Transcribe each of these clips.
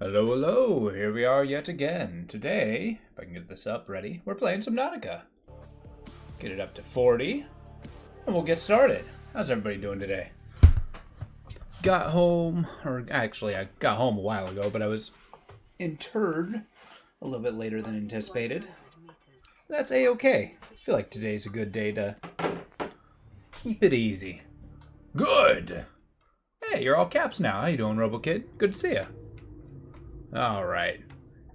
Hello, hello, here we are yet again. Today, if I can get this up ready, we're playing Subnautica. Get it up to 40, and we'll get started. How's everybody doing today? Got home, or actually I got home a while ago, but I was interred a little bit later than anticipated. That's a-okay. I feel like today's a good day to keep it easy. Good! Hey, you're all caps now. How you doing, RoboKid? Good to see ya. Alright.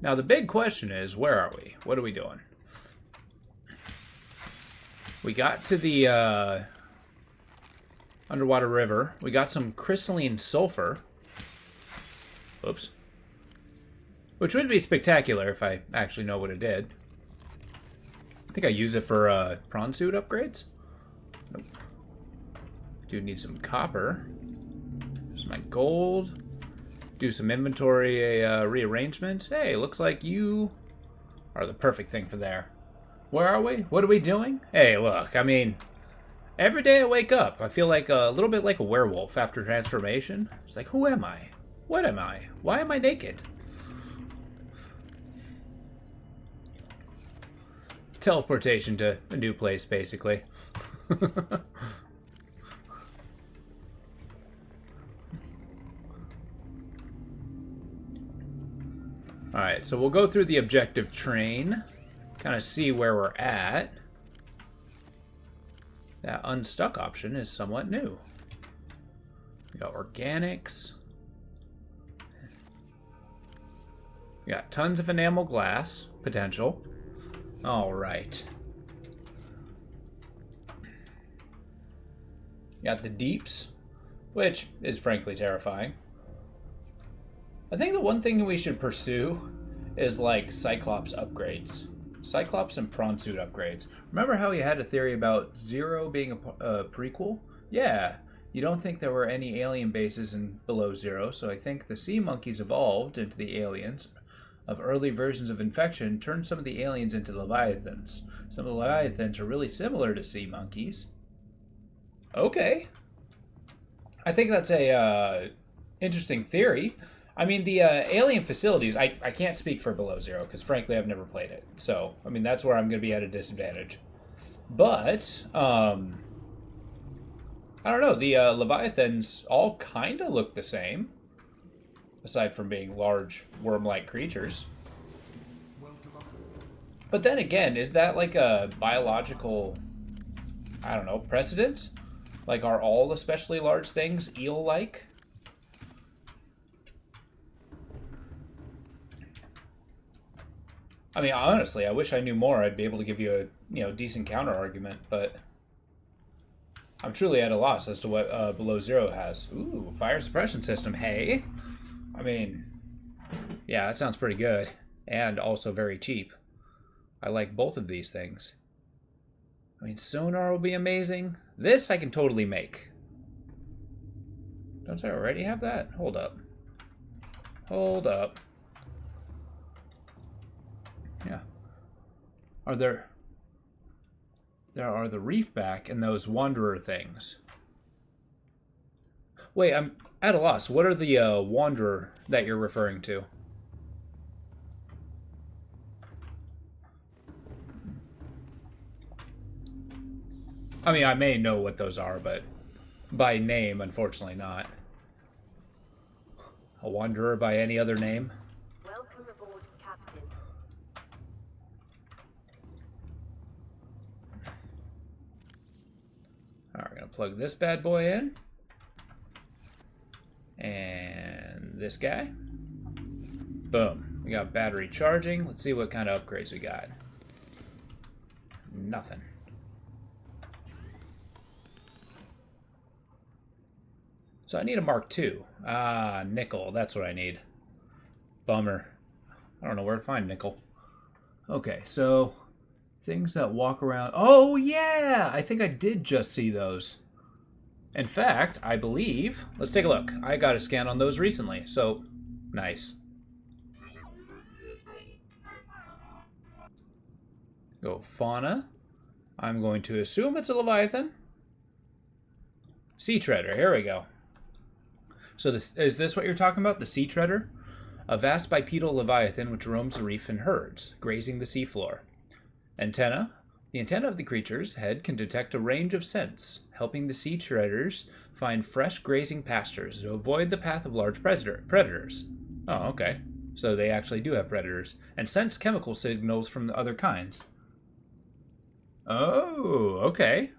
Now the big question is, where are we? What are we doing? We got to the underwater river. We got some crystalline sulfur. Oops. Which would be spectacular if I actually know what it did. I think I use it for prawn suit upgrades. Nope. Do need some copper. There's my gold. Do some inventory rearrangement. Hey, looks like you are the perfect thing for there. Where are we? What are we doing? Hey, look, I mean, every day I wake up, I feel like a little bit like a werewolf after transformation. It's like, who am I? What am I? Why am I naked? Teleportation to a new place, basically. Alright, so we'll go through the objective train, kind of see where we're at. That unstuck option is somewhat new. We got organics. We got tons of enamel glass potential. Alright. Got the deeps, which is frankly terrifying. I think the one thing we should pursue is like Cyclops upgrades. Cyclops and prawn suit upgrades. Remember how he had a theory about Zero being a prequel? Yeah, you don't think there were any alien bases in below Zero, so I think the sea monkeys evolved into the aliens of early versions of infection, turned some of the aliens into leviathans. Some of the leviathans are really similar to sea monkeys. Okay. I think that's a interesting theory. I mean, the alien facilities, I can't speak for Below Zero, because frankly, I've never played it. So, I mean, that's where I'm going to be at a disadvantage. But, I don't know, the Leviathans all kind of look the same, aside from being large worm-like creatures. But then again, is that like a biological, I don't know, precedent? Like, are all especially large things eel-like? I mean, honestly, I wish I knew more. I'd be able to give you a decent counter argument, but I'm truly at a loss as to what Below Zero has. Ooh, fire suppression system. Hey, I mean, yeah, that sounds pretty good, and also very cheap. I like both of these things. I mean, sonar will be amazing. This I can totally make. Don't I already have that? Hold up. Hold up. Yeah. There are the reef back and those wanderer things. Wait, I'm at a loss. What are the wanderer that you're referring to? I mean, I may know what those are, but by name, unfortunately not. A wanderer by any other name? Welcome aboard, Captain. Alright, we're going to plug this bad boy in. And this guy. Boom. We got battery charging. Let's see what kind of upgrades we got. Nothing. So I need a Mark II. Ah, nickel. That's what I need. Bummer. I don't know where to find nickel. Okay, so things that walk around. Oh, yeah! I think I did just see those. In fact, I believe... Let's take a look. I got a scan on those recently, so nice. Go fauna. I'm going to assume it's a Leviathan. Sea Treader. Here we go. So this is this what you're talking about? The Sea Treader? A vast bipedal leviathan which roams the reef in herds, grazing the seafloor. Antenna. The antenna of the creature's head can detect a range of scents, helping the sea treaders find fresh grazing pastures to avoid the path of large predators. Oh, okay. So they actually do have predators. And sense chemical signals from the other kinds. Oh, okay.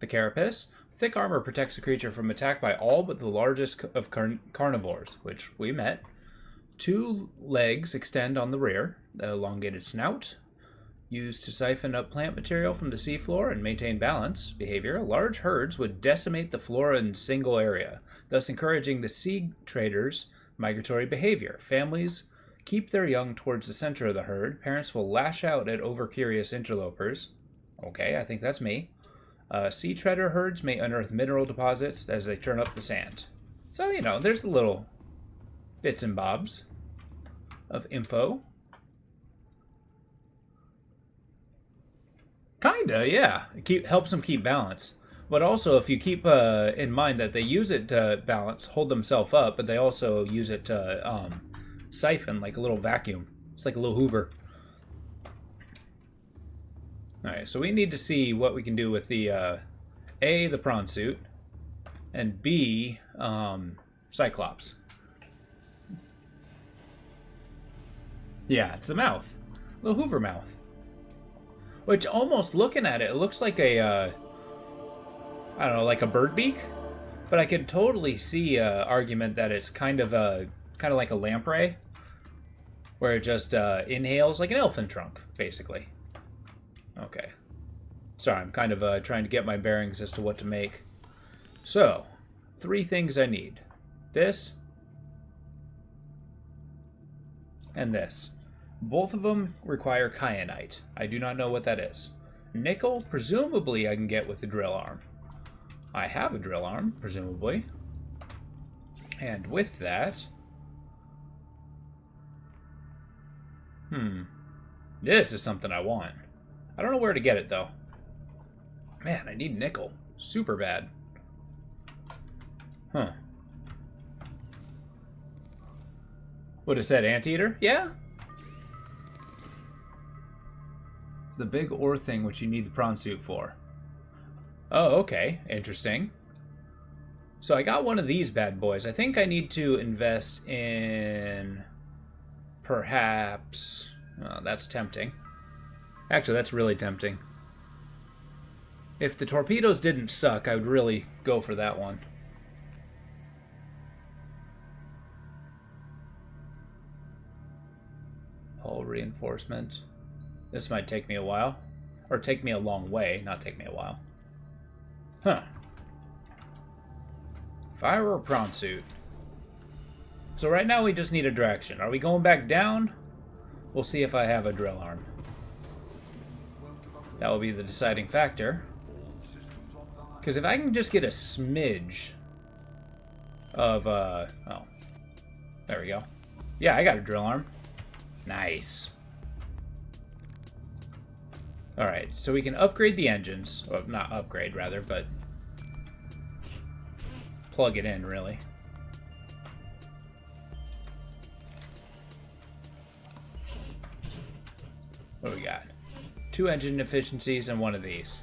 The carapace. Thick armor protects the creature from attack by all but the largest of carnivores, which we met. 2 legs extend on the rear, the elongated snout. Used to siphon up plant material from the seafloor and maintain balance behavior, large herds would decimate the flora in a single area, thus encouraging the sea traders' migratory behavior. Families keep their young towards the center of the herd. Parents will lash out at over-curious interlopers. Okay, I think that's me. Sea treader herds may unearth mineral deposits as they churn up the sand. So, there's the little bits and bobs of info. Kinda, yeah. It helps them keep balance. But also, if you keep in mind that they use it to balance, hold themselves up, but they also use it to siphon like a little vacuum. It's like a little Hoover. Alright, so we need to see what we can do with the A, the prawn suit, and B, Cyclops. Yeah, it's the mouth. Little Hoover mouth. Which, almost looking at it, it looks like a, I don't know, like a bird beak. But I could totally see an argument that it's kind of like a lamprey, where it just inhales like an elephant trunk, basically. Okay. Sorry, I'm kind of trying to get my bearings as to what to make. So, 3 things I need. This. And this. Both of them require kyanite. I do not know what that is. Nickel, presumably I can get with the drill arm. I have a drill arm, presumably. And with that... This is something I want. I don't know where to get it, though. Man, I need nickel. Super bad. Huh. What it said, anteater? Yeah? It's the big ore thing which you need the prawn suit for. Oh, okay. Interesting. So I got one of these bad boys. I think I need to invest in... perhaps... Oh, that's tempting. Actually, that's really tempting. If the torpedoes didn't suck, I would really go for that one. Hull reinforcement. This might take me a while. Or take me a long way, not take me a while. Huh. Fire or prawn suit? So right now we just need a direction. Are we going back down? We'll see if I have a drill arm. That will be the deciding factor. Because if I can just get a smidge of, oh. There we go. Yeah, I got a drill arm. Nice. Alright, so we can upgrade the engines. Well, not upgrade, rather, but plug it in, really. What do we got? 2 engine efficiencies and 1 of these.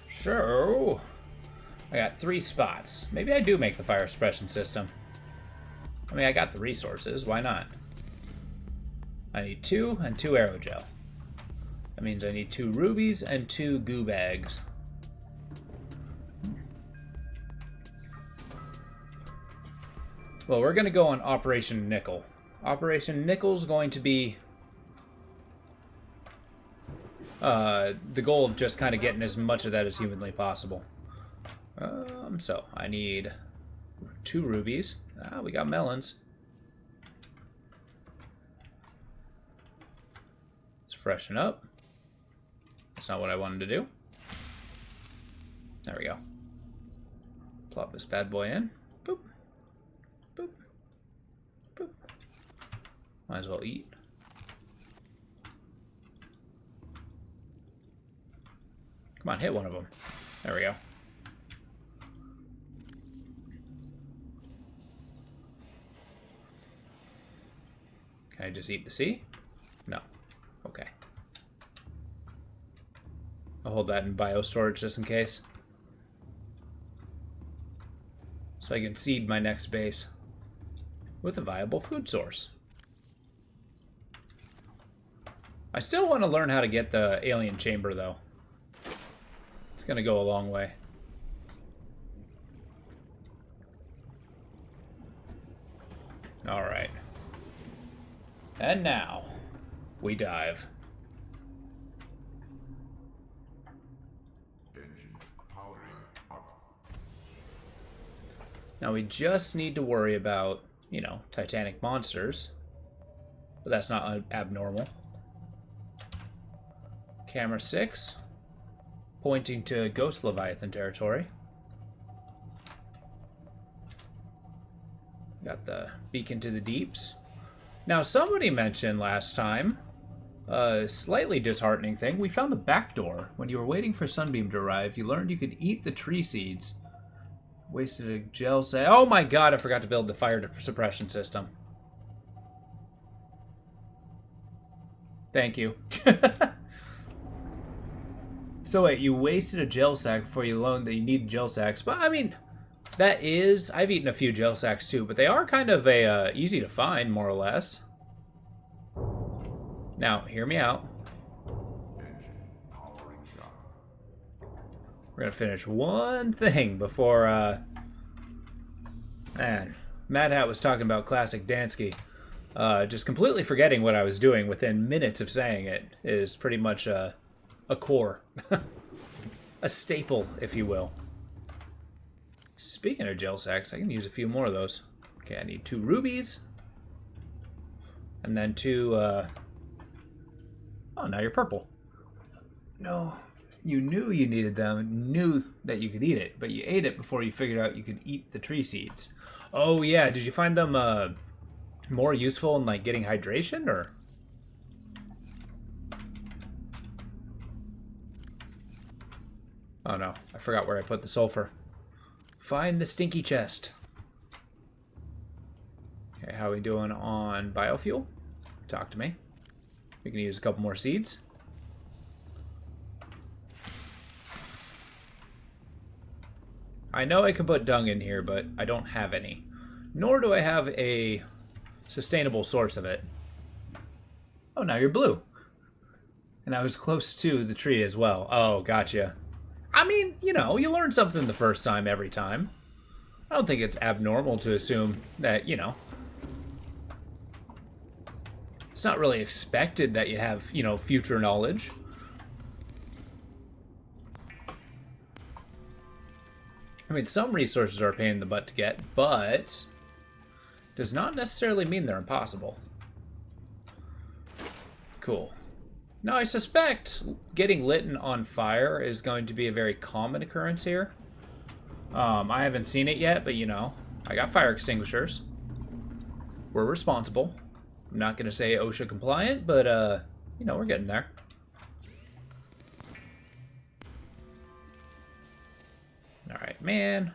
So, I got 3 spots. Maybe I do make the fire suppression system. I mean, I got the resources. Why not? I need 2 and 2 aerogel. That means I need 2 rubies and 2 goo bags. Well, we're going to go on Operation Nickel. Operation Nickel's going to be the goal of just kind of getting as much of that as humanly possible. So, I need 2 rubies. Ah, we got melons. Let's freshen up. That's not what I wanted to do. There we go. Plop this bad boy in. Boop. Boop. Boop. Might as well eat. Come on, hit one of them. There we go. Can I just eat the sea? No. Okay. I'll hold that in biostorage just in case. So I can seed my next base with a viable food source. I still want to learn how to get the alien chamber, though. It's going to go a long way. Alright. And now, we dive. Now we just need to worry about, you know, Titanic monsters. But that's not abnormal. Camera 6. Pointing to Ghost Leviathan territory. Got the beacon to the deeps. Now somebody mentioned last time a slightly disheartening thing. We found the back door. When you were waiting for Sunbeam to arrive, you learned you could eat the tree seeds. Wasted a gel sack. Oh my god, I forgot to build the fire suppression system. Thank you. So wait, you wasted a gel sack before you learned that you need gel sacks. But I mean, that is... I've eaten a few gel sacks too, but they are kind of easy to find, more or less. Now, hear me out. We're going to finish one thing before, man, Mad Hat was talking about classic Dansky. Just completely forgetting what I was doing within minutes of saying it is pretty much a core. A staple, if you will. Speaking of gel sacks, I can use a few more of those. Okay, I need 2 rubies. And then 2, oh, now you're purple. No. You knew you needed them, knew that you could eat it, but you ate it before you figured out you could eat the tree seeds. Oh yeah, did you find them more useful in like getting hydration, or? Oh no, I forgot where I put the sulfur. Find the stinky chest. Okay, how are we doing on biofuel? Talk to me. We can use a couple more seeds. I know I can put dung in here, but I don't have any. Nor do I have a sustainable source of it. Oh, now you're blue. And I was close to the tree as well. Oh, gotcha. I mean, you know, you learn something the first time every time. I don't think it's abnormal to assume that, you know, it's not really expected that you have, you know, future knowledge. I mean, some resources are a pain in the butt to get, but does not necessarily mean they're impossible. Cool. Now, I suspect getting lit on fire is going to be a very common occurrence here. I haven't seen it yet, but, you know, I got fire extinguishers. We're responsible. I'm not going to say OSHA compliant, but, you know, we're getting there. Alright, man.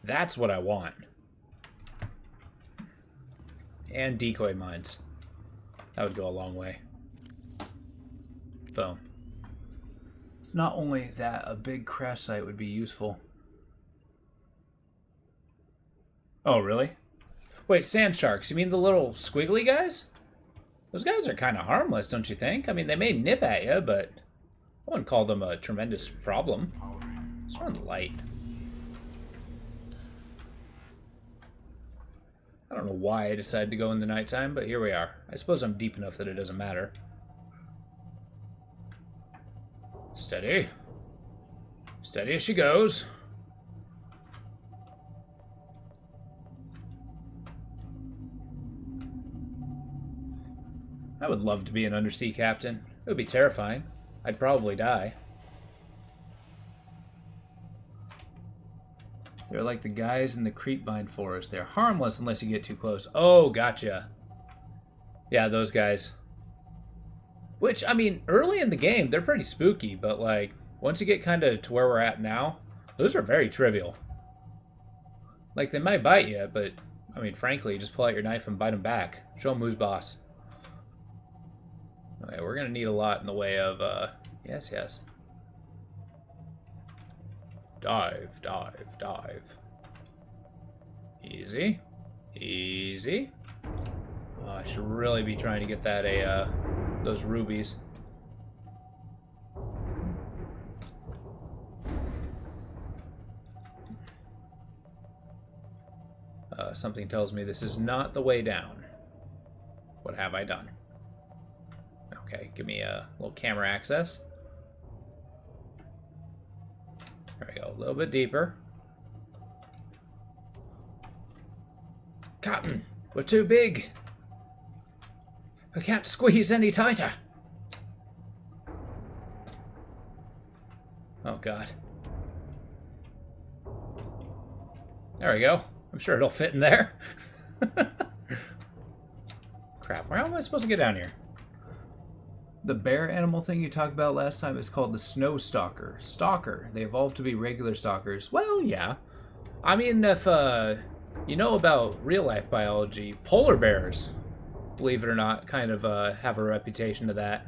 That's what I want. And decoy mines. That would go a long way. Boom. It's not only that, a big crash site would be useful. Oh, really? Wait, sand sharks. You mean the little squiggly guys? Those guys are kind of harmless, don't you think? I mean, they may nip at you, but I wouldn't call them a tremendous problem. Let's run light. I don't know why I decided to go in the nighttime, but here we are. I suppose I'm deep enough that it doesn't matter. Steady. Steady as she goes. I would love to be an undersea captain. It would be terrifying. I'd probably die. They're like the guys in the creepvine forest. They're harmless unless you get too close. Oh, gotcha. Yeah, those guys. Which, I mean, early in the game, they're pretty spooky, but, like, once you get kind of to where we're at now, those are very trivial. Like, they might bite you, but, I mean, frankly, just pull out your knife and bite them back. Show them who's boss. Okay, we're gonna need a lot in the way of, yes, yes. Dive, dive, dive. Easy. Easy. Oh, I should really be trying to get that, those rubies. Something tells me this is not the way down. What have I done? Okay, give me a little camera access. There we go, a little bit deeper. Captain, we're too big. I can't squeeze any tighter. Oh, God. There we go. I'm sure it'll fit in there. Crap, where am I supposed to get down here? The bear animal thing you talked about last time is called the snow stalker. Stalker. They evolved to be regular stalkers. Well, yeah. I mean, if you know about real-life biology, polar bears, believe it or not, kind of have a reputation to that.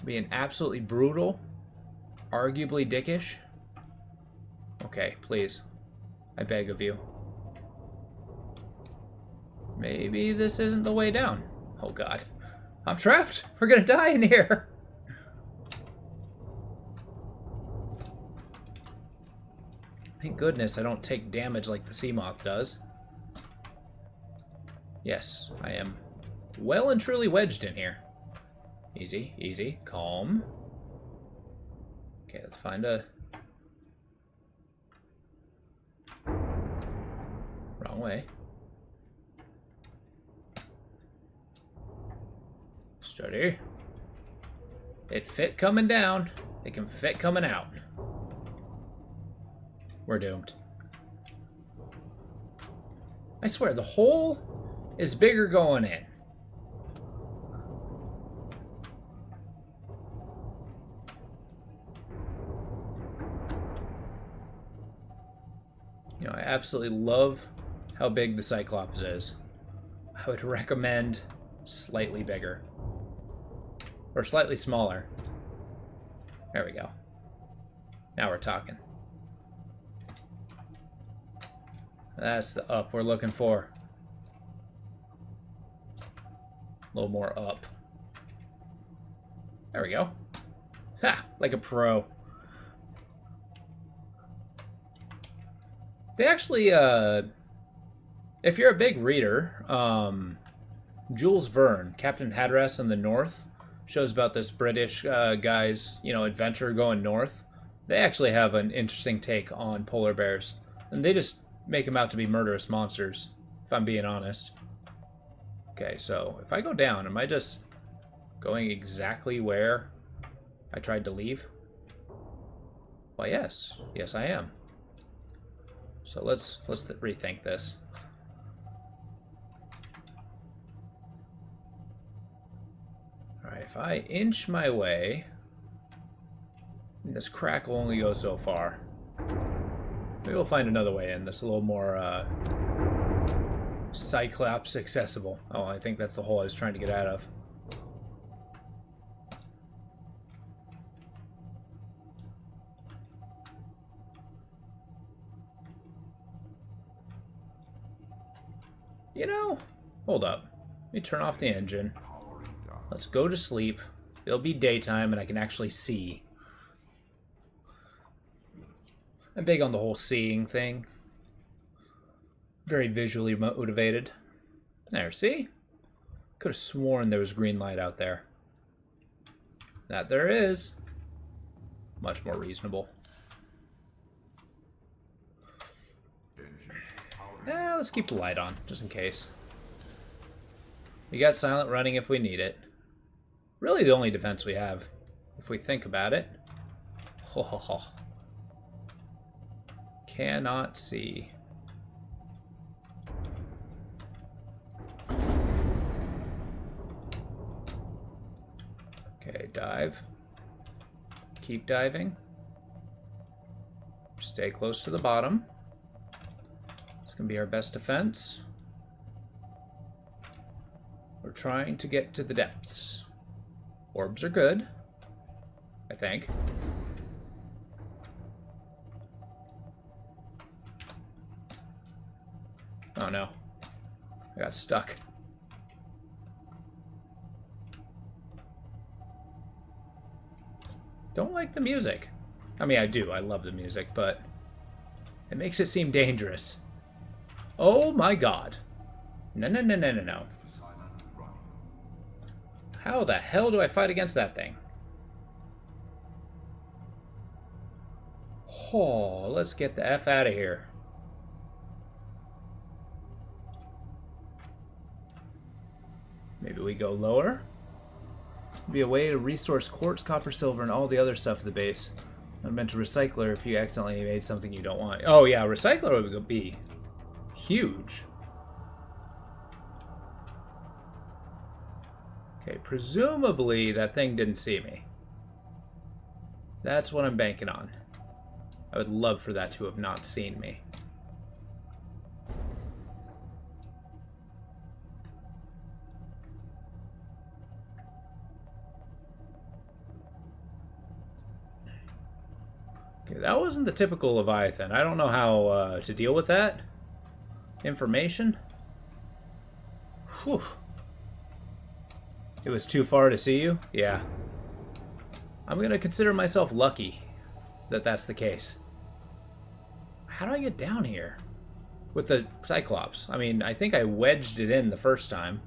Being absolutely brutal, arguably dickish. Okay, please. I beg of you. Maybe this isn't the way down. Oh, God. I'm trapped. We're gonna die in here. Thank goodness I don't take damage like the sea moth does. Yes, I am well and truly wedged in here. Easy, easy, calm. Okay, let's find a... Wrong way. Steady. It fit coming down. It can fit coming out. We're doomed. I swear, the hole is bigger going in. You know, I absolutely love how big the Cyclops is. I would recommend slightly bigger. Or slightly smaller. There we go. Now we're talking. That's the up we're looking for. A little more up. There we go. Ha! Like a pro. They actually, if you're a big reader, Jules Verne, Captain Hatteras in the North, shows about this British guy's, you know, adventure going north. They actually have an interesting take on polar bears. And they just make them out to be murderous monsters, if I'm being honest. Okay, so if I go down, am I just going exactly where I tried to leave? Why, yes. Yes, I am. So let's rethink this. Alright, if I inch my way, this crack will only go so far. Maybe we'll find another way in that's a little more Cyclops accessible. Oh, I think that's the hole I was trying to get out of. You know, hold up. Let me turn off the engine. Let's go to sleep. It'll be daytime and I can actually see. I'm big on the whole seeing thing. Very visually motivated. There, see? Could have sworn there was green light out there. That there is. Much more reasonable. Let's keep the light on, just in case. We got silent running if we need it. Really the only defense we have, if we think about it. Ho ho ho. Cannot see. Okay, dive. Keep diving. Stay close to the bottom. It's gonna be our best defense. We're trying to get to the depths. Orbs are good, I think. Oh no. I got stuck. Don't like the music. I mean, I do. I love the music, but it makes it seem dangerous. Oh my god. No, no, no, no, no, no. How the hell do I fight against that thing? Oh, let's get the F out of here. Maybe we go lower? Be a way to resource quartz, copper, silver, and all the other stuff at the base. I meant to recycler if you accidentally made something you don't want. Oh yeah, recycler would be huge. Okay, presumably that thing didn't see me. That's what I'm banking on. I would love for that to have not seen me. Okay, that wasn't the typical Leviathan. I don't know how to deal with that information. Whew. It was too far to see you? Yeah. I'm going to consider myself lucky that that's the case. How do I get down here with the Cyclops? I mean, I think I wedged it in the first time.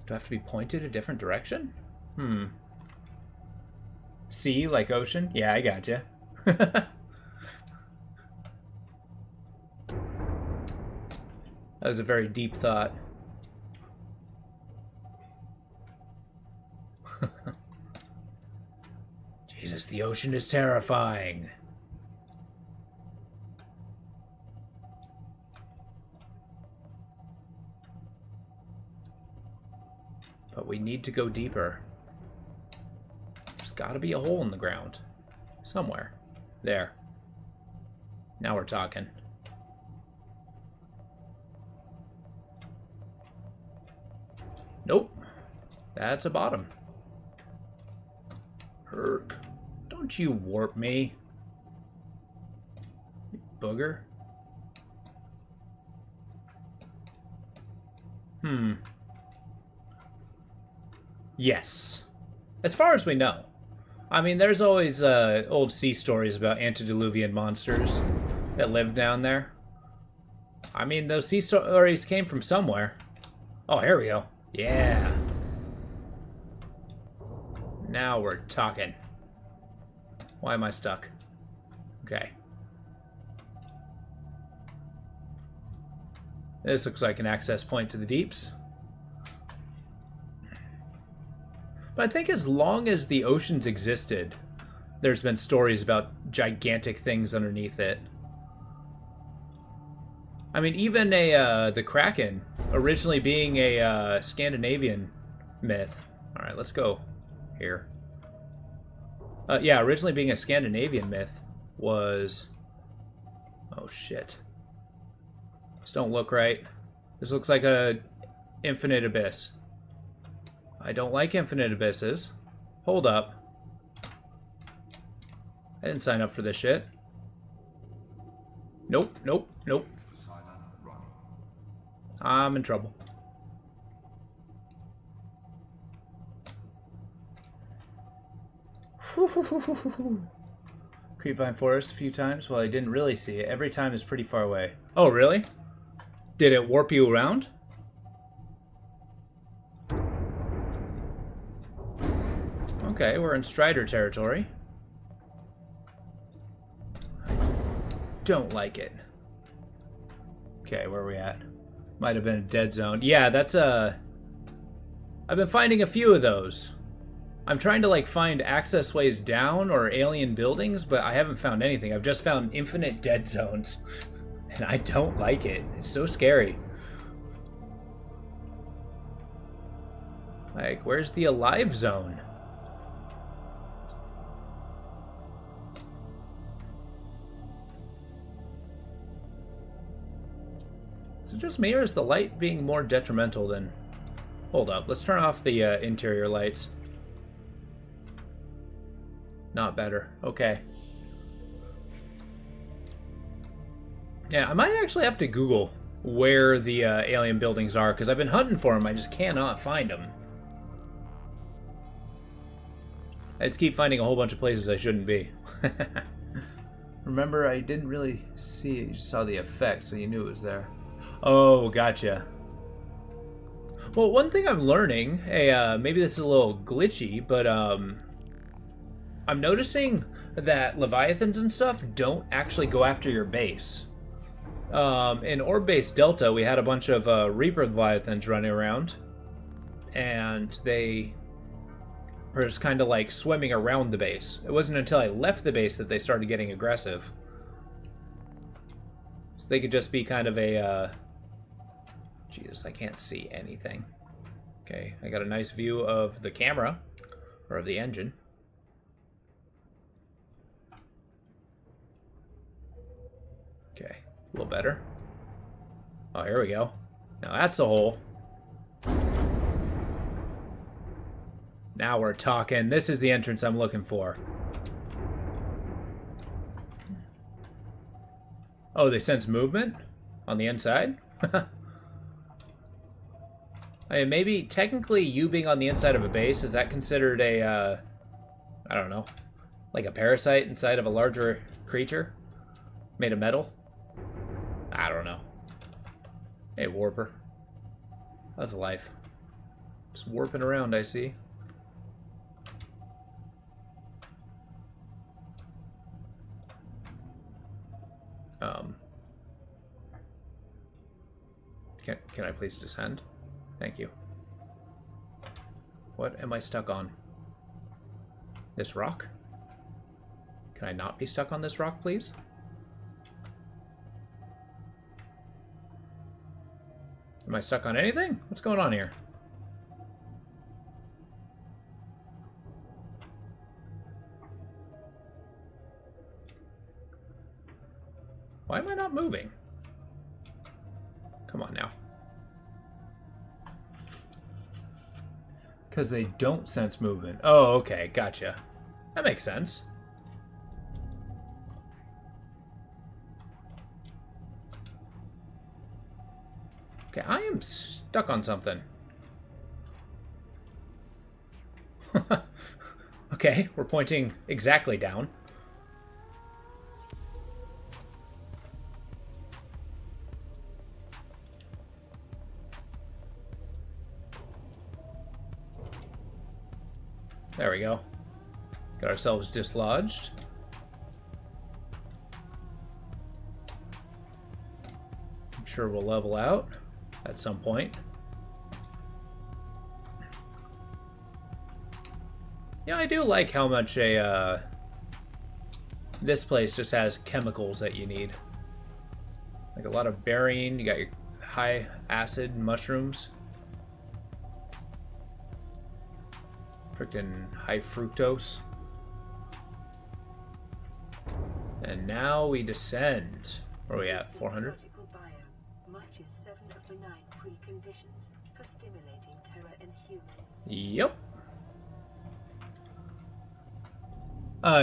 Do I have to be pointed a different direction? Sea, like ocean? Yeah, I gotcha. That was a very deep thought. Jesus, the ocean is terrifying. But we need to go deeper. There's got to be a hole in the ground. Somewhere. There. Now we're talking. Nope. That's a bottom. Herc. Don't you warp me. You booger. Yes. As far as we know. I mean, there's always old sea stories about antediluvian monsters that lived down there. I mean, those sea stories came from somewhere. Oh, here we go. Yeah. Now we're talking. Why am I stuck? Okay. This looks like an access point to the deeps. But I think as long as the oceans existed, there's been stories about gigantic things underneath it. I mean, even the Kraken, originally being a Scandinavian myth. All right, let's go here. Yeah, originally being a Scandinavian myth was... Oh, shit. This don't look right. This looks like a infinite abyss. I don't like infinite abysses. Hold up. I didn't sign up for this shit. Nope, nope, nope. I'm in trouble. Creepvine Forest a few times. Well, I didn't really see it. Every time is pretty far away. Oh, really? Did it warp you around? Okay, we're in Strider territory. I don't like it. Okay, where are we at? Might have been a dead zone. Yeah, that's a... I've been finding a few of those. I'm trying to, like, find access ways down or alien buildings, but I haven't found anything. I've just found infinite dead zones. And I don't like it. It's so scary. Like, where's the alive zone? Is it just me, or is the light being more detrimental than Hold up. Let's turn off the interior lights. Not better. Okay. Yeah, I might actually have to Google where the alien buildings are, because I've been hunting for them. I just cannot find them. I just keep finding a whole bunch of places I shouldn't be. Remember, I didn't really see it. You just saw the effect, so you knew it was there. Oh, gotcha. Well, one thing I'm learning, hey, maybe this is a little glitchy, but I'm noticing that Leviathans and stuff don't actually go after your base. In Orb Base Delta, we had a bunch of Reaper Leviathans running around, and they were just kind of like swimming around the base. It wasn't until I left the base that they started getting aggressive. So they could just be kind of a... Jesus, I can't see anything. Okay, I got a nice view of the camera, or of the engine. Okay, a little better. Oh, here we go. Now that's the hole. Now we're talking. This is the entrance I'm looking for. Oh, they sense movement on the inside? I mean, maybe technically you being on the inside of a base, is that considered a, I don't know, like a parasite inside of a larger creature made of metal? I don't know. Hey, Warper. How's life? Just warping around, I see. Can I please descend? Thank you. What am I stuck on? This rock? Can I not be stuck on this rock, please? Am I stuck on anything? What's going on here? Why am I not moving? Come on now. Because they don't sense movement. Oh, okay. Gotcha. That makes sense. Okay, I am stuck on something. Okay, we're pointing exactly down. There we go. Got ourselves dislodged. I'm sure we'll level out at some point. Yeah, I do like how much this place just has chemicals that you need. Like a lot of barium, you got your high acid mushrooms. Freaking high fructose. And now we descend. Where are we at? 400? Matches 7 of the 9 preconditions for stimulating terror in humans. Yep.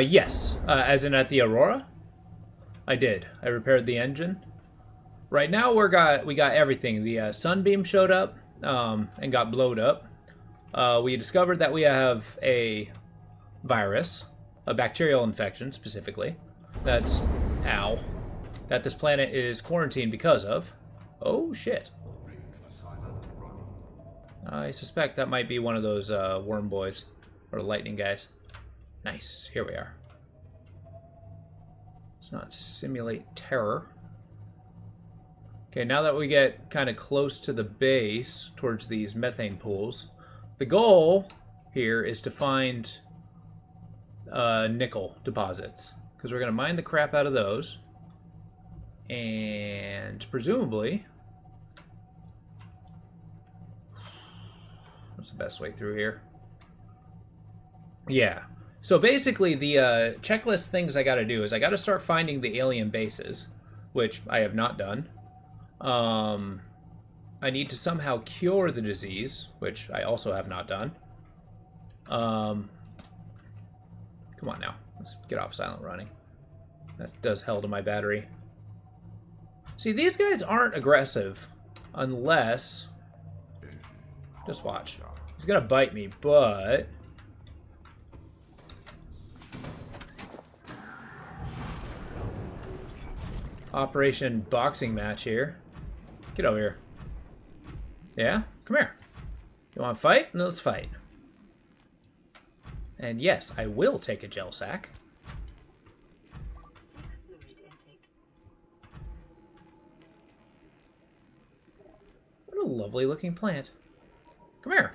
Yes. As in at the Aurora? I did. I repaired the engine. Right now we got everything. The sunbeam showed up and got blowed up. We discovered that we have a virus, a bacterial infection specifically, that this planet is quarantined because of. Oh, shit. I suspect that might be one of those worm boys, or lightning guys. Nice, here we are. Let's not simulate terror. Okay, now that we get kind of close to the base, towards these methane pools, the goal here is to find nickel deposits, because we're going to mine the crap out of those, and presumably, what's the best way through here? Yeah, so basically the checklist things I got to do is I got to start finding the alien bases, which I have not done. I need to somehow cure the disease, which I also have not done. Come on now. Let's get off silent running. That does hell to my battery. See, these guys aren't aggressive unless... Just watch. He's gonna bite me, but... Operation boxing match here. Get over here. Yeah? Come here. You want to fight? No, let's fight. And yes, I will take a gel sack. What a lovely looking plant. Come here.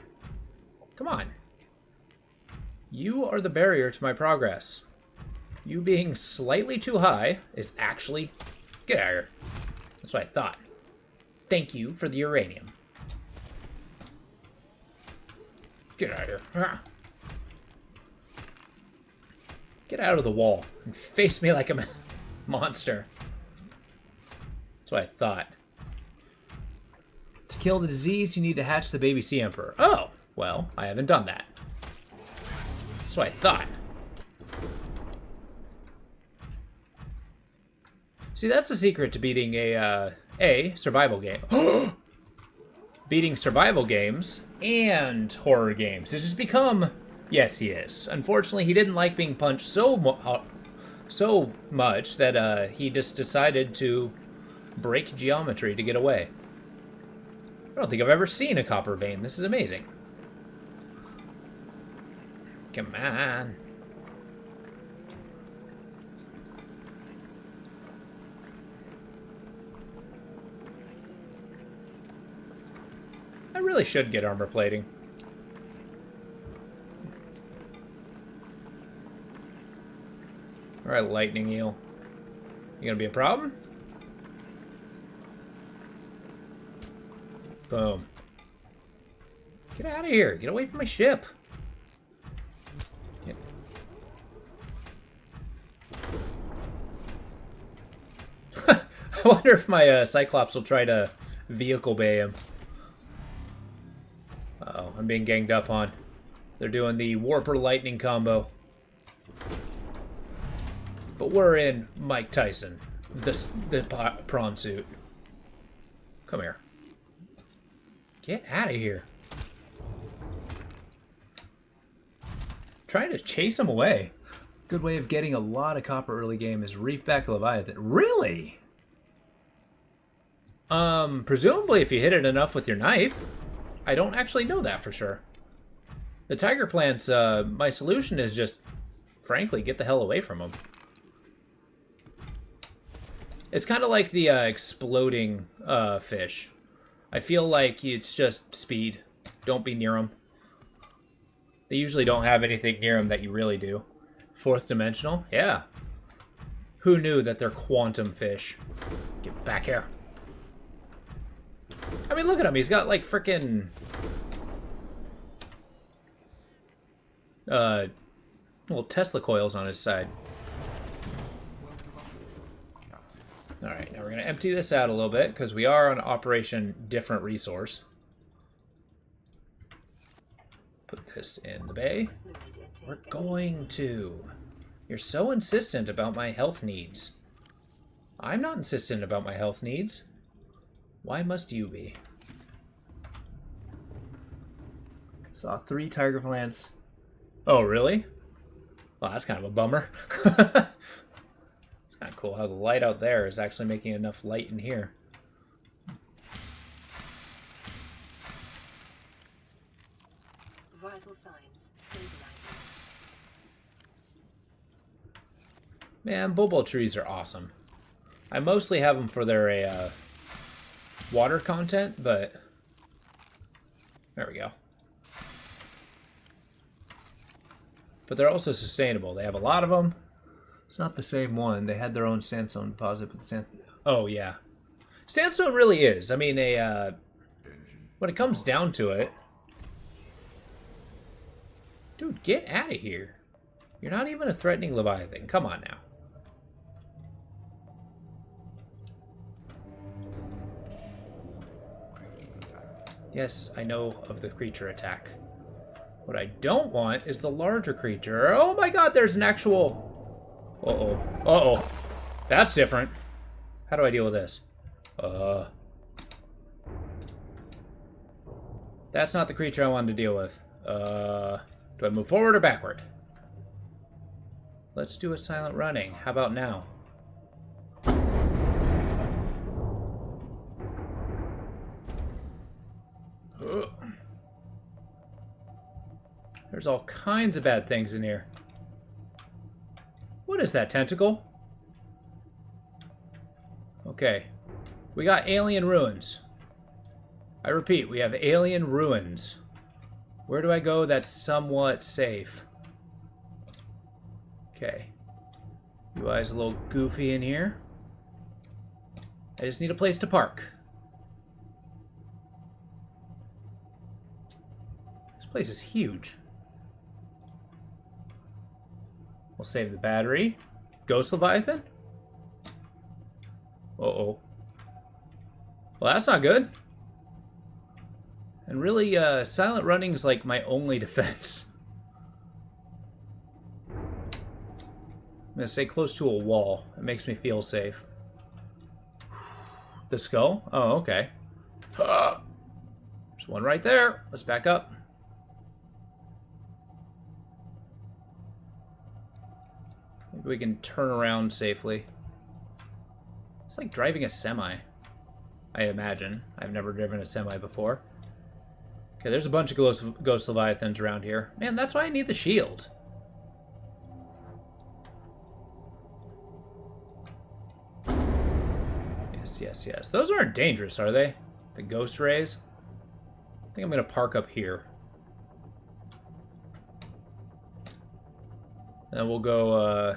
Come on. You are the barrier to my progress. You being slightly too high is actually... Get out of here. That's what I thought. Thank you for the uranium. Get out of here. Ah. Get out of the wall and face me like a monster. That's what I thought. To kill the disease, you need to hatch the baby sea emperor. Oh, well, I haven't done that. That's what I thought. See, that's the secret to beating a survival game. Beating survival games and horror games. It's just become... Yes, he is. Unfortunately, he didn't like being punched so much that he just decided to break geometry to get away. I don't think I've ever seen a copper vein. This is amazing. Come on. I really should get armor plating. Alright, lightning eel. You gonna be a problem? Boom. Get out of here. Get away from my ship. Get. I wonder if my Cyclops will try to vehicle bay him. Uh-oh, I'm being ganged up on. They're doing the Warper Lightning combo. But we're in Mike Tyson, the prawn suit. Come here. Get out of here. Trying to chase him away. Good way of getting a lot of copper early game is Reefback Leviathan. Really? Presumably if you hit it enough with your knife. I don't actually know that for sure. The tiger plants, my solution is just, frankly, get the hell away from them. It's kind of like the exploding fish. I feel like it's just speed. Don't be near them. They usually don't have anything near them that you really do. Fourth dimensional? Yeah. Who knew that they're quantum fish? Get back here. I mean, look at him. He's got, like, frickin' little Tesla coils on his side. Alright, now we're going to empty this out a little bit, because we are on Operation Different Resource. Put this in the bay. We're going to. You're so insistent about my health needs. I'm not insistent about my health needs. Why must you be? Saw 3 tiger plants. Oh, really? Well, that's kind of a bummer. It's kind of cool how the light out there is actually making enough light in here. Vital signs stabilizing. Man, bobo trees are awesome. I mostly have them for their water content, but there we go. But they're also sustainable. They have a lot of them. It's not the same one. They had their own sandstone deposit, but the sand... Oh, yeah. Sandstone really is. I mean, when it comes down to it... Dude, get out of here. You're not even a threatening Leviathan. Come on now. Yes, I know of the creature attack. What I don't want is the larger creature. Oh my god, there's an actual... Uh-oh. Uh-oh. That's different. How do I deal with this? That's not the creature I wanted to deal with. Do I move forward or backward? Let's do a silent running. How about now? There's all kinds of bad things in here. What is that, tentacle? Okay. We got alien ruins. I repeat, we have alien ruins. Where do I go that's somewhat safe? Okay. UI's a little goofy in here. I just need a place to park. This place is huge. We'll save the battery. Ghost Leviathan? Uh-oh. Well, that's not good. And really, silent running is like my only defense. I'm gonna stay close to a wall. It makes me feel safe. The skull? Oh, okay. There's one right there. Let's back up. Maybe we can turn around safely. It's like driving a semi, I imagine. I've never driven a semi before. Okay, there's a bunch of Ghost Leviathans around here. Man, that's why I need the shield. Yes, yes, yes. Those aren't dangerous, are they? The ghost rays? I think I'm going to park up here. And then we'll go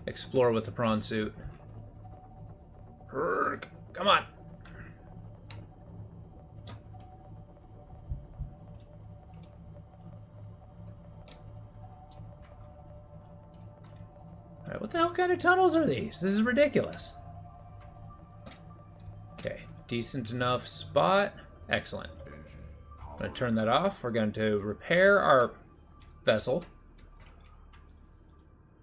explore with the prawn suit. Come on. Alright, what the hell kind of tunnels are these? This is ridiculous. Okay, decent enough spot. Excellent. I'm going to turn that off. We're going to repair our vessel.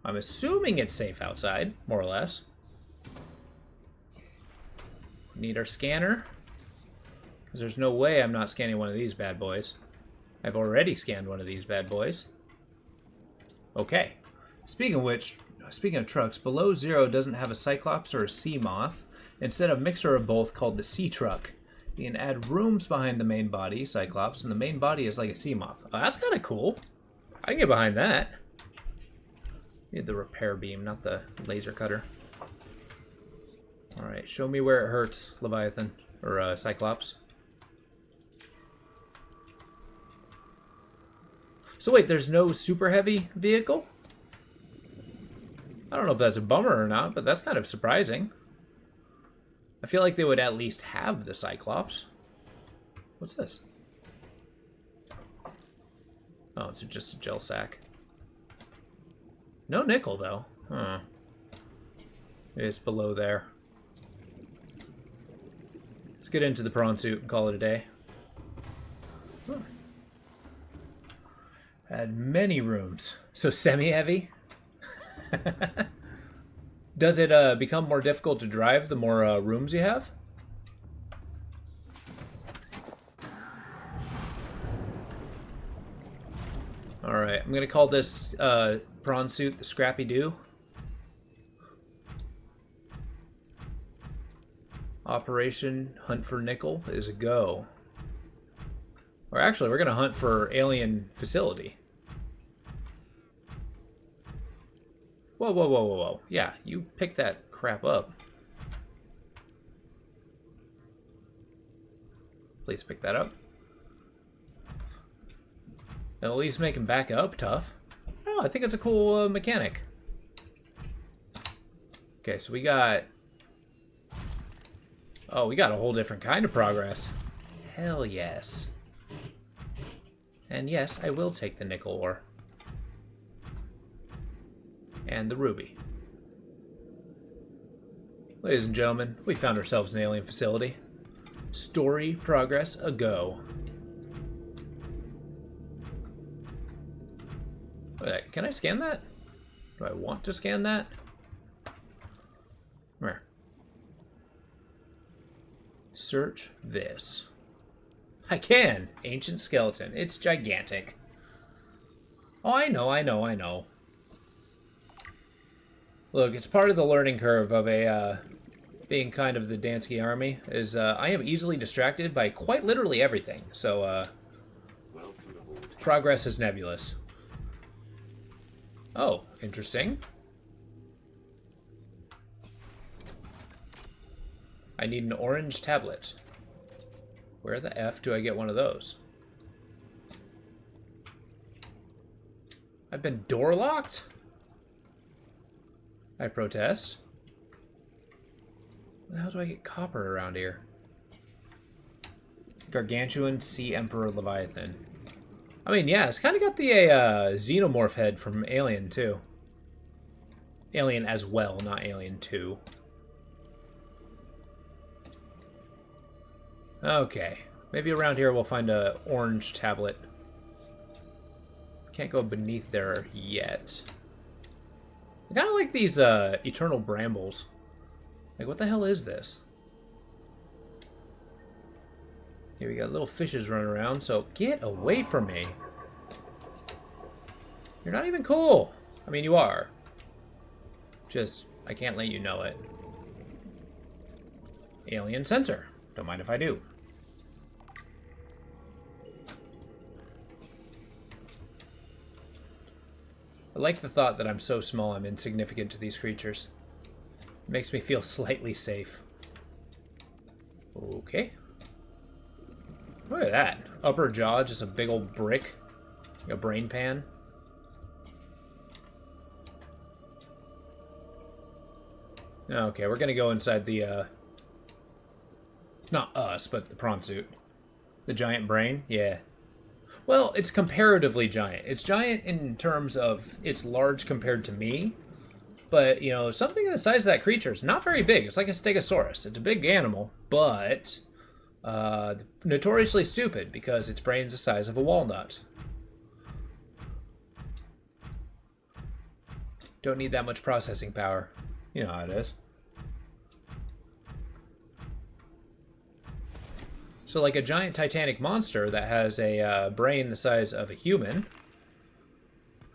I'm assuming it's safe outside, more or less. Need our scanner. Because there's no way I'm not scanning one of these bad boys. I've already scanned one of these bad boys. Okay. Speaking of which, speaking of trucks, Below Zero doesn't have a Cyclops or a Sea Moth. Instead, a mixture of both called the Sea Truck. You can add rooms behind the main body, Cyclops, and the main body is like a Sea Moth. Oh, that's kind of cool. I can get behind that. Need the repair beam, not the laser cutter. Alright, show me where it hurts, Leviathan. Or, Cyclops. So wait, there's no super heavy vehicle? I don't know if that's a bummer or not, but that's kind of surprising. I feel like they would at least have the Cyclops. What's this? Oh, it's just a gel sack. No nickel, though. Huh. Maybe it's below there. Let's get into the prawn suit and call it a day. Huh. Had many rooms. So semi-heavy? Does it become more difficult to drive the more rooms you have? Alright, I'm going to call this prawn suit the Scrappy Doo. Operation Hunt for Nickel is a go. Or actually, we're going to hunt for alien facility. Whoa, whoa, whoa, whoa, whoa. Yeah, you pick that crap up. Please pick that up. And at least make him back up tough. Oh, I think it's a cool mechanic. Okay, so we got... Oh, we got a whole different kind of progress. Hell yes. And yes, I will take the nickel ore. And the ruby. Ladies and gentlemen, we found ourselves an alien facility. Story progress a go. Wait, can I scan that? Do I want to scan that? Where? Search this. I can. Ancient skeleton. It's gigantic. Oh, I know. Look, it's part of the learning curve of a, being kind of the Dansky army, is, I am easily distracted by quite literally everything, so, progress is nebulous. Oh, interesting. I need an orange tablet. Where the F do I get one of those? I've been door locked? I protest. How do I get copper around here? Gargantuan Sea Emperor Leviathan. I mean, yeah, it's kind of got the xenomorph head from Alien, too. Alien as well, not Alien 2. Okay. Maybe around here we'll find a orange tablet. Can't go beneath there yet. I kind of like these eternal brambles. Like, what the hell is this? Here we got little fishes running around, so get away from me. You're not even cool. I mean, you are. Just, I can't let you know it. Alien sensor. Don't mind if I do. I like the thought that I'm so small I'm insignificant to these creatures. It makes me feel slightly safe. Okay. Look at that. Upper jaw, just a big old brick. Like a brain pan. Okay, we're gonna go inside the, not us, but the prawn suit. The giant brain? Yeah. Well, it's comparatively giant. It's giant in terms of it's large compared to me. But, you know, something the size of that creature is not very big. It's like a stegosaurus. It's a big animal, but notoriously stupid because its brain's the size of a walnut. Don't need that much processing power. You know how it is. So like a giant titanic monster that has a brain the size of a human.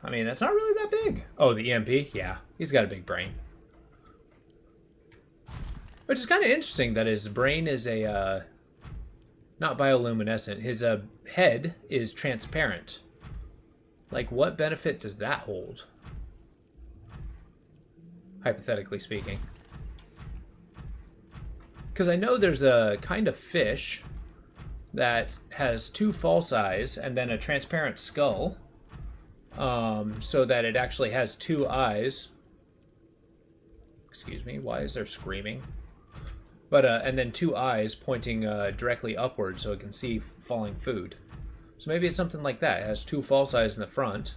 I mean, that's not really that big. Oh, the EMP? Yeah, he's got a big brain. Which is kind of interesting that his brain is a, not bioluminescent. His head is transparent. Like, what benefit does that hold? Hypothetically speaking. Because I know there's a kind of fish that has two false eyes and then a transparent skull, so that it actually has two eyes. Excuse me, why is there screaming? But and then two eyes pointing directly upward so it can see falling food. So maybe it's something like that. It has two false eyes in the front,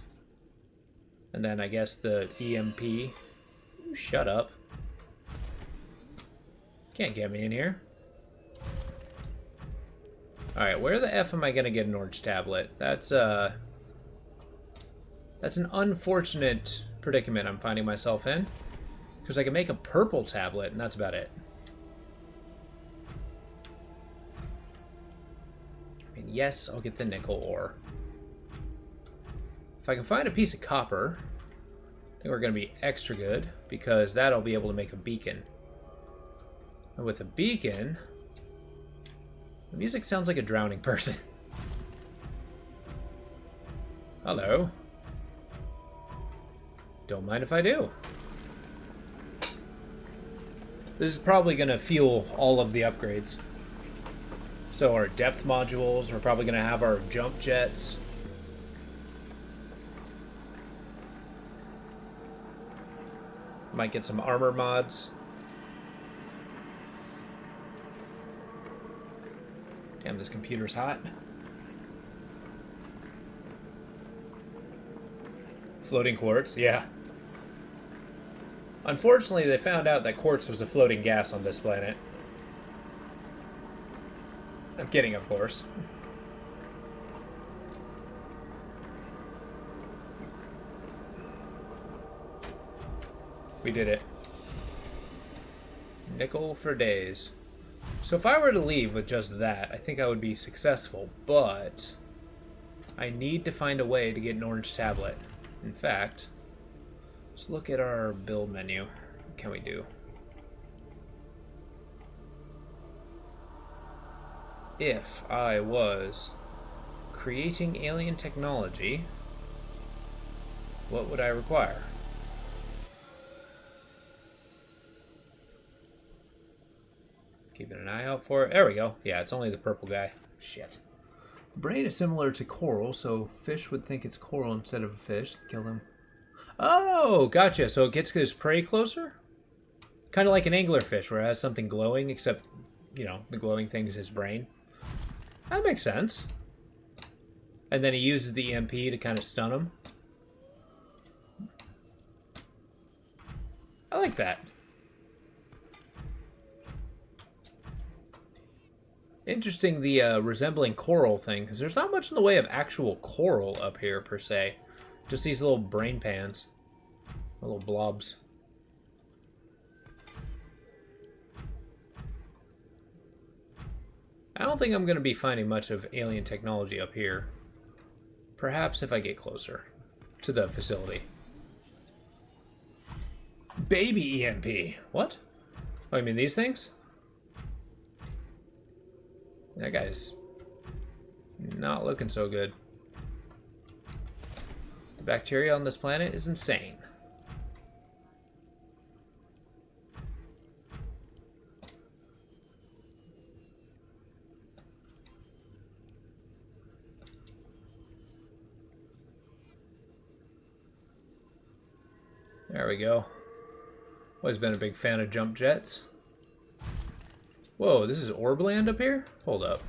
and then I guess the EMP. Ooh, shut up. Can't get me in here. Alright, where the F am I gonna get an orange tablet? That's an unfortunate predicament I'm finding myself in. Because I can make a purple tablet, and that's about it. I mean, yes, I'll get the nickel ore. If I can find a piece of copper, I think we're gonna be extra good, because that'll be able to make a beacon. And with a beacon, the music sounds like a drowning person. Hello. Don't mind if I do. This is probably going to fuel all of the upgrades. So our depth modules, we're probably going to have our jump jets. Might get some armor mods. Damn, this computer's hot. Floating quartz, yeah. Unfortunately, they found out that quartz was a floating gas on this planet. I'm kidding, of course. We did it. Nickel for days. So if I were to leave with just that, I think I would be successful, but I need to find a way to get an orange tablet. In fact, let's look at our build menu. What can we do? If I was creating alien technology, what would I require? Keeping an eye out for it. There we go. Yeah, it's only the purple guy. Shit. The brain is similar to coral, so fish would think it's coral instead of a fish. Kill them. Oh, gotcha. So it gets his prey closer? Kind of like an anglerfish where it has something glowing, except, you know, the glowing thing is his brain. That makes sense. And then he uses the EMP to kind of stun him. I like that. Interesting, the resembling coral thing, because there's not much in the way of actual coral up here, per se. Just these little brain pans. Little blobs. I don't think I'm going to be finding much of alien technology up here. Perhaps if I get closer to the facility. Baby EMP. What? Oh, you mean these things? That guy's not looking so good. The bacteria on this planet is insane. There we go. Always been a big fan of jump jets. Whoa, this is Orbland up here? Hold up.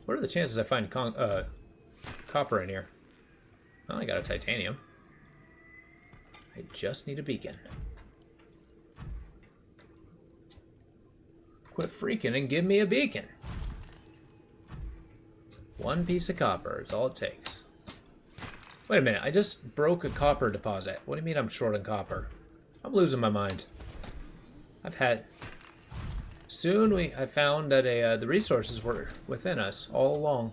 What are the chances I find copper in here? Well, I got a titanium. I just need a beacon. Quit freaking and give me a beacon. One piece of copper is all it takes. Wait a minute, I just broke a copper deposit. What do you mean I'm short on copper? I'm losing my mind. I found that the resources were within us all along.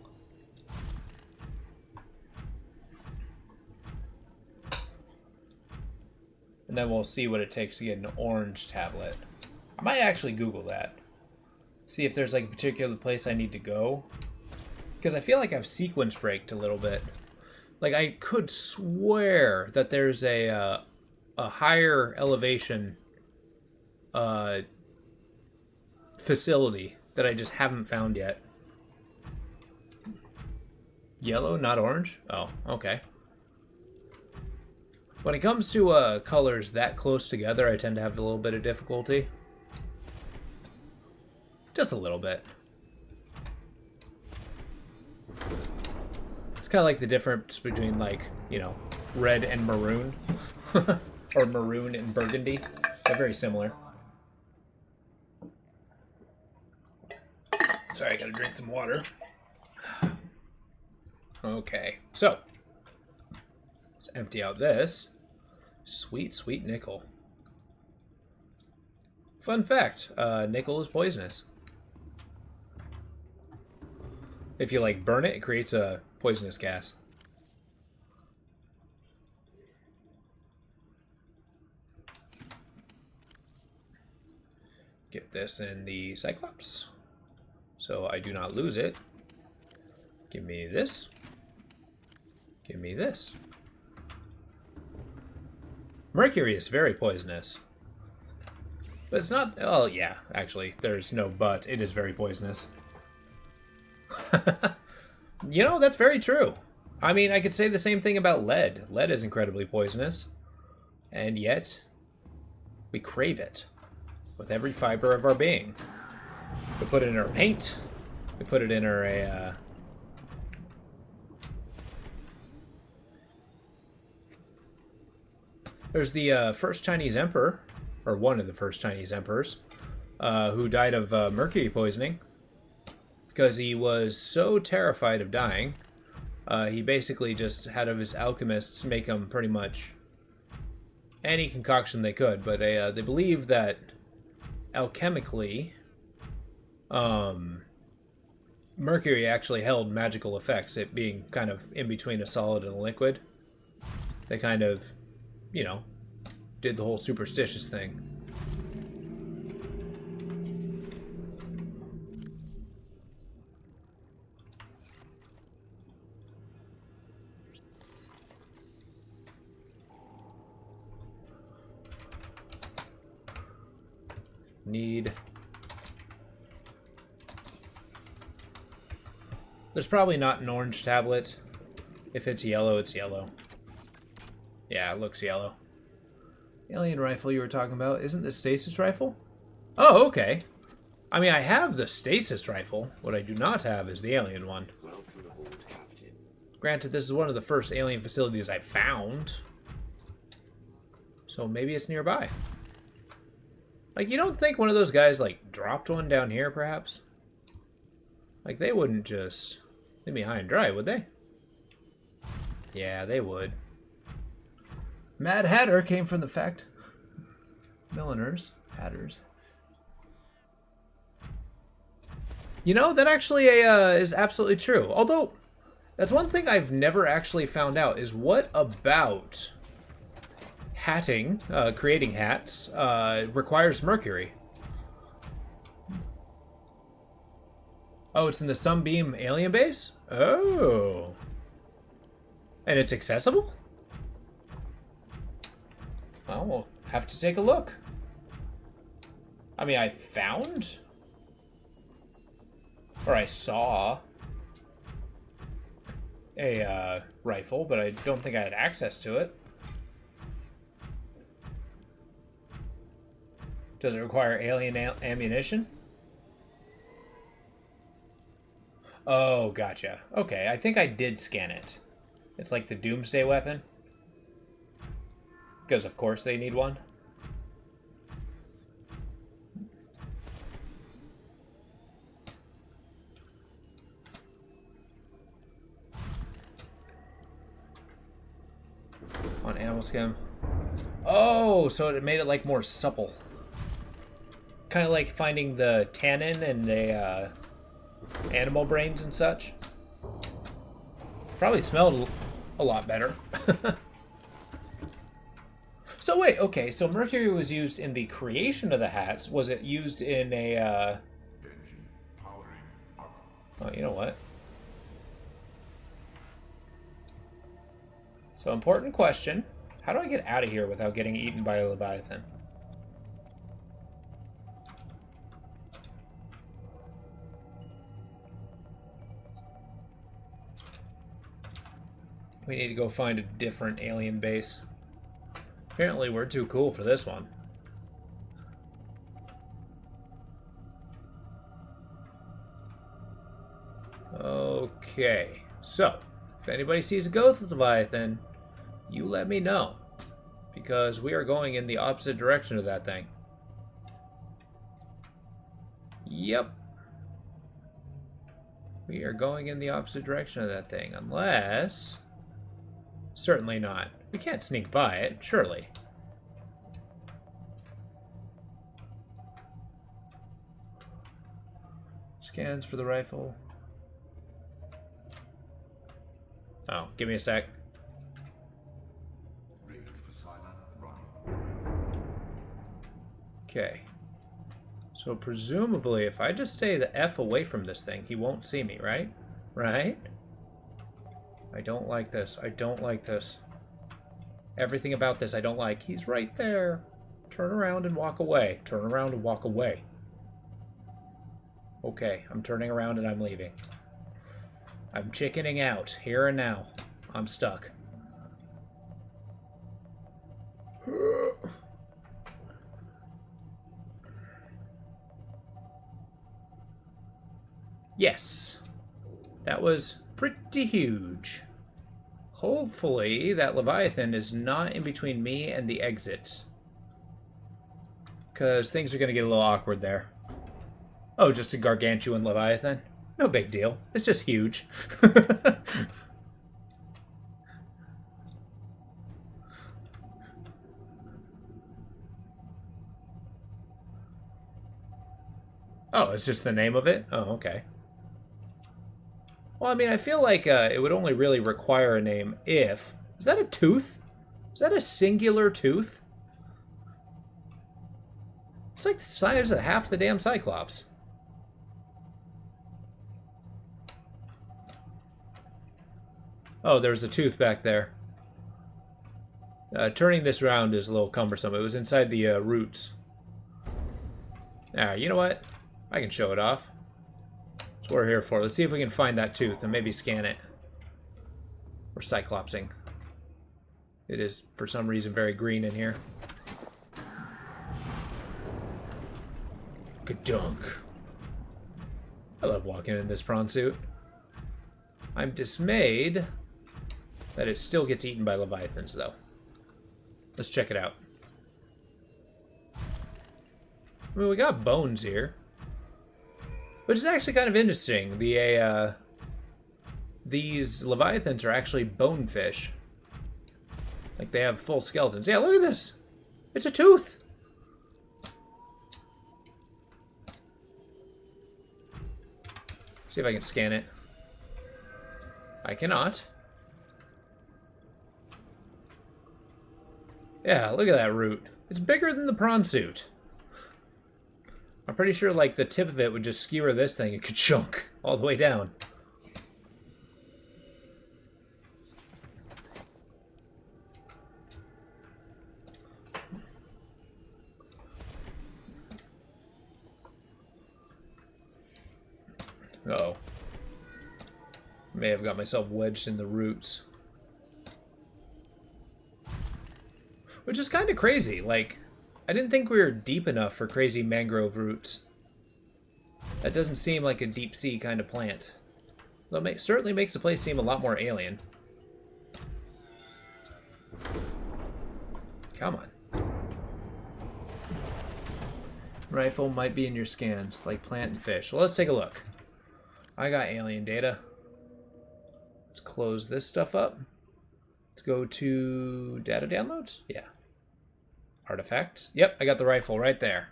And then we'll see what it takes to get an orange tablet. I might actually Google that. See if there's like a particular place I need to go. Because I feel like I've sequence braked a little bit. Like I could swear that there's a higher elevation facility that I just haven't found yet. Yellow, not orange? Oh, okay. When it comes to colors that close together, I tend to have a little bit of difficulty. Just a little bit. It's kind of like the difference between, like, you know, red and maroon. Or maroon and burgundy. They're very similar. Sorry, I gotta drink some water. Okay, so let's empty out this. Sweet, sweet nickel. Fun fact, nickel is poisonous. If you, like, burn it, it creates a poisonous gas. Get this in the Cyclops, so I do not lose it. Give me this. Give me this. Mercury is very poisonous. But it's not... Oh, yeah, actually, there's no but. It is very poisonous. You know, that's very true. I mean, I could say the same thing about lead. Lead is incredibly poisonous. And yet, we crave it with every fiber of our being. We put it in our paint. We put it in our... There's the first Chinese emperor, or one of the first Chinese emperors, who died of mercury poisoning because he was so terrified of dying. He basically just had of his alchemists make him pretty much any concoction they could, but they believe that alchemically, mercury actually held magical effects, it being kind of in between a solid and a liquid. They kind of, you know, did the whole superstitious thing. There's probably not an orange tablet. If it's yellow, it's yellow. Yeah, it looks yellow. Alien rifle you were talking about. Isn't the stasis rifle? Oh, okay. I mean, I have the stasis rifle. What I do not have is the alien one. Granted, this is one of the first alien facilities I found. So maybe it's nearby. Like, you don't think one of those guys, like, dropped one down here, perhaps? Like, they wouldn't just leave me high and dry, would they? Yeah, they would. Mad Hatter came from the fact. Milliners. Hatters. You know, that actually is absolutely true. Although, that's one thing I've never actually found out, is what about hatting, creating hats, requires mercury? Oh, it's in the Sunbeam alien base? Oh. And it's accessible? Well, we'll have to take a look. I mean, I found, or I saw a rifle, but I don't think I had access to it. Does it require alien ammunition? Oh, gotcha. Okay, I think I did scan it. It's like the doomsday weapon. Because of course they need one. On animal skim. Oh, so it made it like more supple. Kind of like finding the tannin and the animal brains and such. Probably smelled a lot better. So wait, okay, so mercury was used in the creation of the hats. Was it used in a, Oh, you know what? So, important question. How do I get out of here without getting eaten by a Leviathan? We need to go find a different alien base. Apparently we're too cool for this one. Okay, so if anybody sees a ghost Leviathan, you let me know, because we are going in the opposite direction of that thing. Yep. We are going in the opposite direction of that thing, unless... Certainly not. We can't sneak by it, surely. Scans for the rifle. Oh, give me a sec. Okay. So presumably, if I just stay the F away from this thing, he won't see me, right? Right? I don't like this. I don't like this. Everything about this I don't like. He's right there. Turn around and walk away. Turn around and walk away. Okay, I'm turning around and I'm leaving. I'm chickening out, here and now. I'm stuck. Yes. That was pretty huge. Hopefully that Leviathan is not in between me and the exit, because things are going to get a little awkward there. Oh, just a gargantuan leviathan? No big deal. It's just huge. Oh, it's just the name of it? Oh, okay. Well, I mean, I feel like it would only really require a name if... Is that a tooth? Is that a singular tooth? It's like the size of half the damn Cyclops. Oh, there's a tooth back there. Turning this around is a little cumbersome. It was inside the roots. You know what? I can show it off. That's what we're here for. Let's see if we can find that tooth and maybe scan it. We're cyclopsing. It is, for some reason, very green in here. Gadunk. I love walking in this prawn suit. I'm dismayed that it still gets eaten by leviathans, though. Let's check it out. I mean, we got bones here. Which is actually kind of interesting. These leviathans are actually bonefish. Like, they have full skeletons. Yeah, look at this! It's a tooth! See if I can scan it. I cannot. Yeah, look at that root. It's bigger than the prawn suit. I'm pretty sure, like, the tip of it would just skewer this thing. It could chunk all the way down. Uh-oh. May have got myself wedged in the roots. Which is kind of crazy. Like, I didn't think we were deep enough for crazy mangrove roots. That doesn't seem like a deep sea kind of plant. Though it certainly makes the place seem a lot more alien. Come on. Rifle might be in your scans, like plant and fish. Well, let's take a look. I got alien data. Let's close this stuff up. Let's go to data downloads. Yeah. Artifacts. Yep, I got the rifle right there.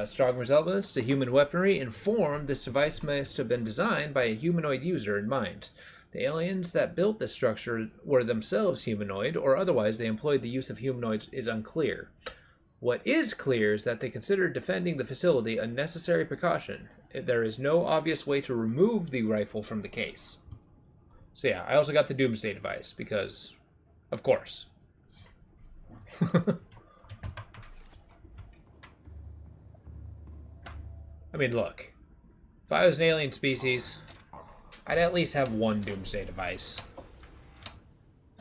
Strong resemblance to human weaponry informed this device must have been designed by a humanoid user in mind. The aliens that built this structure were themselves humanoid, or otherwise they employed the use of humanoids is unclear. What is clear is that they considered defending the facility a necessary precaution. There is no obvious way to remove the rifle from the case. So yeah, I also got the Doomsday device, because, of course. I mean, look. If I was an alien species, I'd at least have one Doomsday device.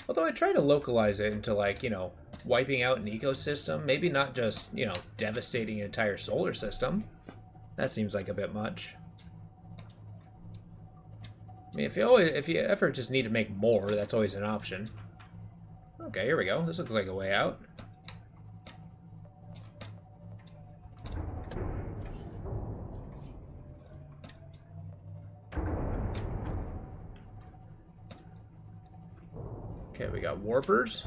Although I try to localize it into, like, you know, wiping out an ecosystem. Maybe not just, you know, devastating an entire solar system. That seems like a bit much. I mean, if you ever just need to make more, that's always an option. Okay, here we go. This looks like a way out. Okay, we got warpers.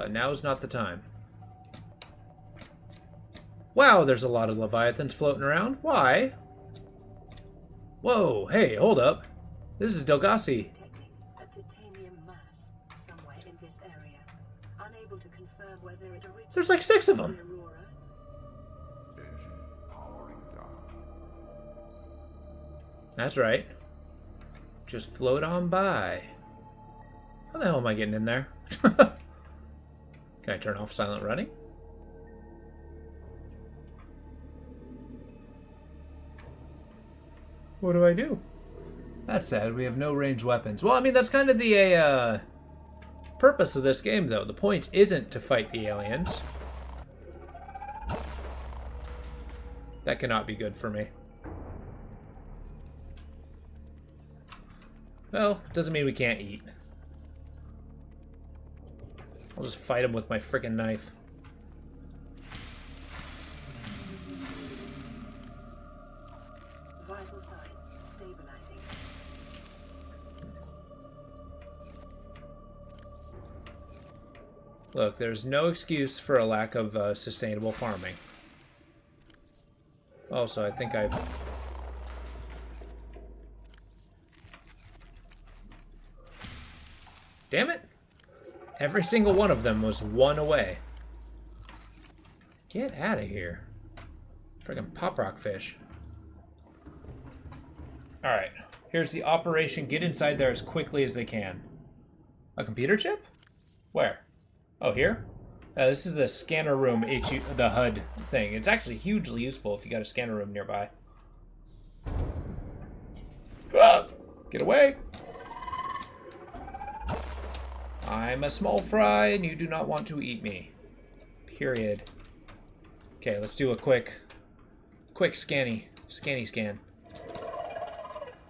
Now's not the time. Wow, there's a lot of leviathans floating around. Why? Whoa, hey, hold up. This is Delgasi. A titanium mass somewhere in this area. Unable to confirm whether it originated. There's like 6 of them. That's right. Just float on by. How the hell am I getting in there? Can I turn off silent running? What do I do? That's sad. We have no ranged weapons. Well, I mean, that's kind of the purpose of this game, though. The point isn't to fight the aliens. That cannot be good for me. Well, doesn't mean we can't eat. I'll just fight him with my freaking knife. Vital signs stabilizing. Look, there's no excuse for a lack of sustainable farming. Also, I think I've... Damn it! Every single one of them was one away. Get out of here. Friggin' pop rock fish. Alright, here's the operation. Get inside there as quickly as they can. A computer chip? Where? Oh, here? This is the scanner room, the HUD thing. It's actually hugely useful if you got a scanner room nearby. Ah! Get away! I'm a small fry, and you do not want to eat me. Period. Okay, let's do a quick scanny scan.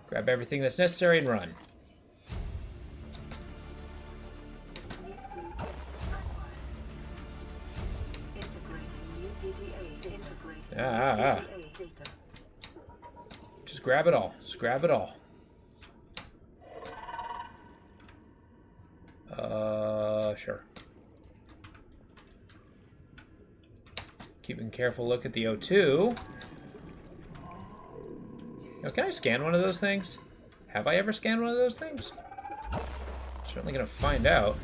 Grab everything that's necessary and run. Just grab it all. Just grab it all. Sure. Keeping careful look at the O2. Now, can I scan one of those things? Have I ever scanned one of those things? Certainly gonna find out.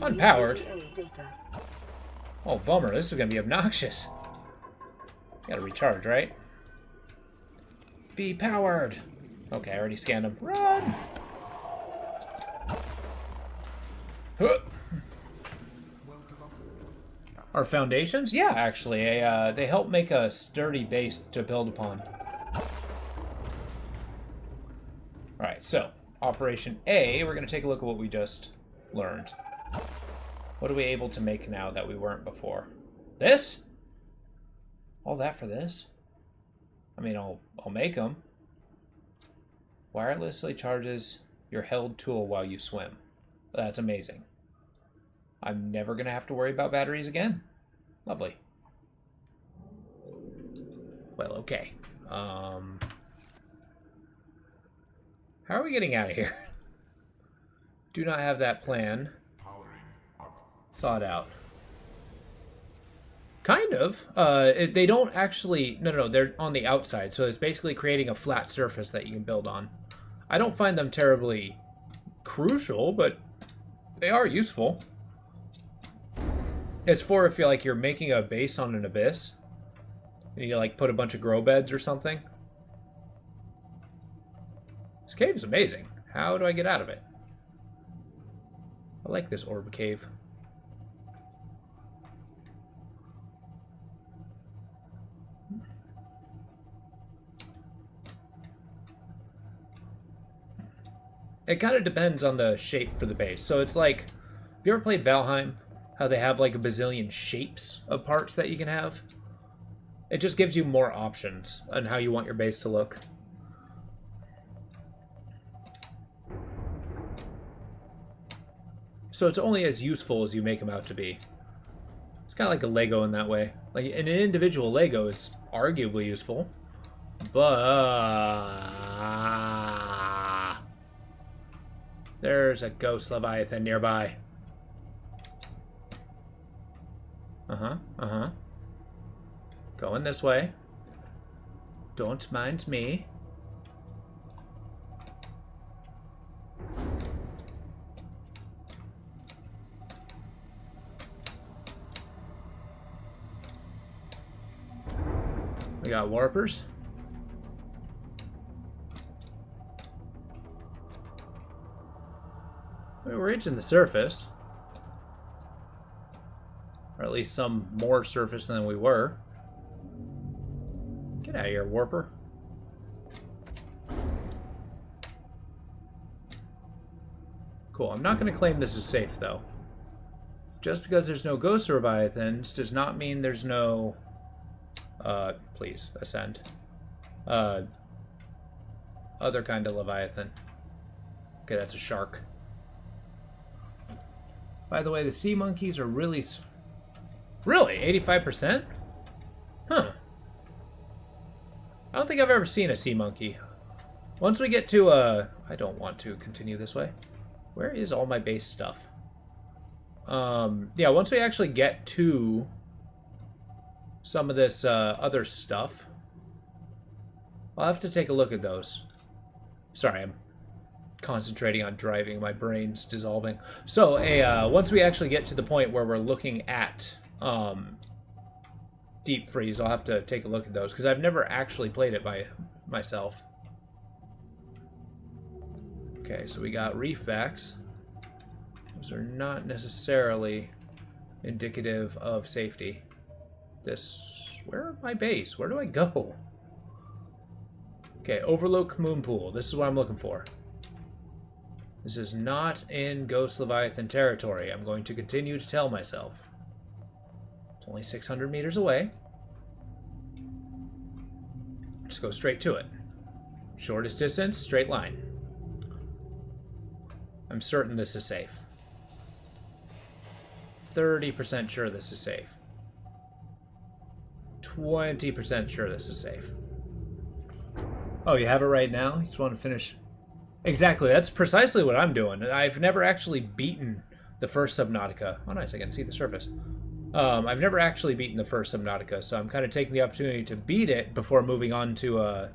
Unpowered. Oh, bummer. This is gonna be obnoxious. Gotta recharge, right? Be powered. Okay, I already scanned them. Run! Huh. Our foundations? Yeah, actually. They help make a sturdy base to build upon. Alright, so, Operation A, we're going to take a look at what we just learned. What are we able to make now that we weren't before? This? All that for this? I mean, I'll make them. Wirelessly charges your held tool while you swim. That's amazing. I'm never going to have to worry about batteries again. Lovely. Well, okay. How are we getting out of here? Do not have that plan thought out. Kind of. They don't actually... No, they're on the outside. So it's basically creating a flat surface that you can build on. I don't find them terribly crucial, but they are useful. It's for if you're making a base on an abyss. And you like put a bunch of grow beds or something. This cave is amazing. How do I get out of it? I like this orb cave. It kind of depends on the shape for the base. So it's like, have you ever played Valheim? How they have like a bazillion shapes of parts that you can have? It just gives you more options on how you want your base to look. So it's only as useful as you make them out to be. It's kind of like a Lego in that way. Like an individual Lego is arguably useful, but there's a ghost Leviathan nearby. Going this way. Don't mind me. We got warpers. We're reaching the surface. Or at least some more surface than we were. Get out of here, warper. Cool. I'm not going to claim this is safe, though. Just because there's no ghost leviathans does not mean there's no... please, ascend. Other kind of leviathan. Okay, that's a shark. By the way, the sea monkeys are really... Really? 85%? Huh. I don't think I've ever seen a sea monkey. Once we get to, I don't want to continue this way. Where is all my base stuff? Yeah, once we actually get to some of this other stuff, I'll have to take a look at those. Sorry, I'm concentrating on driving. My brain's dissolving. So, once we actually get to the point where we're looking at deep freeze, I'll have to take a look at those, because I've never actually played it by myself. Okay, so we got reef backs. Those are not necessarily indicative of safety. Where my base? Where do I go? Okay, Overlook Moon Pool. This is what I'm looking for. This is not in Ghost Leviathan territory. I'm going to continue to tell myself. It's only 600 meters away. Just go straight to it. Shortest distance, straight line. I'm certain this is safe. 30% sure this is safe. 20% sure this is safe. Oh, you have it right now? You just want to finish? Exactly, that's precisely what I'm doing. I've never actually beaten the first Subnautica. Oh, nice, I can see the surface. I've never actually beaten the first Subnautica, so I'm kind of taking the opportunity to beat it before moving on to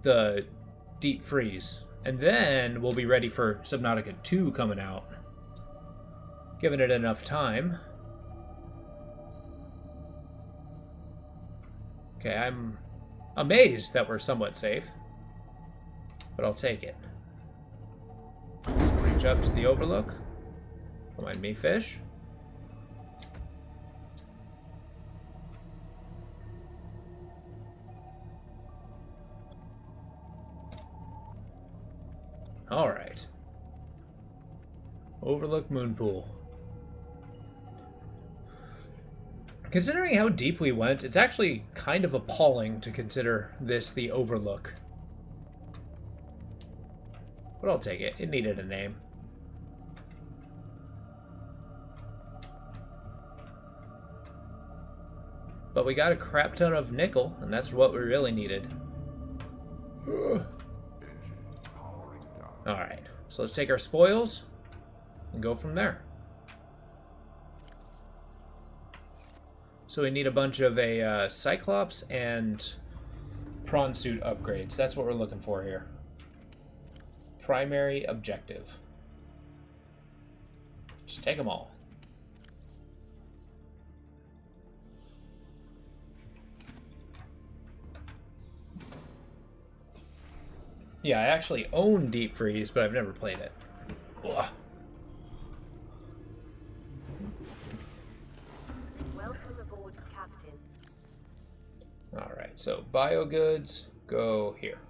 the Deep Freeze. And then we'll be ready for Subnautica 2 coming out. Giving it enough time. Okay, I'm amazed that we're somewhat safe, but I'll take it. Reach up to the Overlook. Don't mind me, fish. All right. Overlook Moon Pool. Considering how deep we went, it's actually kind of appalling to consider this the Overlook. But I'll take it. It needed a name. But we got a crap ton of nickel, and that's what we really needed. Alright, so let's take our spoils and go from there. So we need a bunch of a Cyclops and prawn suit upgrades. That's what we're looking for here. Primary objective. Just take them all. Yeah, I actually own Deep Freeze, but I've never played it. Ugh. Welcome aboard, Captain. Alright, so bio goods go here.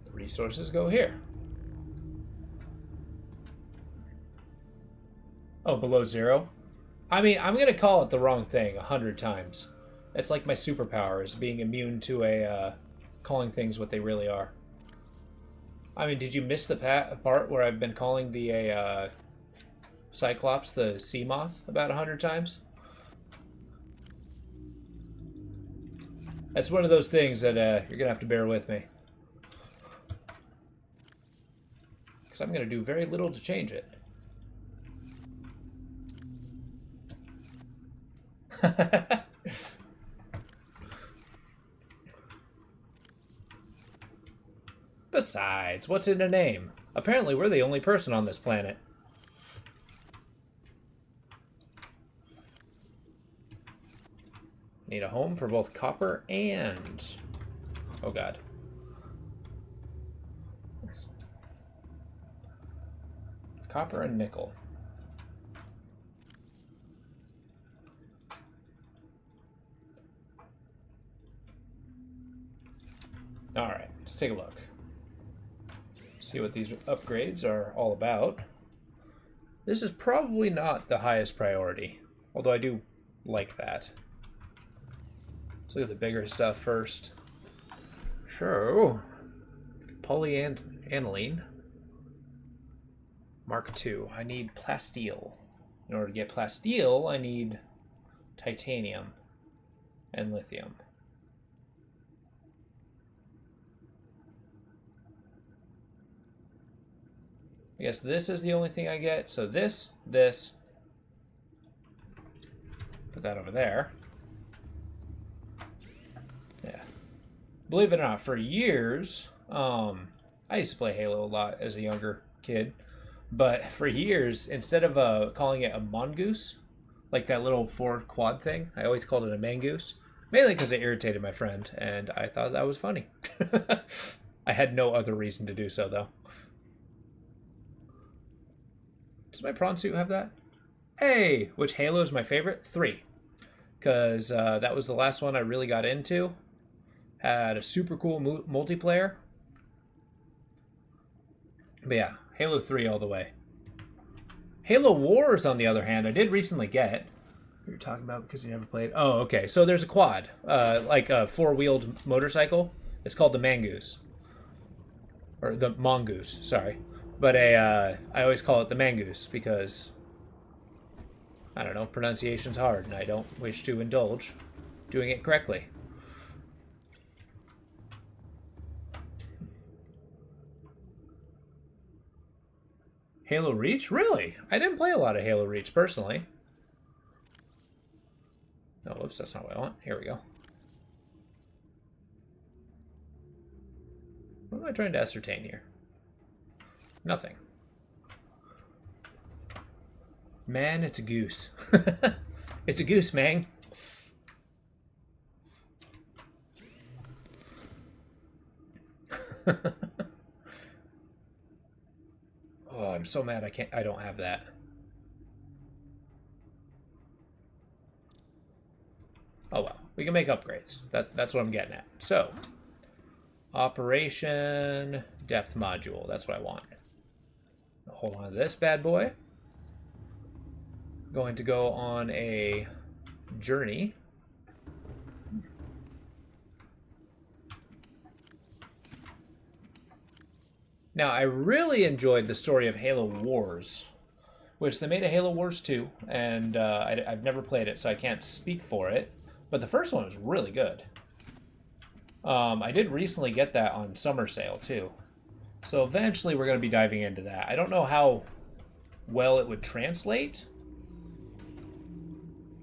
The resources go here. Oh, below zero? I mean, I'm going to call it the wrong thing 100 times. It's like my superpower is being immune to calling things what they really are. I mean, did you miss the part where I've been calling the Cyclops the sea moth about 100 times? That's one of those things that you're going to have to bear with me. Because I'm going to do very little to change it. Besides, what's in a name? Apparently, we're the only person on this planet. Need a home for both copper and... Oh, God. Copper and nickel. Alright, let's take a look. See what these upgrades are all about. This is probably not the highest priority, although I do like that. Let's look at the bigger stuff first. So, Polyaniline. Mark II. I need plasteel. In order to get plasteel, I need titanium and lithium. I guess this is the only thing I get. So this. Put that over there. Yeah. Believe it or not, for years, I used to play Halo a lot as a younger kid. But for years, instead of calling it a mongoose, like that little 4-quad thing, I always called it a mangoose. Mainly because it irritated my friend, and I thought that was funny. I had no other reason to do so, though. Does my prawn suit have that? Hey! Which Halo is my favorite? 3. Because that was the last one I really got into. Had a super cool multiplayer. But yeah, Halo 3 all the way. Halo Wars, on the other hand, I did recently get. You're talking about because you never played? Oh, okay. So there's a quad, like a 4-wheeled motorcycle. It's called the Mangoose. Or the Mongoose, sorry. But I always call it the Mangoose because, I don't know, pronunciation's hard, and I don't wish to indulge doing it correctly. Halo Reach? Really? I didn't play a lot of Halo Reach, personally. Oh, whoops, that's not what I want. Here we go. What am I trying to ascertain here? Nothing. Man, it's a goose. It's a goose, man. Oh, I'm so mad I don't have that. Oh well, we can make upgrades. That's what I'm getting at. So, operation depth module. That's what I want. Hold on to this bad boy. Going to go on a journey. Now, I really enjoyed the story of Halo Wars, which they made a Halo Wars 2, and I've never played it, so I can't speak for it. But the first one was really good. I did recently get that on summer sale, too. So eventually we're going to be diving into that. I don't know how well it would translate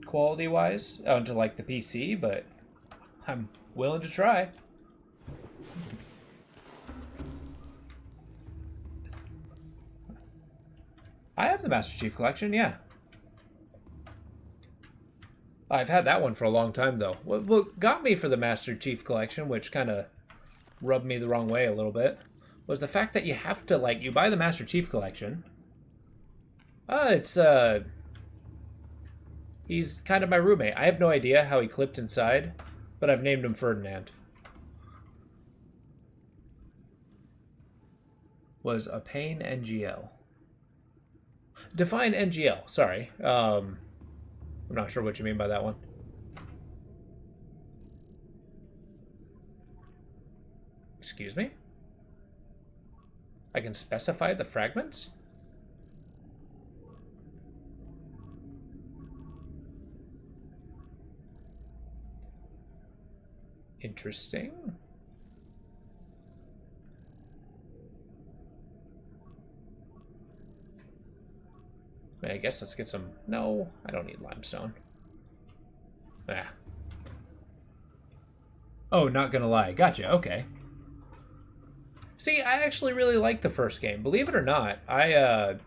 quality-wise onto, like, the PC, but I'm willing to try. I have the Master Chief Collection, yeah. I've had that one for a long time, though. What got me for the Master Chief Collection, which kind of rubbed me the wrong way a little bit, was the fact that you have to, like, you buy the Master Chief Collection. He's kind of my roommate. I have no idea how he clipped inside, but I've named him Ferdinand. Was a pain NGL. Define NGL, sorry. I'm not sure what you mean by that one. Excuse me? I can specify the fragments? Interesting. I guess let's get some... No, I don't need limestone. Ah. Oh, not gonna lie. Gotcha, okay. See, I actually really liked the first game. Believe it or not, I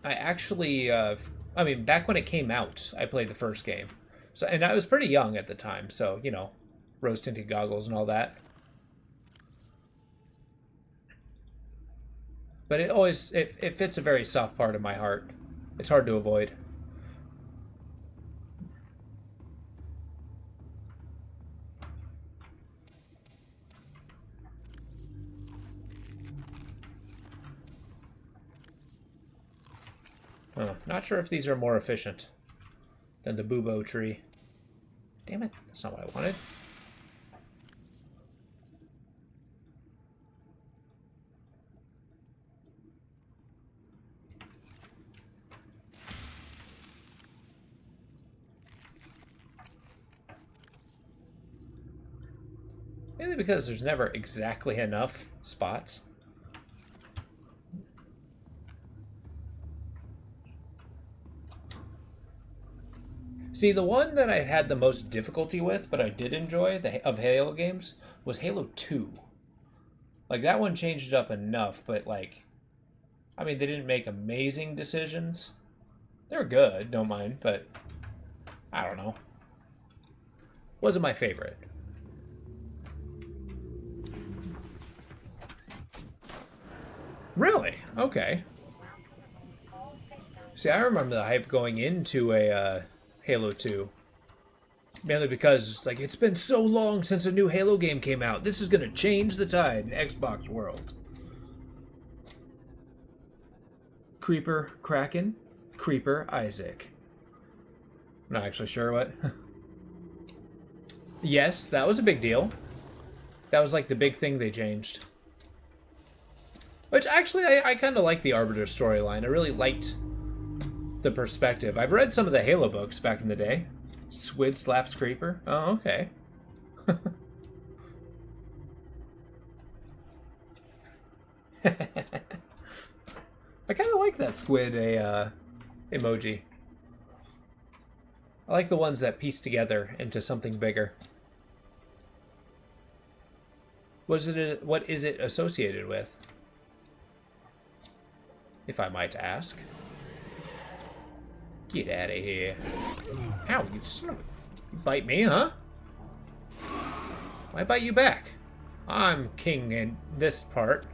actually... I mean, back when it came out, I played the first game. So, and I was pretty young at the time, so, you know, rose-tinted goggles and all that. But it always, it fits a very soft part of my heart. It's hard to avoid. Not sure if these are more efficient than the Bubo tree. Damn it, that's not what I wanted. Mainly because there's never exactly enough spots. See, the one that I had the most difficulty with, but I did enjoy, of Halo games, was Halo 2. Like, that one changed it up enough, but, like, I mean, they didn't make amazing decisions. They were good, don't mind, but I don't know. Wasn't my favorite. Really? Okay. See, I remember the hype going into a Halo 2. Mainly because it's like, it's been so long since a new Halo game came out. This is going to change the tide in Xbox world. Creeper Kraken, Creeper Isaac. I'm not actually sure what. Yes, that was a big deal. That was like the big thing they changed. Which actually, I kind of like the Arbiter storyline. I really liked the perspective. I've read some of the Halo books back in the day. Squid slaps Creeper. Oh, okay. I kind of like that squid emoji. I like the ones that piece together into something bigger. What is it associated with? If I might ask. Get out of here. Ow, you son of a... You bite me, huh? Why bite you back? I'm king in this part.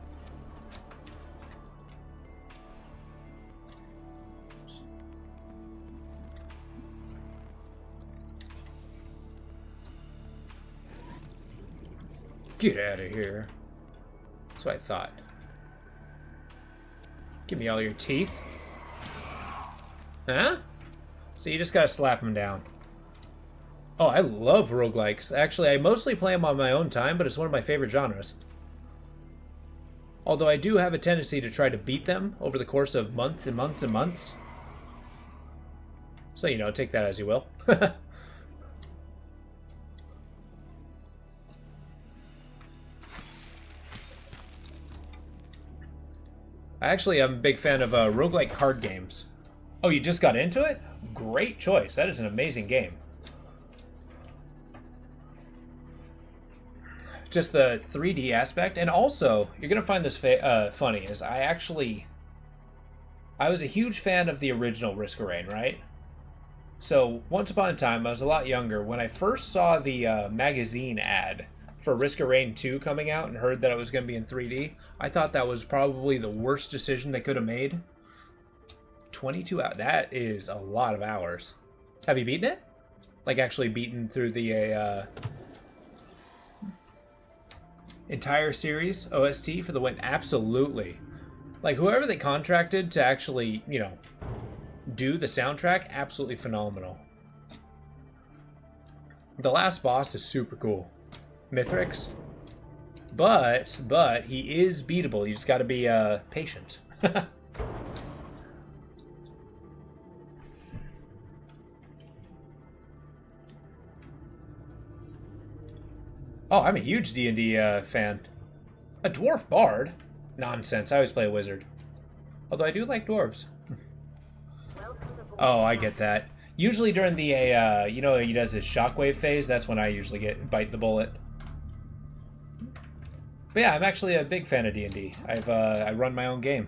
Get out of here. That's what I thought. Give me all your teeth. Huh? So you just gotta slap them down. Oh, I love roguelikes. Actually, I mostly play them on my own time, but it's one of my favorite genres. Although I do have a tendency to try to beat them over the course of months and months and months. So, you know, take that as you will. Actually, I'm a big fan of roguelike card games. Oh, you just got into it? Great choice. That is an amazing game. Just the 3D aspect. And also, you're going to find this funny, is I was a huge fan of the original Risk of Rain, right? So, once upon a time, I was a lot younger. When I first saw the magazine ad for Risk of Rain 2 coming out and heard that it was going to be in 3D, I thought that was probably the worst decision they could have made. 22 hours. That is a lot of hours. Have you beaten it? Like, actually beaten through the entire series OST for the win? Absolutely. Like, whoever they contracted to actually, you know, do the soundtrack, absolutely phenomenal. The last boss is super cool. Mithrix. But he is beatable. You just got to be patient. Oh, I'm a huge D&D fan. A dwarf bard? Nonsense. I always play a wizard. Although I do like dwarves. Oh, I get that. Usually during the, you know, he does his shockwave phase, that's when I usually bite the bullet. But yeah, I'm actually a big fan of D&D. I run my own game.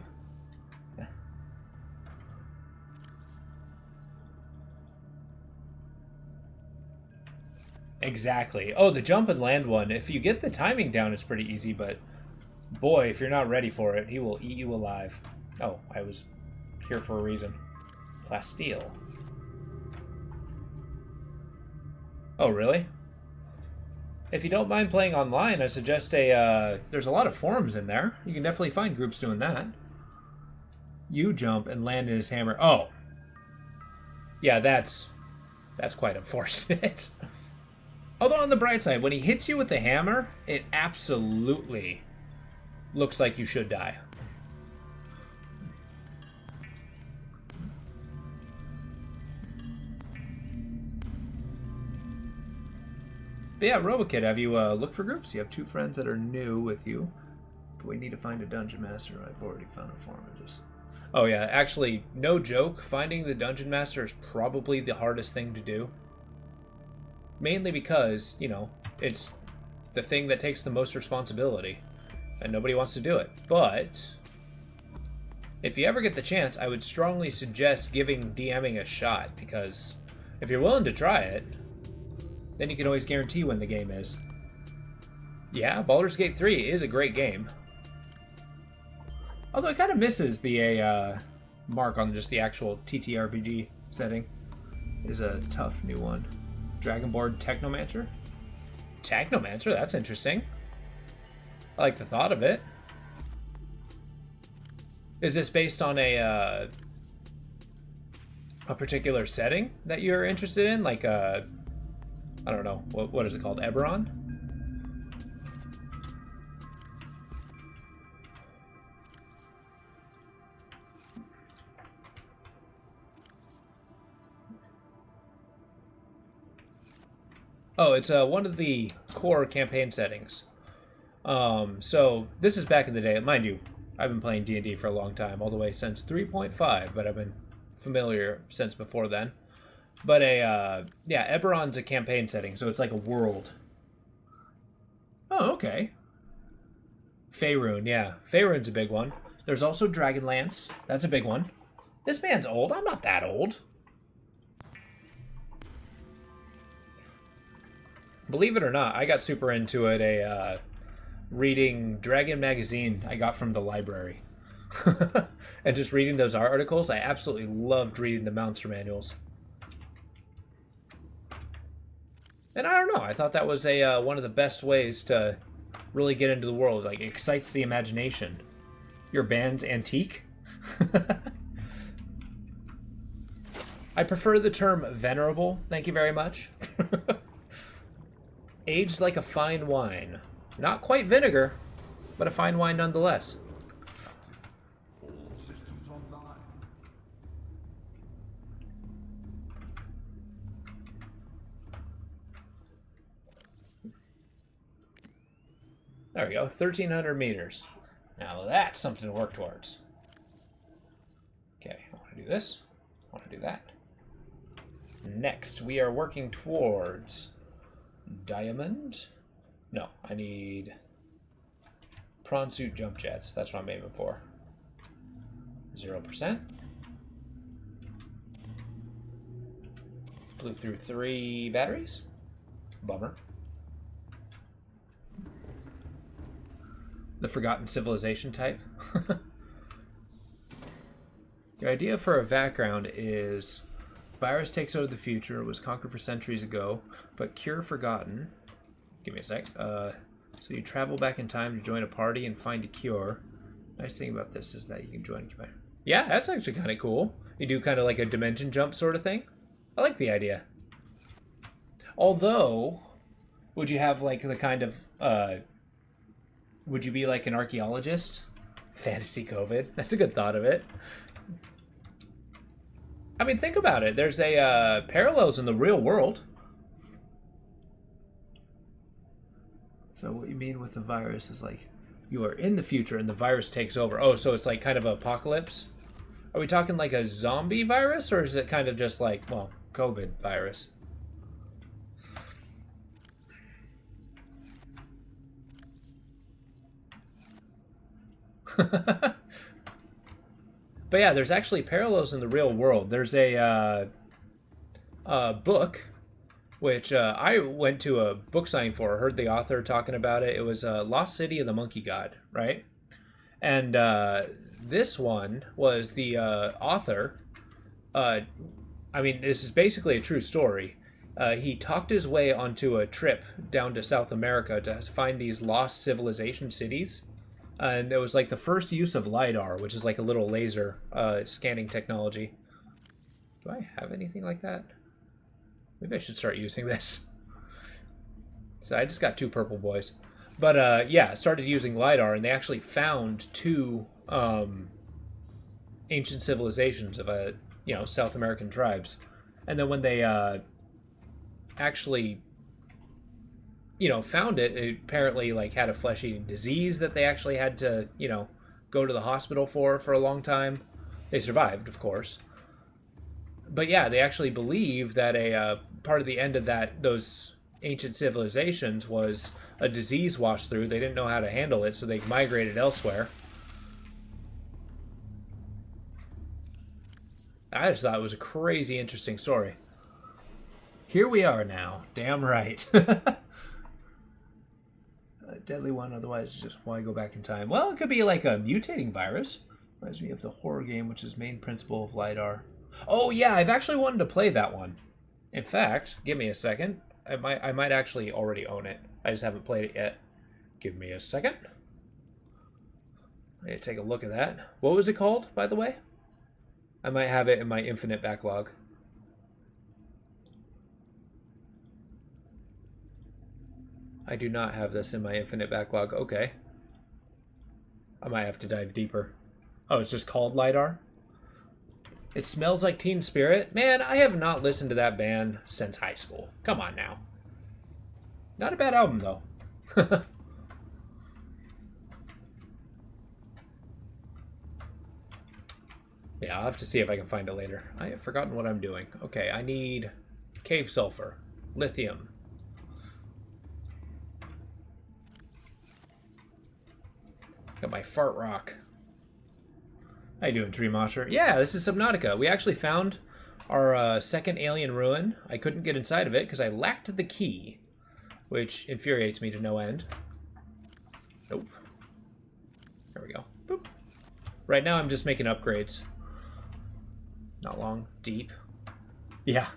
Exactly. Oh, the jump and land one. If you get the timing down, it's pretty easy, but boy, if you're not ready for it, he will eat you alive. Oh, I was here for a reason. Plasteel. Oh, really? If you don't mind playing online, I suggest there's a lot of forums in there. You can definitely find groups doing that. You jump and land in his hammer. Oh. Yeah, that's quite unfortunate. Although on the bright side, when he hits you with the hammer, it absolutely looks like you should die. But yeah, RoboKid, have you looked for groups? You have 2 friends that are new with you. But we need to find a dungeon master. I've already found a pharmacist. Oh yeah, actually, no joke. Finding the dungeon master is probably the hardest thing to do. Mainly because, you know, it's the thing that takes the most responsibility. And nobody wants to do it. But if you ever get the chance, I would strongly suggest giving DMing a shot. Because if you're willing to try it, then you can always guarantee when the game is. Yeah, Baldur's Gate 3 is a great game. Although it kind of misses the mark on just the actual TTRPG setting. It is a tough new one. Dragonborn Technomancer? Technomancer? That's interesting. I like the thought of it. Is this based on a particular setting that you're interested in? Like, I don't know, what is it called? Eberron? Oh, it's one of the core campaign settings. So this is back in the day. Mind you, I've been playing D&D for a long time, all the way since 3.5, but I've been familiar since before then. But yeah, Eberron's a campaign setting, so it's like a world. Oh, okay. Faerun, yeah. Faerun's a big one. There's also Dragonlance. That's a big one. This man's old. I'm not that old. Believe it or not, I got super into it reading Dragon magazine I got from the library. And just reading those articles, I absolutely loved reading the monster manuals. And I don't know, I thought that was one of the best ways to really get into the world. Like, it excites the imagination. Your band's antique? I prefer the term venerable, thank you very much. Aged like a fine wine. Not quite vinegar, but a fine wine nonetheless. All systems online. There we go, 1,300 meters. Now that's something to work towards. Okay, I want to do this. I want to do that. Next, we are working towards diamond. No, I need prawn suit jump jets. That's what I'm aiming for. 0%. Blew through 3 batteries. Bummer. The Forgotten Civilization type. The idea for a background is virus takes over the future, was conquered for centuries ago, but cure forgotten. Give me a sec. So you travel back in time to join a party and find a cure. Nice thing about this is that you can join a community. Yeah, that's actually kind of cool. You do kind of like a dimension jump sort of thing. I like the idea. Although, would you have like the kind of, would you be like an archaeologist? Fantasy COVID. That's a good thought of it. I mean, think about it. There's a parallels in the real world. So what you mean with the virus is like you are in the future and the virus takes over. Oh, so it's like kind of an apocalypse? Are we talking like a zombie virus, or is it kind of just like, well, COVID virus? But yeah, there's actually parallels in the real world. There's a book, which I went to a book signing for, heard the author talking about it. It was Lost City of the Monkey God, right? And this one was the author. I mean, this is basically a true story. He talked his way onto a trip down to South America to find these lost civilization cities. And it was like the first use of LiDAR, which is like a little laser scanning technology. Do I have anything like that? Maybe I should start using this. So I just got 2 purple boys. But yeah, started using LiDAR, and they actually found 2 ancient civilizations of South American tribes. And then when they actually found it, it apparently like had a flesh-eating disease that they actually had to, go to the hospital for a long time. They survived, of course. But yeah, they actually believe that a part of the end of those ancient civilizations was a disease washed through. They didn't know how to handle it, so they migrated elsewhere. I just thought it was a crazy interesting story. Here we are now. Damn right. A deadly one, otherwise just why go back in time? Well, it could be like a mutating virus. Reminds me of the horror game, which is main principle of LiDAR. Oh yeah, I've actually wanted to play that one. In fact, give me a second. I might actually already own it. I just haven't played it yet. Give me a second. I need to take a look at that. What was it called, by the way? I might have it in my infinite backlog. I do not have this in my infinite backlog. Okay. I might have to dive deeper. Oh, it's just called LiDAR? It Smells Like Teen Spirit? Man, I have not listened to that band since high school. Come on now. Not a bad album, though. Yeah, I'll have to see if I can find it later. I have forgotten what I'm doing. Okay, I need cave sulfur, lithium. Got my fart rock. How you doing, Tree Mosher? Yeah, this is Subnautica. We actually found our second alien ruin. I couldn't get inside of it because I lacked the key, which infuriates me to no end. Nope. There we go. Boop. Right now I'm just making upgrades. Not long. Deep. Yeah.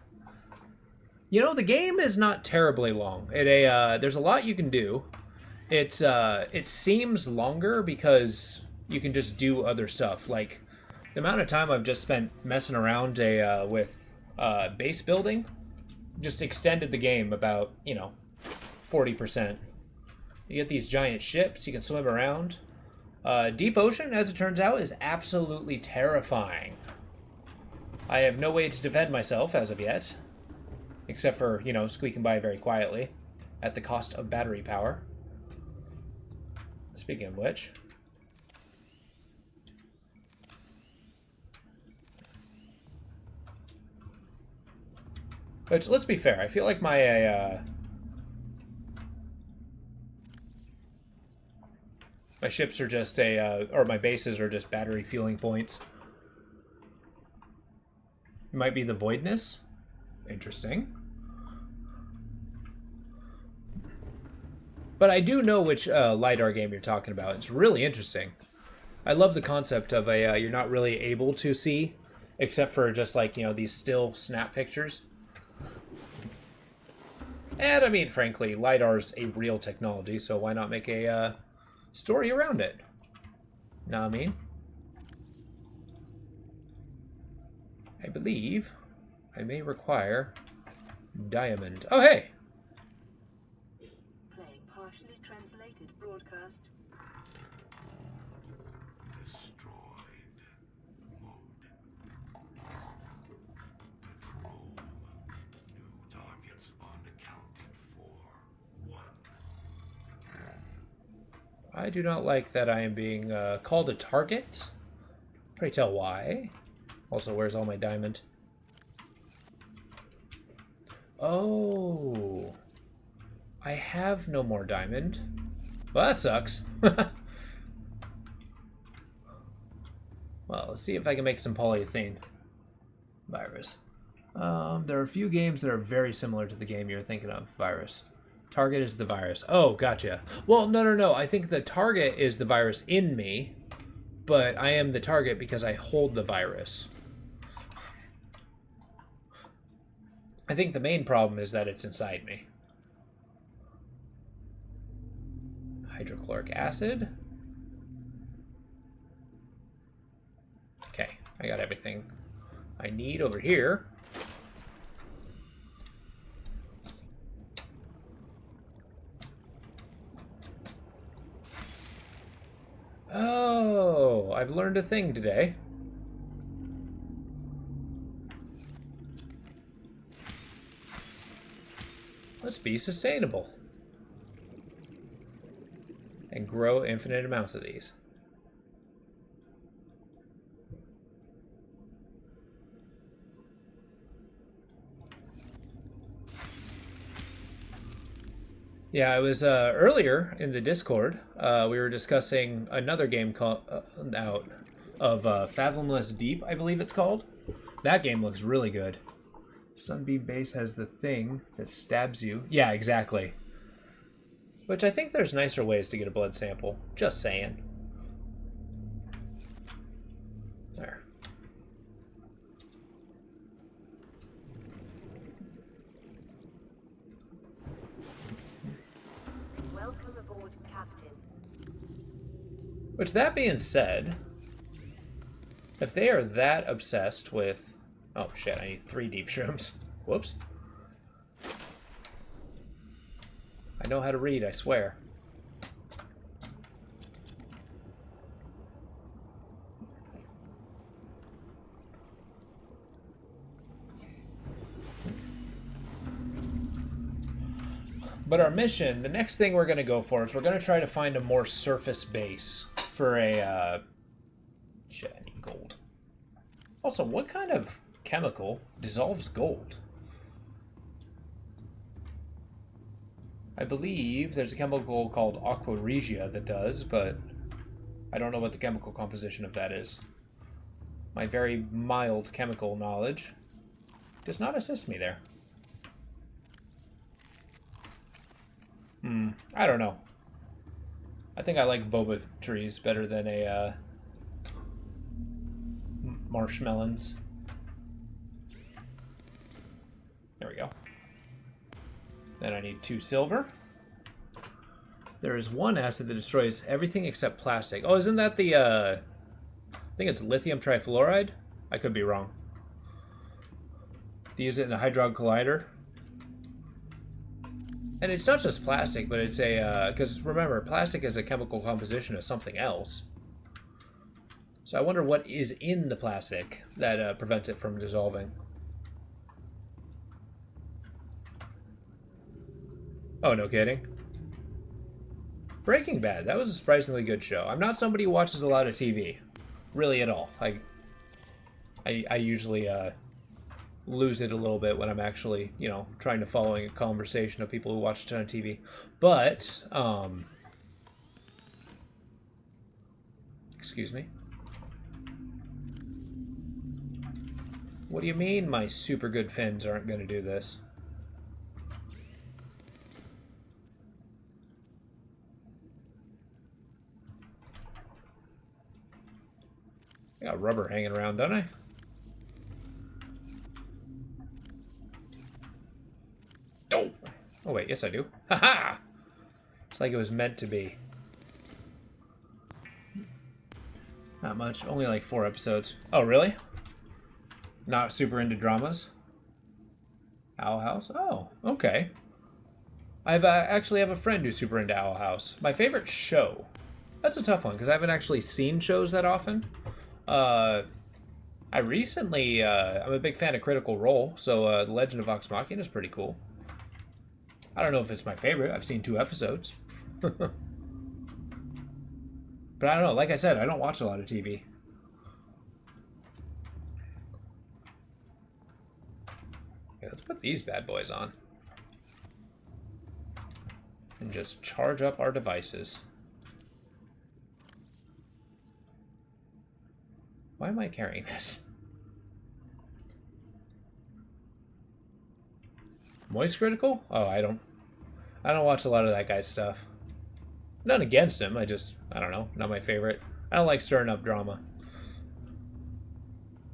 The game is not terribly long. There's a lot you can do. It seems longer because you can just do other stuff. Like, the amount of time I've just spent messing around with base building just extended the game about, 40%. You get these giant ships, you can swim around. Deep ocean, as it turns out, is absolutely terrifying. I have no way to defend myself as of yet, except for, squeaking by very quietly at the cost of battery power. Speaking of which, let's be fair, I feel like my ships are just or my bases are just battery fueling points. It might be the voidness. Interesting. But I do know which LiDAR game you're talking about. It's really interesting. I love the concept of you're not really able to see, except for just like, these still snap pictures. And I mean, frankly, LiDAR's a real technology, so why not make a story around it? Know what I mean? I believe I may require diamond. Oh, hey! Playing partially translated broadcast. Destroyed. Mode. Patrol. New targets unaccounted for. 1. I do not like that I am being called a target. Pray tell why. Also, where's all my diamond? Oh. I have no more diamond. Well, that sucks. Well, let's see if I can make some polyethylene virus. There are a few games that are very similar to the game you're thinking of, virus. Target is the virus. Oh, gotcha. Well, no. I think the target is the virus in me, but I am the target because I hold the virus. I think the main problem is that it's inside me. Hydrochloric acid. Okay, I got everything I need over here. Oh, I've learned a thing today. Let's be sustainable. and grow infinite amounts of these. Yeah, it was earlier in the Discord. We were discussing another game called out of Fathomless Deep, I believe it's called. That game looks really good. Sunbeam Base has the thing that stabs you. Yeah, exactly. Which I think there's nicer ways to get a blood sample. Just saying. There. Welcome aboard, Captain. Which, that being said, if they are that obsessed with... Oh, shit, I need 3 deep shrooms. Whoops. I know how to read, I swear. But our mission, the next thing we're going to go for is we're going to try to find a more surface base for a... Shit, I need gold. Also, what kind of chemical dissolves gold? I believe there's a chemical called aqua regia that does, but I don't know what the chemical composition of that is. My very mild chemical knowledge does not assist me there. I don't know. I think I like boba trees better than a marshmallows. There we go. Then I need 2 silver. There is 1 acid that destroys everything except plastic. Oh, isn't that the, I think it's lithium trifluoride? I could be wrong. They use it in the Hydrog Collider. And it's not just plastic, but it's a, because remember, plastic is a chemical composition of something else. So I wonder what is in the plastic that prevents it from dissolving. Oh, no kidding. Breaking Bad, that was a surprisingly good show. I'm not somebody who watches a lot of TV, really at all. I usually lose it a little bit when I'm actually, you know, trying to follow a conversation of people who watch a ton of TV. But, excuse me. What do you mean my super good fins aren't going to do this? I got rubber hanging around, don't I? Oh wait, yes I do. Haha! It's like it was meant to be. Not much, only like 4 episodes. Oh, really? Not super into dramas? Owl House? Oh, okay. I've actually have a friend who's super into Owl House. My favorite show. That's a tough one, because I haven't actually seen shows that often. I recently, I'm a big fan of Critical Role, so The Legend of Vox Machina is pretty cool. I don't know if it's my favorite. I've seen 2 episodes. But I don't know. Like I said, I don't watch a lot of TV. Okay, let's put these bad boys on. And just charge up our devices. Why am I carrying this? Moist Critical? Oh, I don't watch a lot of that guy's stuff. None against him, I don't know, not my favorite. I don't like stirring up drama.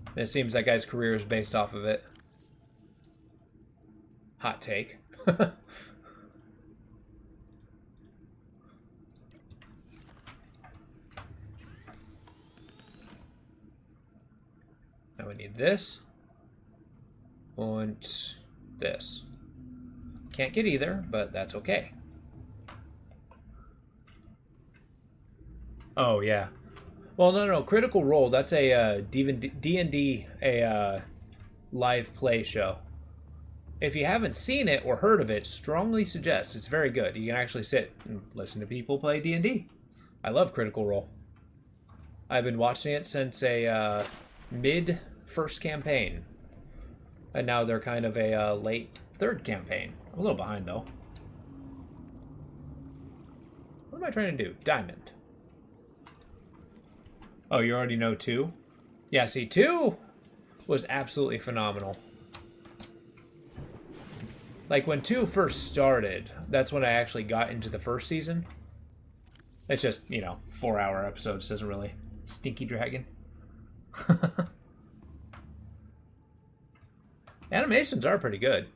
And it seems that guy's career is based off of it. Hot take. Now we need this. And this. Can't get either, but that's okay. Oh, yeah. Well, no. Critical Role, that's a D&D, a live play show. if you haven't seen it or heard of it, strongly suggest. It's very good. You can actually sit and listen to people play D&D. I love Critical Role. I've been watching it since a mid first campaign, and now they're kind of a late third campaign. I'm a little behind though. What am I trying to do? Diamond. Oh, you already know 2? Yeah, see, 2 was absolutely phenomenal. Like, when 2 first started, that's when I actually got into the first season. It's just, 4-hour episodes, doesn't really... Stinky Dragon. Animations are pretty good.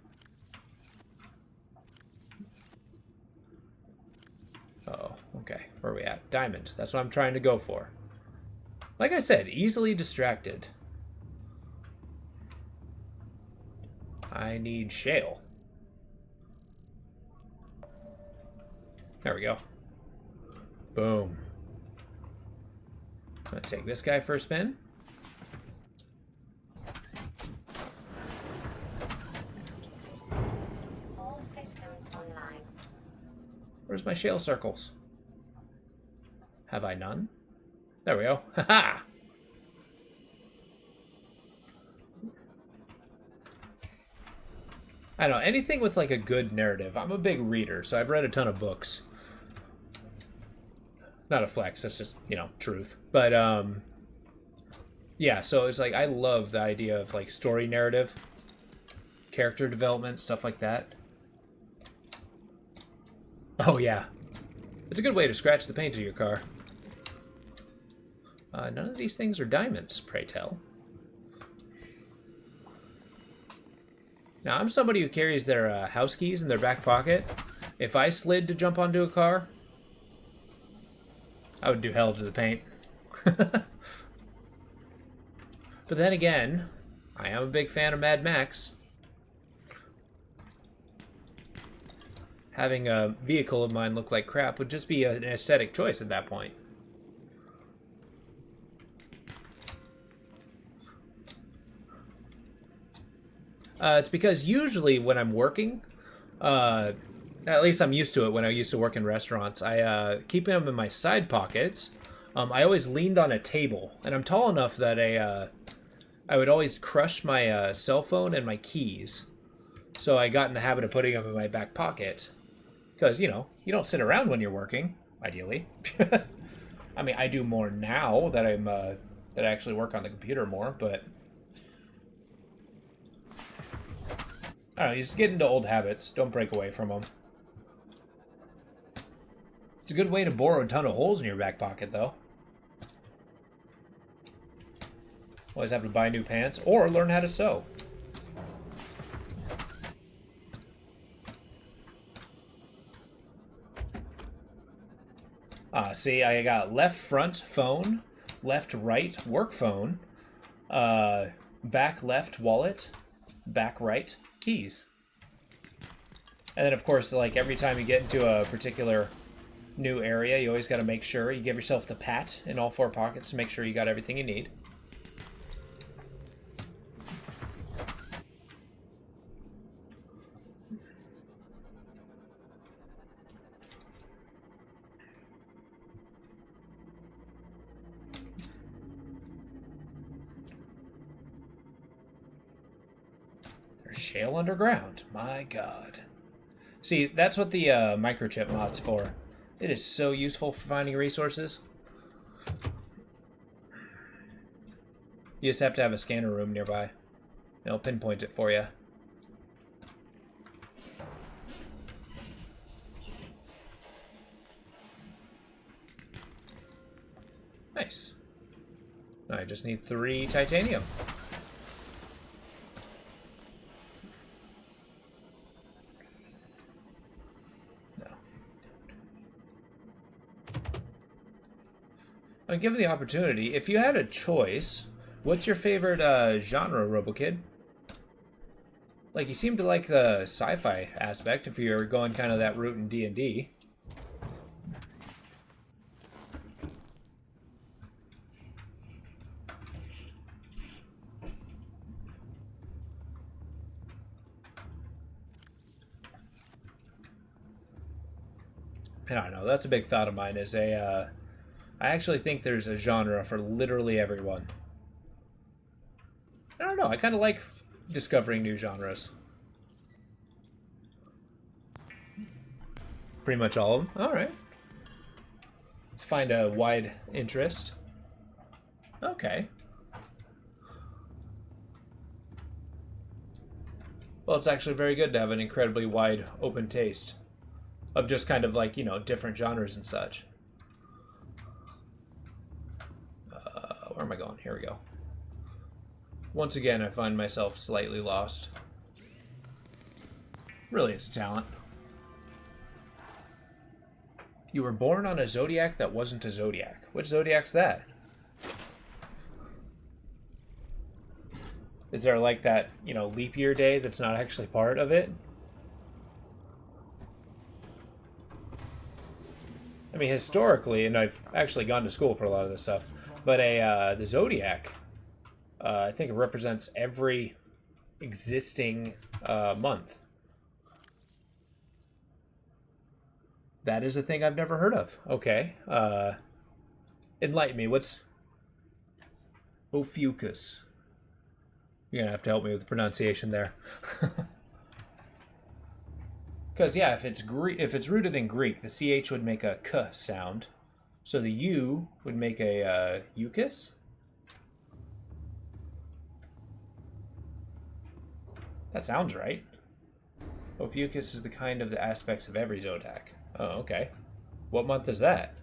Uh-oh, okay. Where are we at? Diamond. That's what I'm trying to go for. Like I said, easily distracted. I need shale. There we go. Boom. I'm gonna take this guy for a spin. All systems online. Where's my shale circles? Have I none? There we go. Haha! I don't know, anything with like a good narrative. I'm a big reader, so I've read a ton of books. Not a flex, that's just, truth. But, yeah, so it's like, I love the idea of, like, story narrative, character development, stuff like that. Oh, yeah. It's a good way to scratch the paint of your car. None of these things are diamonds, pray tell. Now, I'm somebody who carries their house keys in their back pocket. If I slid to jump onto a car, I would do hell to the paint. But then again, I am a big fan of Mad Max. Having a vehicle of mine look like crap would just be an aesthetic choice at that point. It's because usually when I'm working, at least I'm used to it when I used to work in restaurants, I keep them in my side pockets. I always leaned on a table, and I'm tall enough that I would always crush my cell phone and my keys. So I got in the habit of putting them in my back pocket. Because, you don't sit around when you're working, ideally. I mean, I do more now that that I actually work on the computer more, but... I don't know, you just get into old habits. Don't break away from them. It's a good way to bore a ton of holes in your back pocket, though. Always have to buy new pants or learn how to sew. See, I got left front phone, left right work phone, back left wallet, back right keys. And then, of course, like every time you get into a particular new area, you always got to make sure you give yourself the pat in all 4 pockets to make sure you got everything you need. There's shale underground. My God. See, that's what the microchip mod's for. It is so useful for finding resources. You just have to have a scanner room nearby. It'll pinpoint it for you. Nice. I just need 3 titanium. Given the opportunity, if you had a choice, what's your favorite genre, RoboKid? Like, you seem to like the sci-fi aspect if you're going kind of that route in D&D. I don't know. That's a big thought of mine. I actually think there's a genre for literally everyone. I don't know. I kind of like discovering new genres. Pretty much all of them. All right. Let's find a wide interest. Okay. Well, it's actually very good to have an incredibly wide, open taste of just kind of like, different genres and such. Where am I going? Here we go. Once again, I find myself slightly lost. Really, it's talent. You were born on a zodiac that wasn't a zodiac. Which zodiac's that? Is there like that, leap year day that's not actually part of it? I mean, historically, and I've actually gone to school for a lot of this stuff, but the zodiac, I think it represents every existing month. That is a thing I've never heard of. Okay. Enlighten me. What's Ophiuchus? You're going to have to help me with the pronunciation there. Because, yeah, if it's rooted in Greek, the CH would make a K sound. So the U would make a Euchus? That sounds right. Ophiuchus is the kind of the aspects of every zodiac. Oh, okay. What month is that?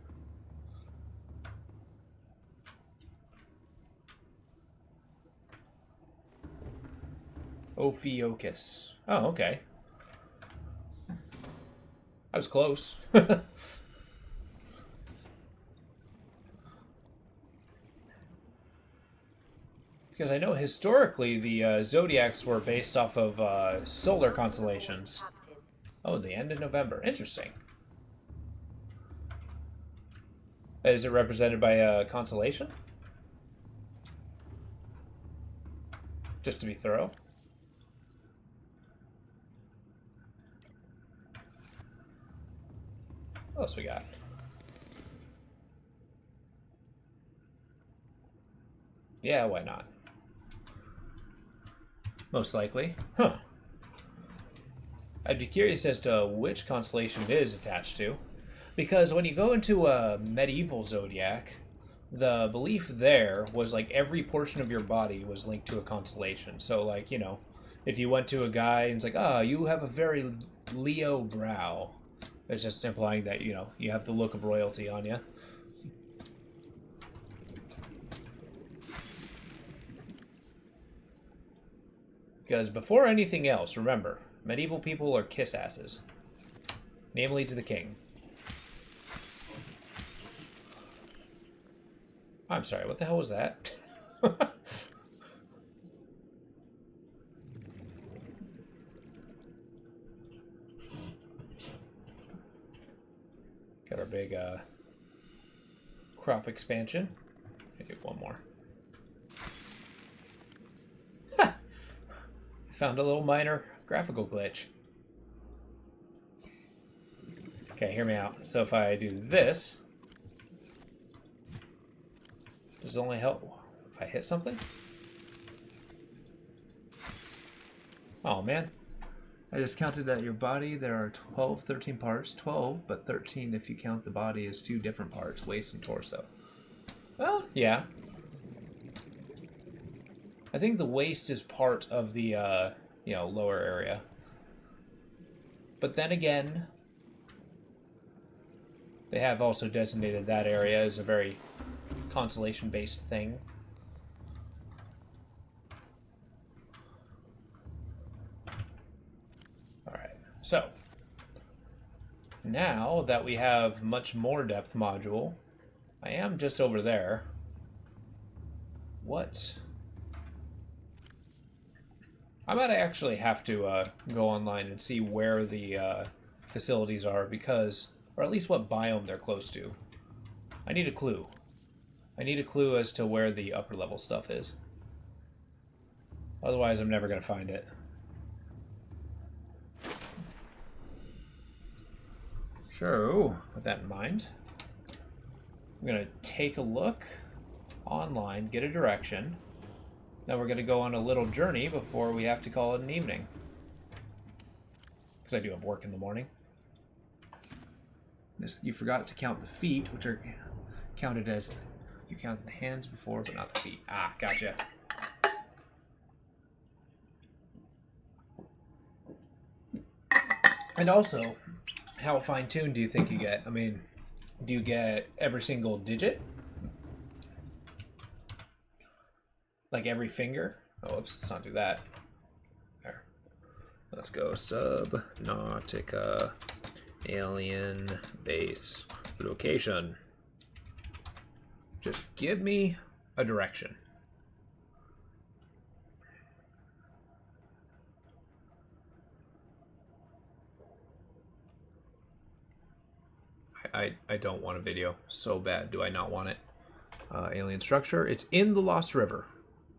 Ophiuchus. Oh, okay. I was close. Because I know historically the zodiacs were based off of solar constellations. Oh, the end of November. Interesting. Is it represented by a constellation? Just to be thorough. What else we got? Yeah, why not? Most likely. Huh. I'd be curious as to which constellation it is attached to. Because when you go into a medieval zodiac, the belief there was like every portion of your body was linked to a constellation. So like, if you went to a guy and it's like, oh, you have a very Leo brow. It's just implying that, you have the look of royalty on you. Because before anything else, remember, medieval people are kiss asses. Namely to the king. I'm sorry, what the hell was that? Got our big crop expansion. Maybe one more. Ha! Found a little minor graphical glitch. Okay, hear me out. So if I do this, does it only help if I hit something? Oh man. I just counted that your body, there are 13 parts. 12, but 13 if you count the body as two different parts, waist and torso. Well, yeah. I think the waist is part of the, lower area. But then again, they have also designated that area as a very constellation-based thing. Alright, so now that we have much more depth module, I am just over there. What? I might actually have to go online and see where the facilities are, because, or at least what biome they're close to. I need a clue. I need a clue as to where the upper level stuff is. Otherwise, I'm never going to find it. So, with that in mind, I'm going to take a look online, get a direction. Then we're going to go on a little journey before we have to call it an evening. Because I do have work in the morning. You forgot to count the feet, which are counted as... You counted the hands before, but not the feet. Ah, gotcha. And also, how fine-tuned do you think you get? I mean, do you get every single digit? Like every finger? Oh, whoops, let's not do that. There. Let's go Subnautica alien base location. Just give me a direction. I don't want a video. So bad do I not want it. Alien structure. It's in the Lost River.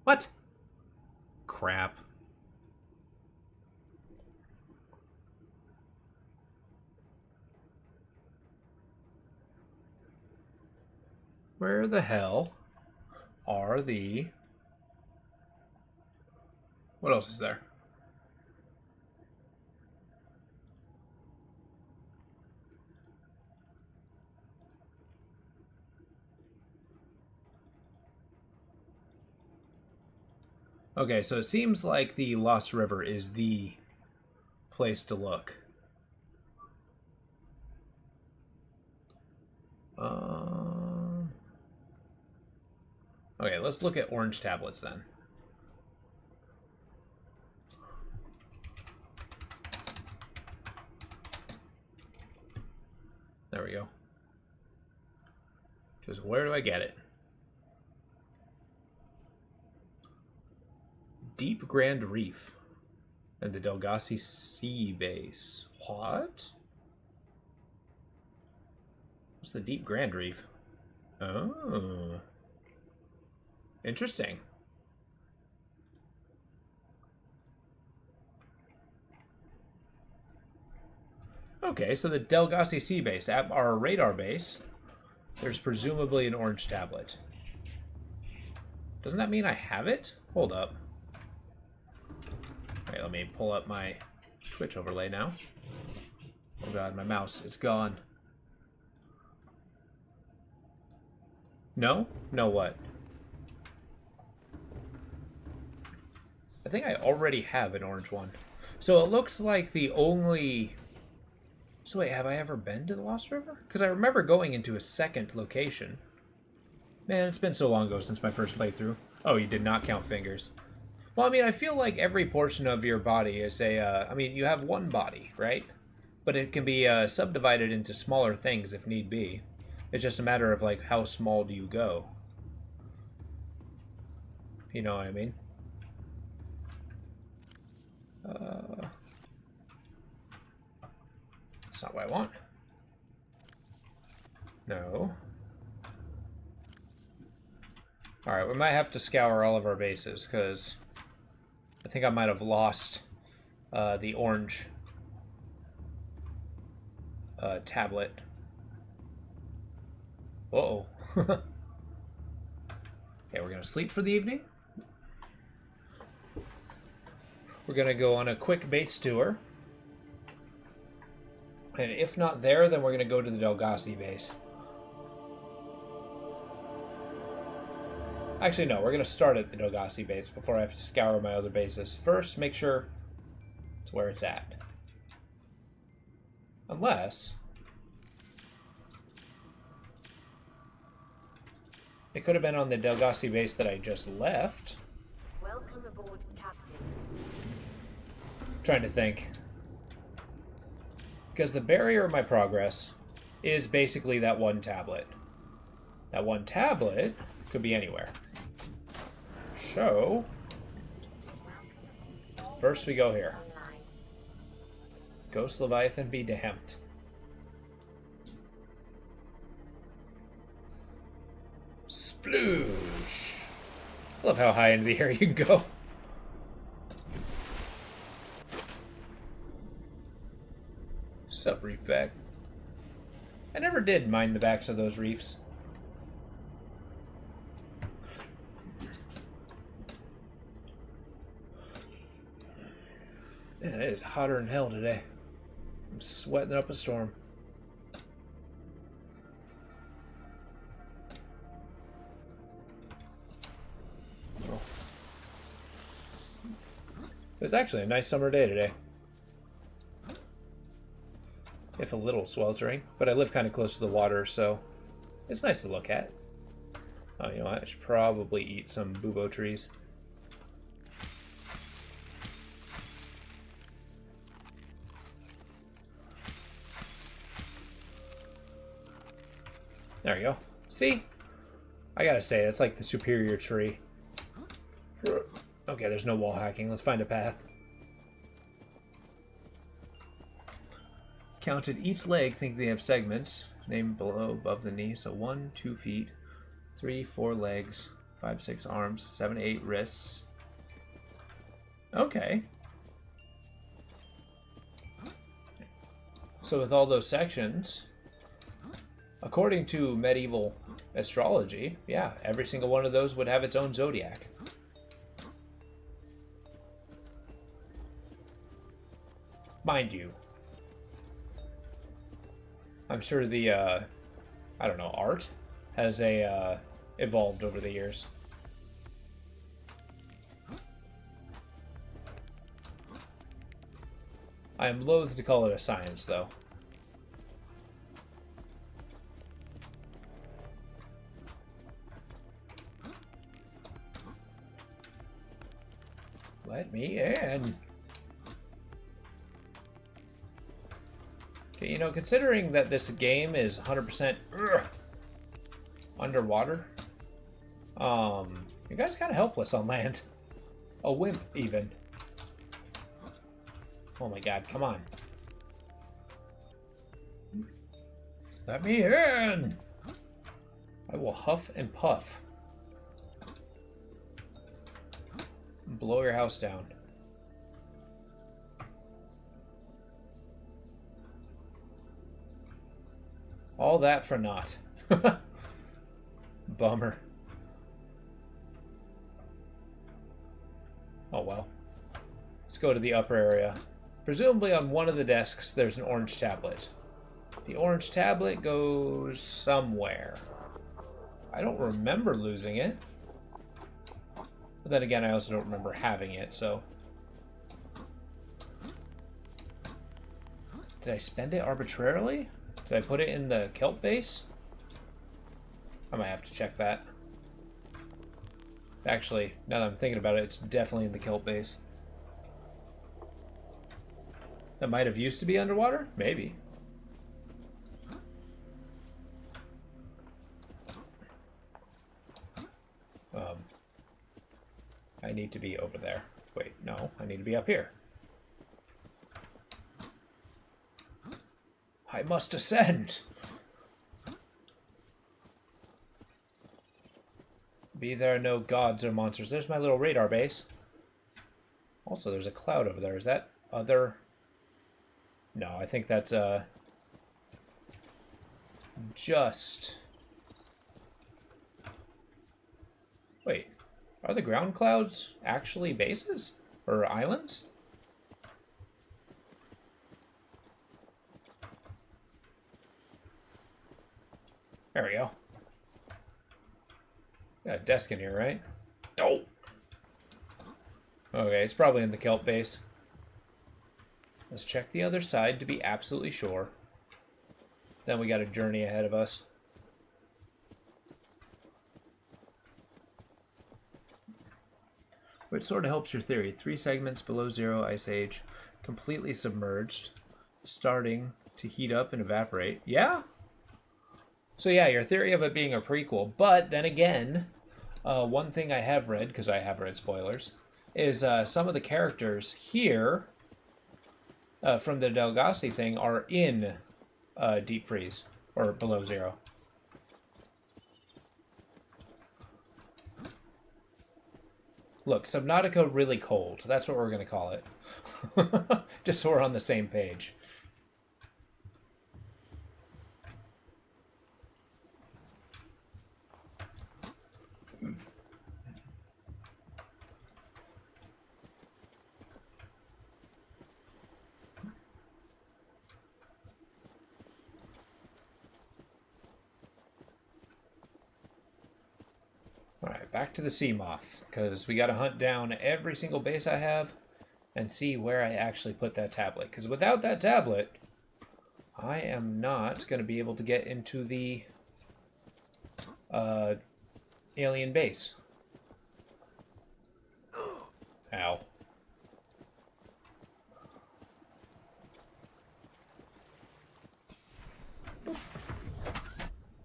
What? Crap. Where the hell are the... What else is there? Okay, so it seems like the Lost River is the place to look. Okay, let's look at orange tablets then. There we go. Just where do I get it? Deep Grand Reef and the Delgassi Sea Base. What? What's the Deep Grand Reef? Oh. Interesting. Okay, so the Delgassi Sea Base, at our radar base, there's presumably an orange tablet. Doesn't that mean I have it? Hold up. Okay, let me pull up my Twitch overlay now. Oh god, my mouse, it's gone. No? No what? I think I already have an orange one. So it looks like the only... So wait, have I ever been to the Lost River? Because I remember going into a second location. Man, it's been so long ago since my first playthrough. Oh, you did not count fingers. Well, I mean, I feel like every portion of your body is a... I mean, you have one body, right? But it can be subdivided into smaller things if need be. It's just a matter of, like, how small do you go? You know what I mean? That's not what I want. No. Alright, we might have to scour all of our bases, because I think I might have lost the orange tablet. Uh-oh. Okay, we're going to sleep for the evening. We're going to go on a quick base tour. And if not there, then we're going to go to the Delgassi base. Actually, no, we're going to start at the Delgassi base before I have to scour my other bases. First, make sure it's where it's at. Unless... it could have been on the Delgassi base that I just left. Welcome aboard, Captain. Trying to think. Because the barrier of my progress is basically that one tablet. That one tablet could be anywhere. So, first we go here. Ghost Leviathan be damned. Sploosh! I love how high into the air you can go. Sup, Reefback. I never did mind the backs of those reefs. Man, it is hotter than hell today. I'm sweating up a storm. Oh. It's actually a nice summer day today. If a little sweltering, but I live kind of close to the water, so it's nice to look at. Oh, you know what? I should probably eat some bubo trees. There you go. See? I gotta say, that's like the superior tree. Okay, there's no wall hacking. Let's find a path. Counted each leg, think they have segments. Named below, above the knee. So 1, 2 feet, 3, 4 legs, 5, 6 arms, 7, 8 wrists. Okay. So with all those sections, according to medieval astrology, yeah, every single one of those would have its own zodiac. Mind you, I'm sure the, I don't know, art has evolved over the years. I am loath to call it a science, though. Let me in. Okay, you know, considering that this game is 100% underwater, you guys kind of helpless on land. A wimp, even. Oh my god, come on. Let me in! I will huff and puff. Blow your house down. All that for naught. Bummer. Oh well. Let's go to the upper area. Presumably on one of the desks there's an orange tablet. The orange tablet goes somewhere. I don't remember losing it. But then again, I also don't remember having it, so... Did I spend it arbitrarily? Did I put it in the kelp base? I might have to check that. Actually, now that I'm thinking about it, it's definitely in the kelp base. That might have used to be underwater? Maybe. I need to be over there. Wait, no, I need to be up here. I must ascend! Be there no gods or monsters. There's my little radar base. Also, there's a cloud over there. Is that other... No, I think that's, just... Wait, are the ground clouds actually bases? Or islands? There we go. Got a desk in here, right? Oh! Okay, it's probably in the kelp base. Let's check the other side to be absolutely sure. Then we got a journey ahead of us. Which sort of helps your theory. 3 segments below zero ice age, completely submerged, starting to heat up and evaporate. Yeah? So yeah, your theory of it being a prequel. But then again, one thing I have read, because I have read spoilers, is some of the characters here from the Delgasi thing are in deep freeze, or below zero. Look, Subnautica really cold. That's what we're going to call it. Just so we're on the same page. Alright, back to the sea moth, because we got to hunt down every single base I have and see where I actually put that tablet. Because without that tablet, I am not going to be able to get into the alien base. Ow.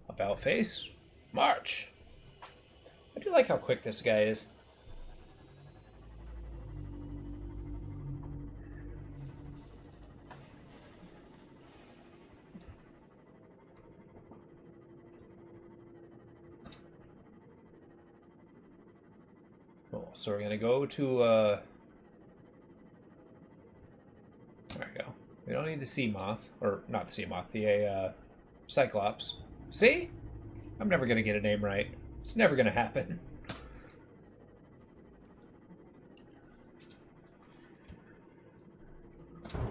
About face. March! I do like how quick this guy is. Cool. So we're gonna go to there we go. We don't need the sea moth, or not the sea moth, the Cyclops. See? I'm never gonna get a name right. It's never gonna happen.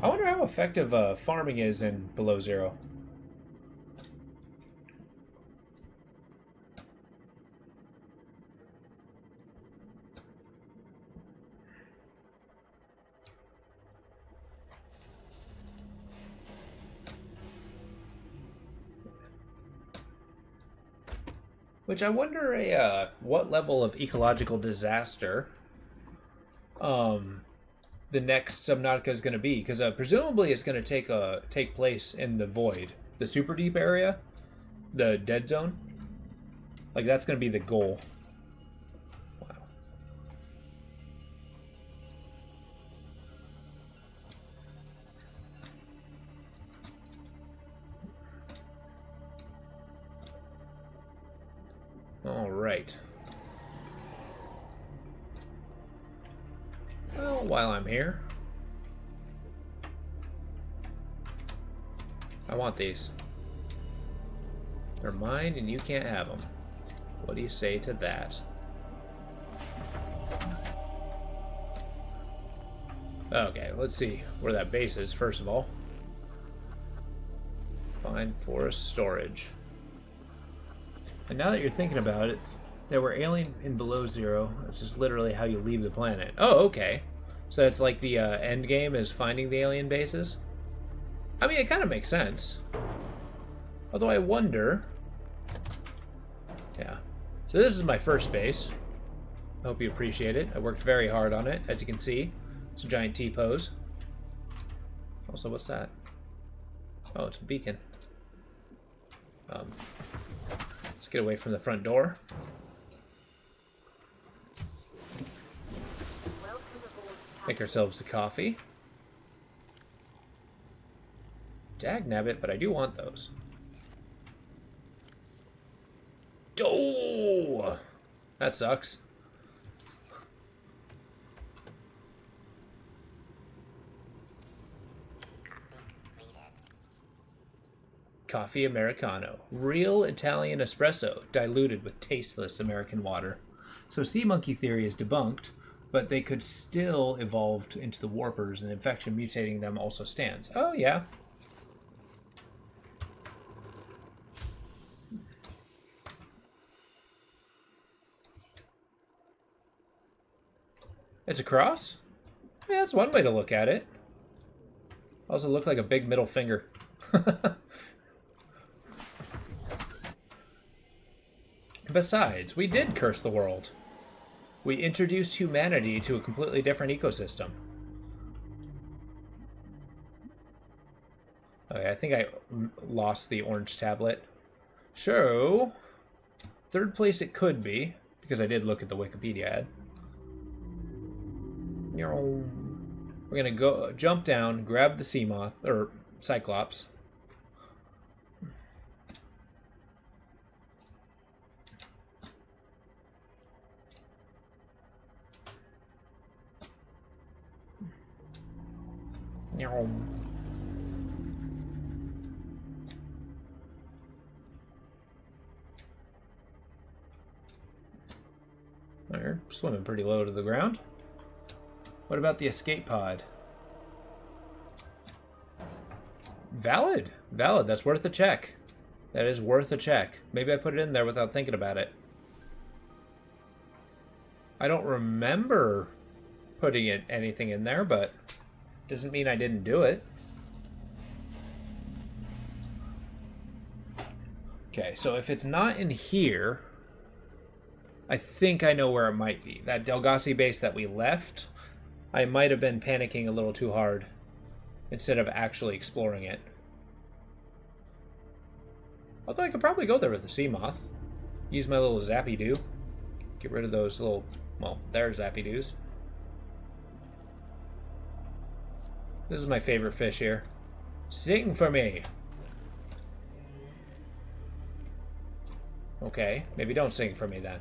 I wonder how effective farming is in Below Zero. Which I wonder what level of ecological disaster the next Subnautica is going to be, because presumably it's going to take place in the void, the super deep area, the dead zone. Like that's going to be the goal. Wow. All right. Well, while I'm here, I want these. They're mine and you can't have them. What do you say to that? Okay, let's see where that base is, first of all. Find forest storage. And now that you're thinking about it, there were alien in Below Zero. That's just literally how you leave the planet. Oh, okay. So that's like the end game is finding the alien bases? I mean, it kind of makes sense. Although I wonder... Yeah. So this is my first base. I hope you appreciate it. I worked very hard on it, as you can see. It's a giant T-pose. Also, what's that? Oh, it's a beacon. Let's get away from the front door. Make ourselves a coffee. Dagnabbit, but I do want those. Oh! That sucks. Coffee Americano. Real Italian espresso, diluted with tasteless American water. So sea monkey theory is debunked, but they could still evolve into the warpers, and infection mutating them also stands. Oh, yeah. It's a cross? Yeah, that's one way to look at it. Also look like a big middle finger. Besides, we did curse the world. We introduced humanity to a completely different ecosystem. Okay, I think I lost the orange tablet. So, third place it could be, because I did look at the Wikipedia ad. We're gonna go jump down, grab the sea moth, or Cyclops. They're swimming pretty low to the ground. What about the escape pod? Valid. Valid. That's worth a check. That is worth a check. Maybe I put it in there without thinking about it. I don't remember putting anything in there, but doesn't mean I didn't do it. Okay, so if it's not in here, I think I know where it might be. That Delgasi base that we left, I might have been panicking a little too hard instead of actually exploring it. Although I could probably go there with the sea moth. Use my little zappy doo. Get rid of those little, well, they're zappy doos. This is my favorite fish here. Sing for me. Okay, maybe don't sing for me then.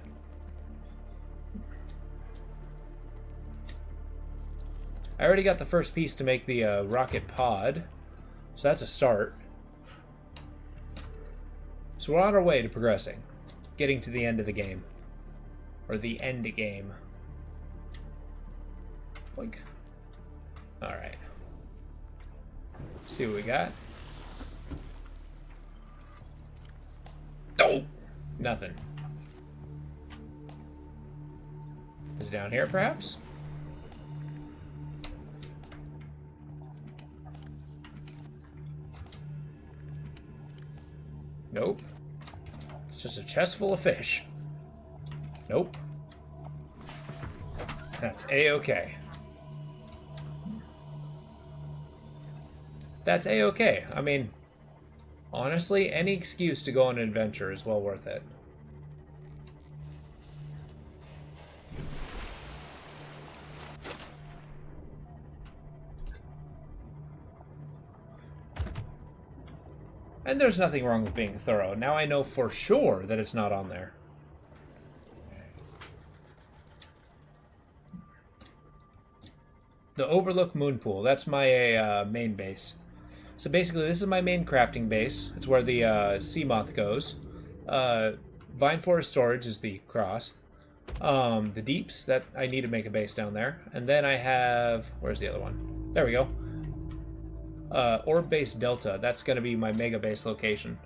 I already got the first piece to make the rocket pod, so that's a start. So we're on our way to progressing, getting to the end of the game, or the end game. Like, all right. See what we got. Oh, nothing. Is it down here, perhaps? Nope. It's just a chest full of fish. Nope. That's A-okay. That's A-okay. I mean, honestly, any excuse to go on an adventure is well worth it. And there's nothing wrong with being thorough. Now I know for sure that it's not on there. The Overlook Moon Pool. That's my main base. So basically, this is my main crafting base. It's where the sea moth goes. Vine Forest Storage is the cross. The deeps, that I need to make a base down there. And then I have... Where's the other one? There we go. Orb Base Delta. That's going to be my mega base location.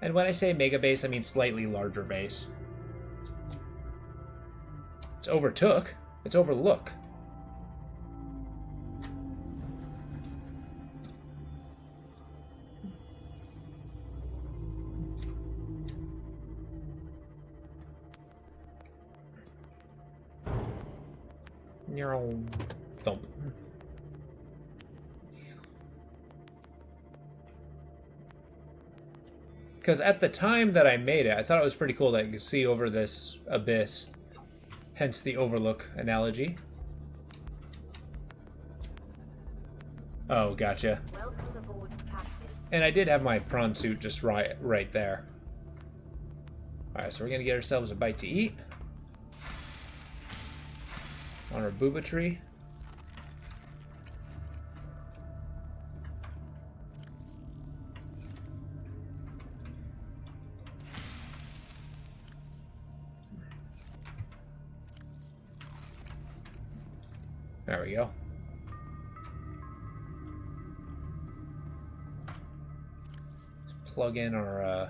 And when I say mega base, I mean slightly larger base. It's overtook. It's overlook. Neural thump. Because at the time that I made it, I thought it was pretty cool that you could see over this abyss. Hence the overlook analogy. Oh, gotcha. Welcome aboard, Captain. And I did have my prawn suit just right there. Alright, so we're going to get ourselves a bite to eat. On our booba tree. There we go. Let's plug in our,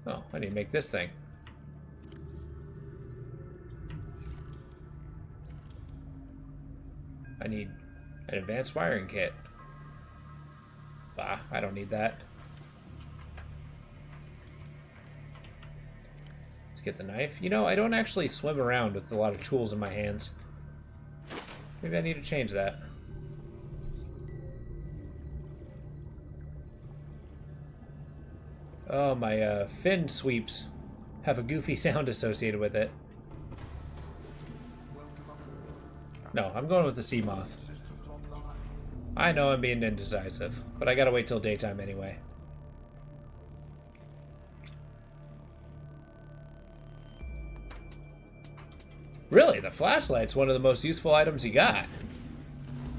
Oh, I need to make this thing. I need an advanced wiring kit. Bah, I don't need that. Let's get the knife. You know, I don't actually swim around with a lot of tools in my hands. Maybe I need to change that. Oh, my fin sweeps have a goofy sound associated with it. No, I'm going with the sea moth. I know I'm being indecisive, but I gotta wait till daytime anyway. Really, the flashlight's one of the most useful items you got.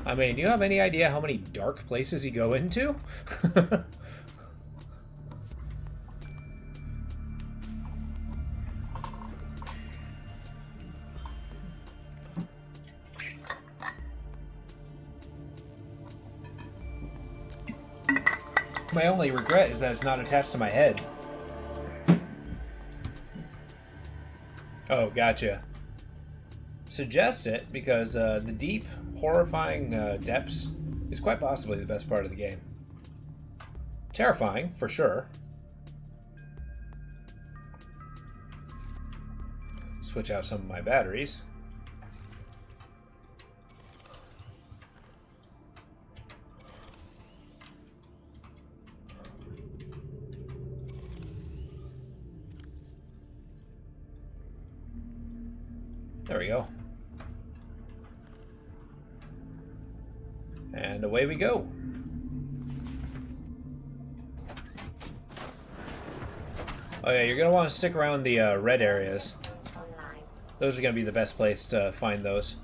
I mean, do you have any idea how many dark places you go into? My only regret is that it's not attached to my head. Oh, gotcha. Suggest it, because the deep, horrifying depths is quite possibly the best part of the game. Terrifying, for sure. Switch out some of my batteries. There we go. And away we go. Oh yeah, you're going to want to stick around the red areas. Systems online. Those are going to be the best place to find those.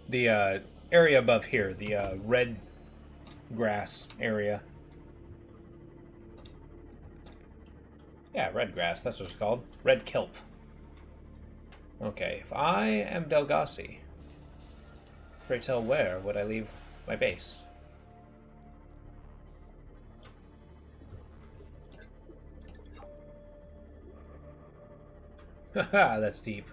The area above here, the red grass area. Yeah, red grass, that's what it's called. Red kelp. Okay, if I am Delgasi, pray tell where would I leave my base? Haha, that's deep.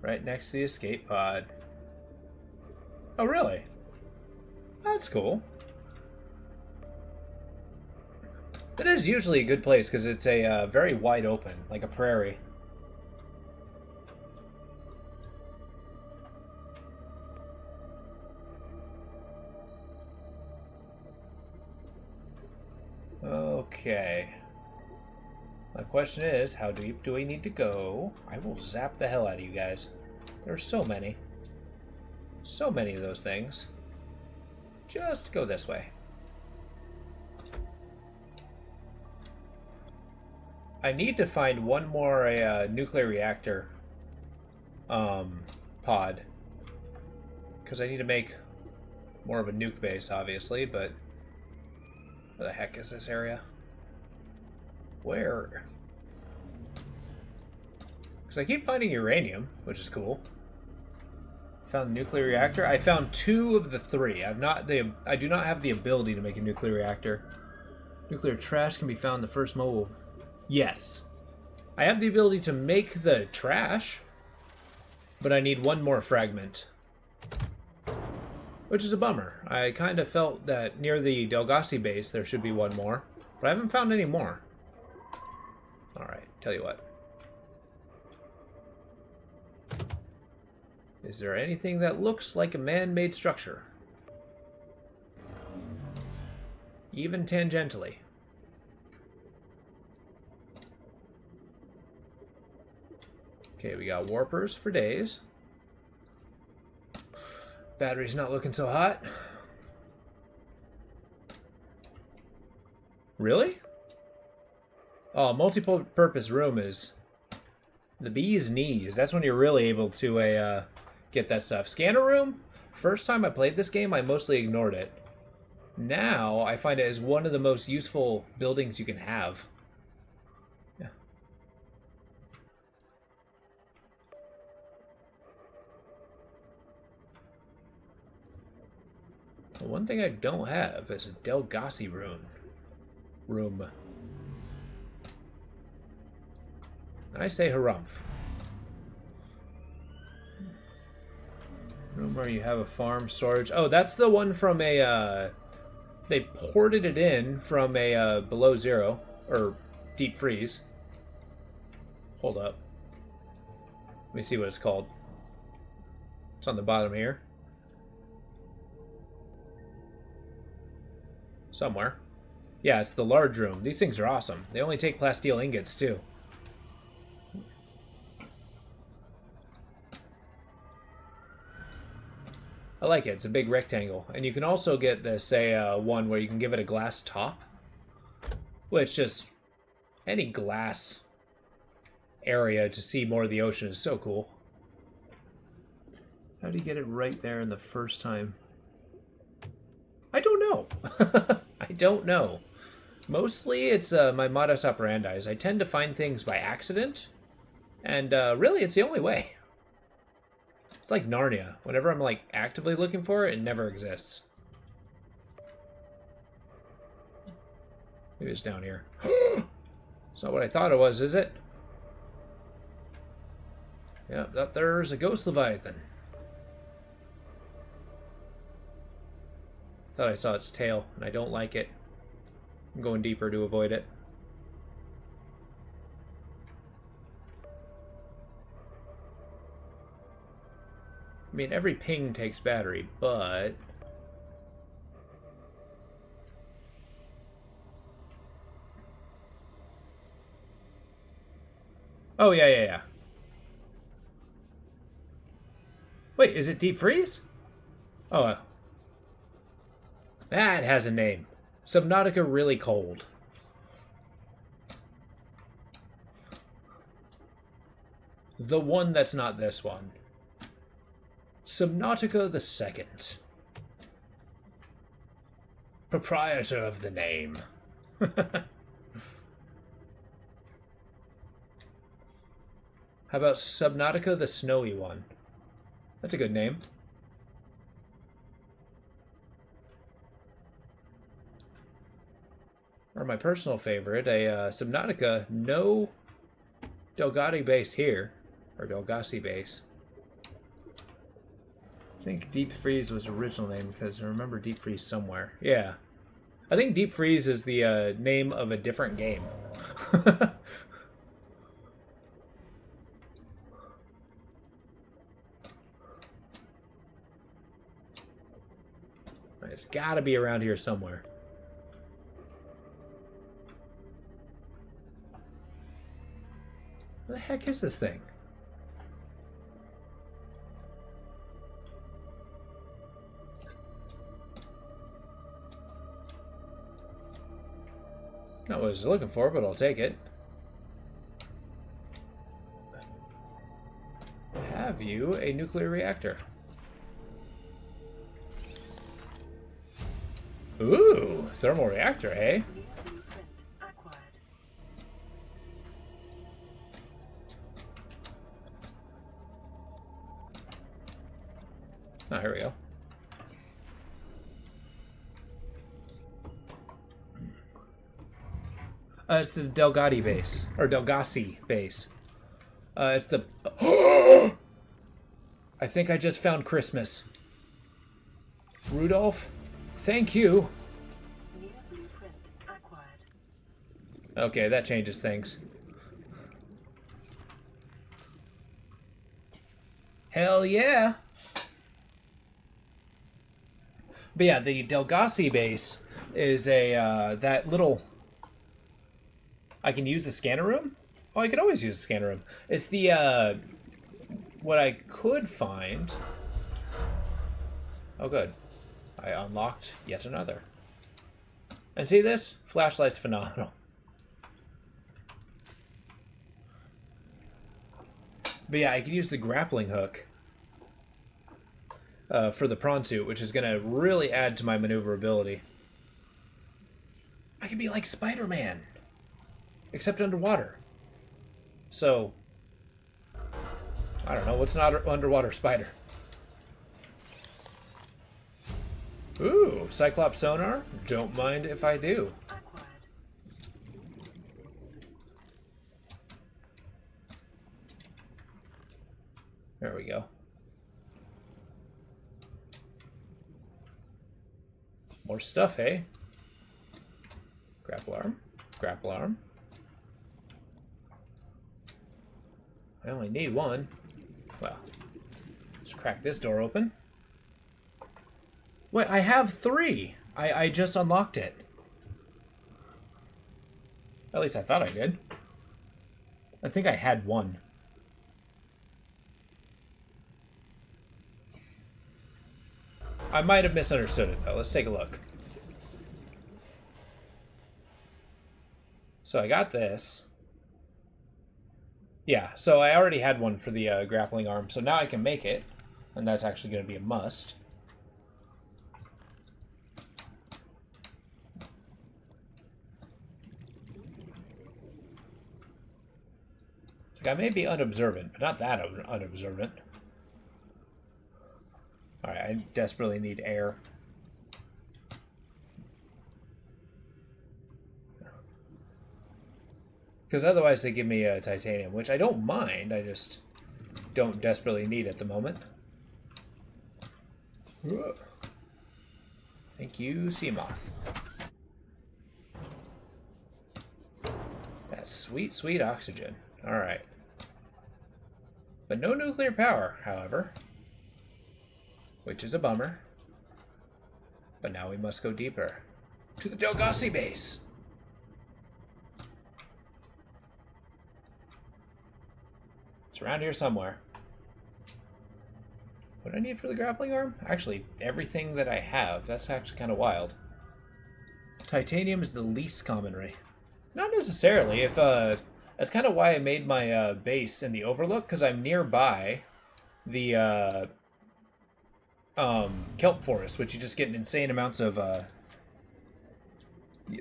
Right next to the escape pod. Oh, really? That's cool. It is usually a good place because it's a very wide open, like a prairie. Okay. My question is, how deep do we need to go? I will zap the hell out of you guys. There are so many. So many of those things. Just go this way. I need to find one more nuclear reactor pod. Because I need to make more of a nuke base, obviously, but where the heck is this area? Where? Because I keep finding uranium, which is cool. Found a nuclear reactor. I found 2 of the 3. I do not have the ability to make a nuclear reactor. Nuclear trash can be found in the first mobile. Yes. I have the ability to make the trash, but I need 1 more fragment. Which is a bummer. I kind of felt that near the Delgasi base there should be 1 more, but I haven't found any more. Alright, tell you what. Is there anything that looks like a man-made structure? Even tangentially. Okay, we got warpers for days. Battery's not looking so hot. Really? Oh, multi-purpose room is the bee's knees. That's when you're really able to get that stuff. Scanner room? First time I played this game, I mostly ignored it. Now, I find it as one of the most useful buildings you can have. Yeah. The one thing I don't have is a Delgasi room. I say harumph. Room where you have a farm storage. Oh, that's the one from a, they ported it in from a below zero, or deep freeze. Hold up. Let me see what it's called. It's on the bottom here. Somewhere. Yeah, it's the large room. These things are awesome. They only take plasteel ingots, too. I like it. It's a big rectangle. And you can also get this, one where you can give it a glass top. Which just... any glass area to see more of the ocean is so cool. How do you get it right there in the first time? I don't know. I don't know. Mostly it's my modus operandi. I tend to find things by accident. And really, it's the only way. It's like Narnia. Whenever I'm like actively looking for it, it never exists. Maybe it's down here. It's not what I thought it was, is it? Yeah, there's a ghost leviathan. Thought I saw its tail, and I don't like it. I'm going deeper to avoid it. I mean, every ping takes battery, but... Oh, yeah. Wait, is it deep freeze? Oh, that has a name. Subnautica really cold. The one that's not this one. Subnautica the Second. Proprietor of the name. How about Subnautica the Snowy One? That's a good name. Or my personal favorite, a Subnautica no Delgado base here. Or Delgasi base. I think Deep Freeze was original name because I remember Deep Freeze somewhere. Yeah. I think Deep Freeze is the name of a different game. It's gotta be around here somewhere. What the heck is this thing? Not what I was looking for, but I'll take it. Have you a nuclear reactor? Ooh, thermal reactor, hey? Blueprint acquired. Oh, here we go. It's the Delgado base. Or Delgasi base. It's the... I think I just found Christmas. Rudolph, thank you. New blueprint acquired. Okay, that changes things. Hell yeah. But yeah, the Delgasi base is a, that little... I can use the scanner room? Oh, I could always use the scanner room. It's the, what I could find... Oh, good. I unlocked yet another. And see this? Flashlight's phenomenal. But yeah, I can use the grappling hook for the prawn suit, which is going to really add to my maneuverability. I can be like Spider-Man, except underwater. So, I don't know, what's an underwater spider? Ooh, Cyclops sonar? Don't mind if I do. Acquired. There we go. More stuff, hey? Grapple arm. Grapple arm. I only need one. Well, let's crack this door open. Wait, I have 3. I just unlocked it. At least I thought I did. I think I had 1. I might have misunderstood it, though. Let's take a look. So I got this. Yeah, so I already had one for the grappling arm, so now I can make it. And that's actually going to be a must. It's like I may be unobservant, but not that unobservant. Alright, I desperately need air. Because otherwise they give me titanium, which I don't mind, I just don't desperately need at the moment. Thank you, Seamoth. That's sweet, sweet oxygen. Alright. But no nuclear power, however. Which is a bummer. But now we must go deeper. To the Delgasi base! It's around here somewhere. What do I need for the grappling arm? Actually, everything that I have. That's actually kind of wild. Titanium is the least common ray. Not necessarily. If that's kind of why I made my base in the Overlook, because I'm nearby the kelp forest, which you just get insane amounts of.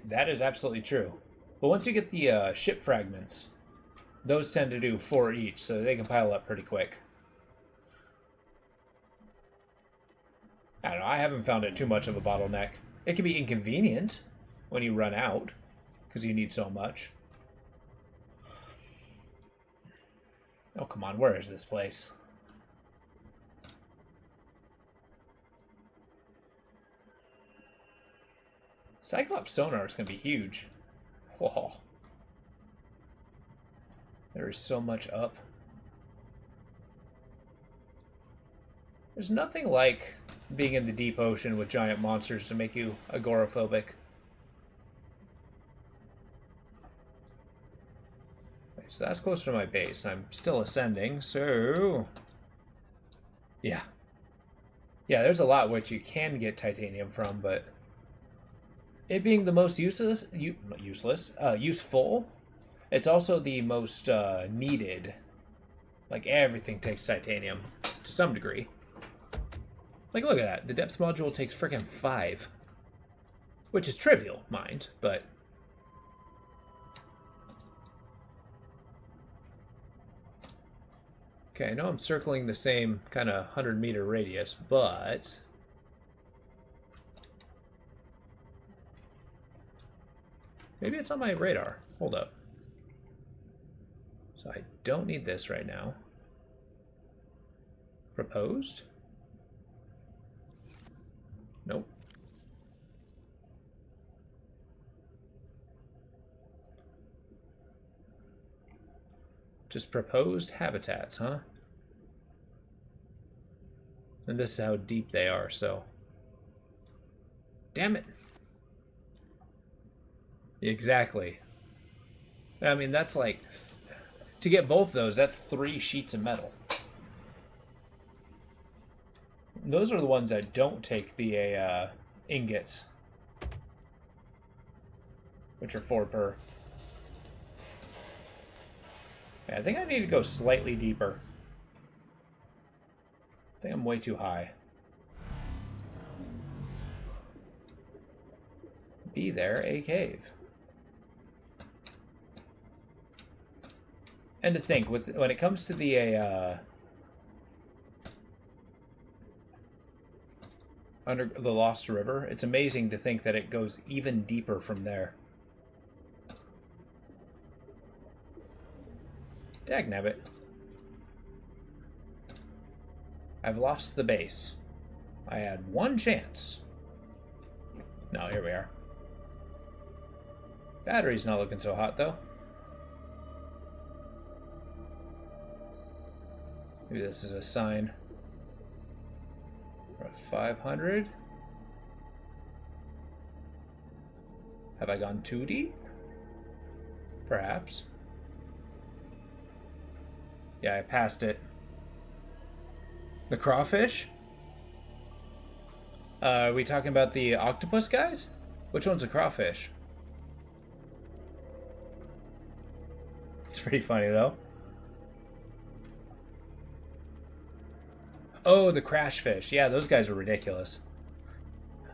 That is absolutely true. But once you get the ship fragments, those tend to do 4 each, so they can pile up pretty quick. I don't know, I haven't found it too much of a bottleneck. It can be inconvenient when you run out, because you need so much. Oh, come on, where is this place? Cyclops sonar is going to be huge. Whoa. There is so much up. There's nothing like being in the deep ocean with giant monsters to make you agoraphobic. Okay, so that's closer to my base. I'm still ascending, so... Yeah. Yeah, there's a lot which you can get titanium from, but... It being the most useful, it's also the most needed. Like, everything takes titanium, to some degree. Like, look at that. The depth module takes frickin' 5. Which is trivial, mind, but... Okay, I know I'm circling the same kind of 100-meter radius, but... Maybe it's on my radar. Hold up. So I don't need this right now. Proposed? Nope. Just proposed habitats, huh? And this is how deep they are, so... Damn it! Exactly. I mean, that's like... To get both those, that's 3 sheets of metal. Those are the ones that don't take the ingots. Which are 4 per. Yeah, I think I need to go slightly deeper. I think I'm way too high. Be there a cave. And to think, when it comes to the under the Lost River, it's amazing to think that it goes even deeper from there. Dagnabbit. I've lost the base. I had 1 chance. No, here we are. Battery's not looking so hot, though. Maybe this is a sign. We're at 500. Have I gone too deep? Perhaps. Yeah, I passed it. The crawfish? Are we talking about the octopus guys? Which one's a crawfish? It's pretty funny, though. Oh, the crash fish. Yeah, those guys are ridiculous.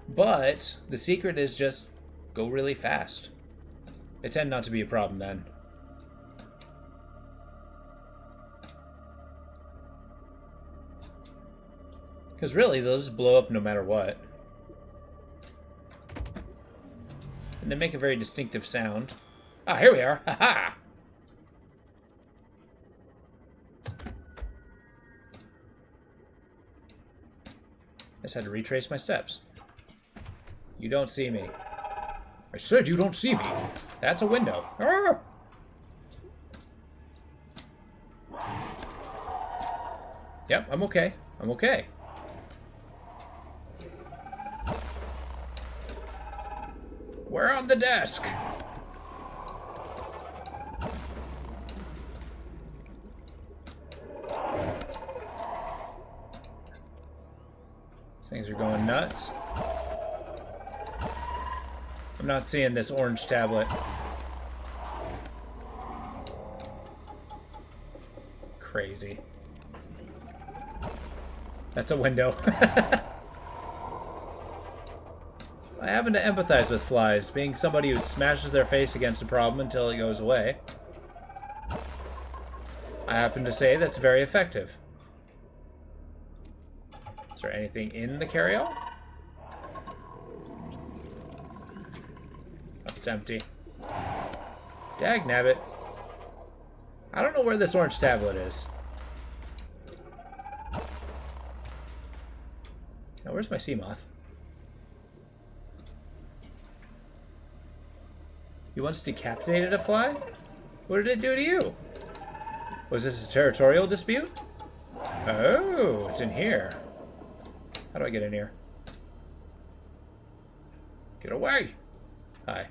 But the secret is just go really fast. They tend not to be a problem then. Because really, they'll just blow up no matter what. And they make a very distinctive sound. Ah, here we are. Ha ha! I just had to retrace my steps. You don't see me. I said you don't see me. That's a window. Ah! Yep, I'm okay. I'm okay. We're on the desk. These things are going nuts. I'm not seeing this orange tablet. Crazy. That's a window. I happen to empathize with flies, being somebody who smashes their face against a problem until it goes away. I happen to say that's very effective. Is there anything in the carry-all? Oh, it's empty. Dagnabbit. I don't know where this orange tablet is. Now, where's my sea moth? You once decapitated a fly? What did it do to you? Was this a territorial dispute? Oh, it's in here. How do I get in here? Get away! Hi.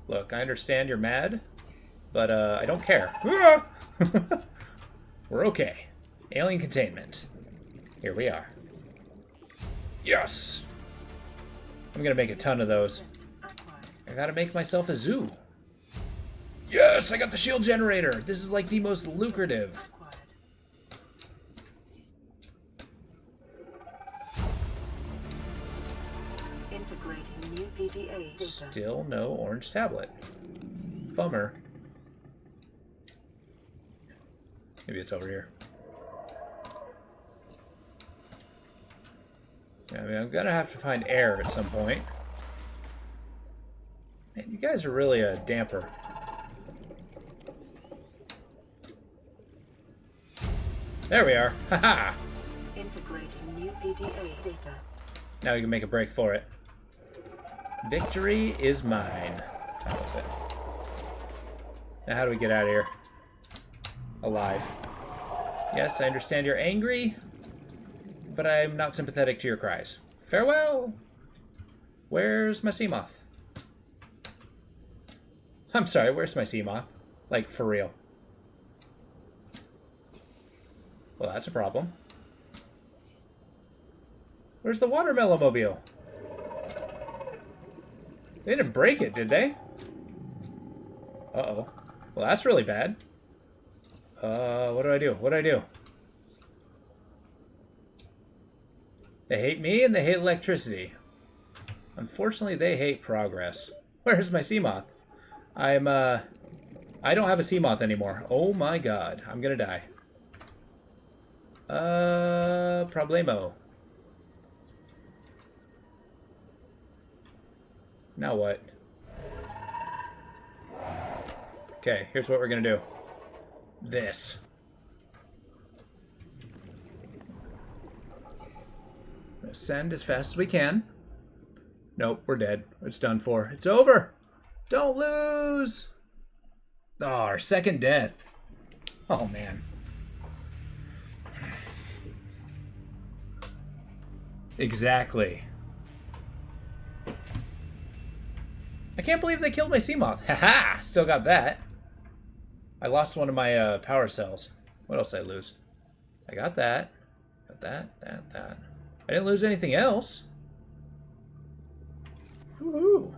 Look, I understand you're mad, but I don't care. We're okay. Alien containment. Here we are. Yes! I'm gonna make a ton of those. I gotta make myself a zoo. Yes, I got the shield generator. This is like the most lucrative. Integrating new PDA data. Still no orange tablet. Bummer. Maybe it's over here. I mean, I'm gonna have to find air at some point. Man, you guys are really a damper. There we are. Haha. Integrating new PDA data. Now we can make a break for it. Victory is mine. How was it? Now how do we get out of here? Alive. Yes, I understand you're angry, but I'm not sympathetic to your cries. Farewell! Where's my sea moth? I'm sorry, where's my sea moth? Like, for real. Well, that's a problem. Where's the watermelon mobile? They didn't break it, did they? Uh-oh. Well, that's really bad. What do I do? What do I do? They hate me and they hate electricity. Unfortunately, they hate progress. Where's my sea moth? I don't have a sea moth anymore. Oh my god. I'm gonna die. Problemo. Now what? Okay, here's what we're gonna do. This. Ascend as fast as we can. Nope, we're dead. It's done for. It's over! Don't lose! Oh, our second death. Oh, man. Exactly. I can't believe they killed my sea moth. Haha! Still got that. I lost one of my power cells. What else did I lose? I got that. Got that. I didn't lose anything else. Woohoo!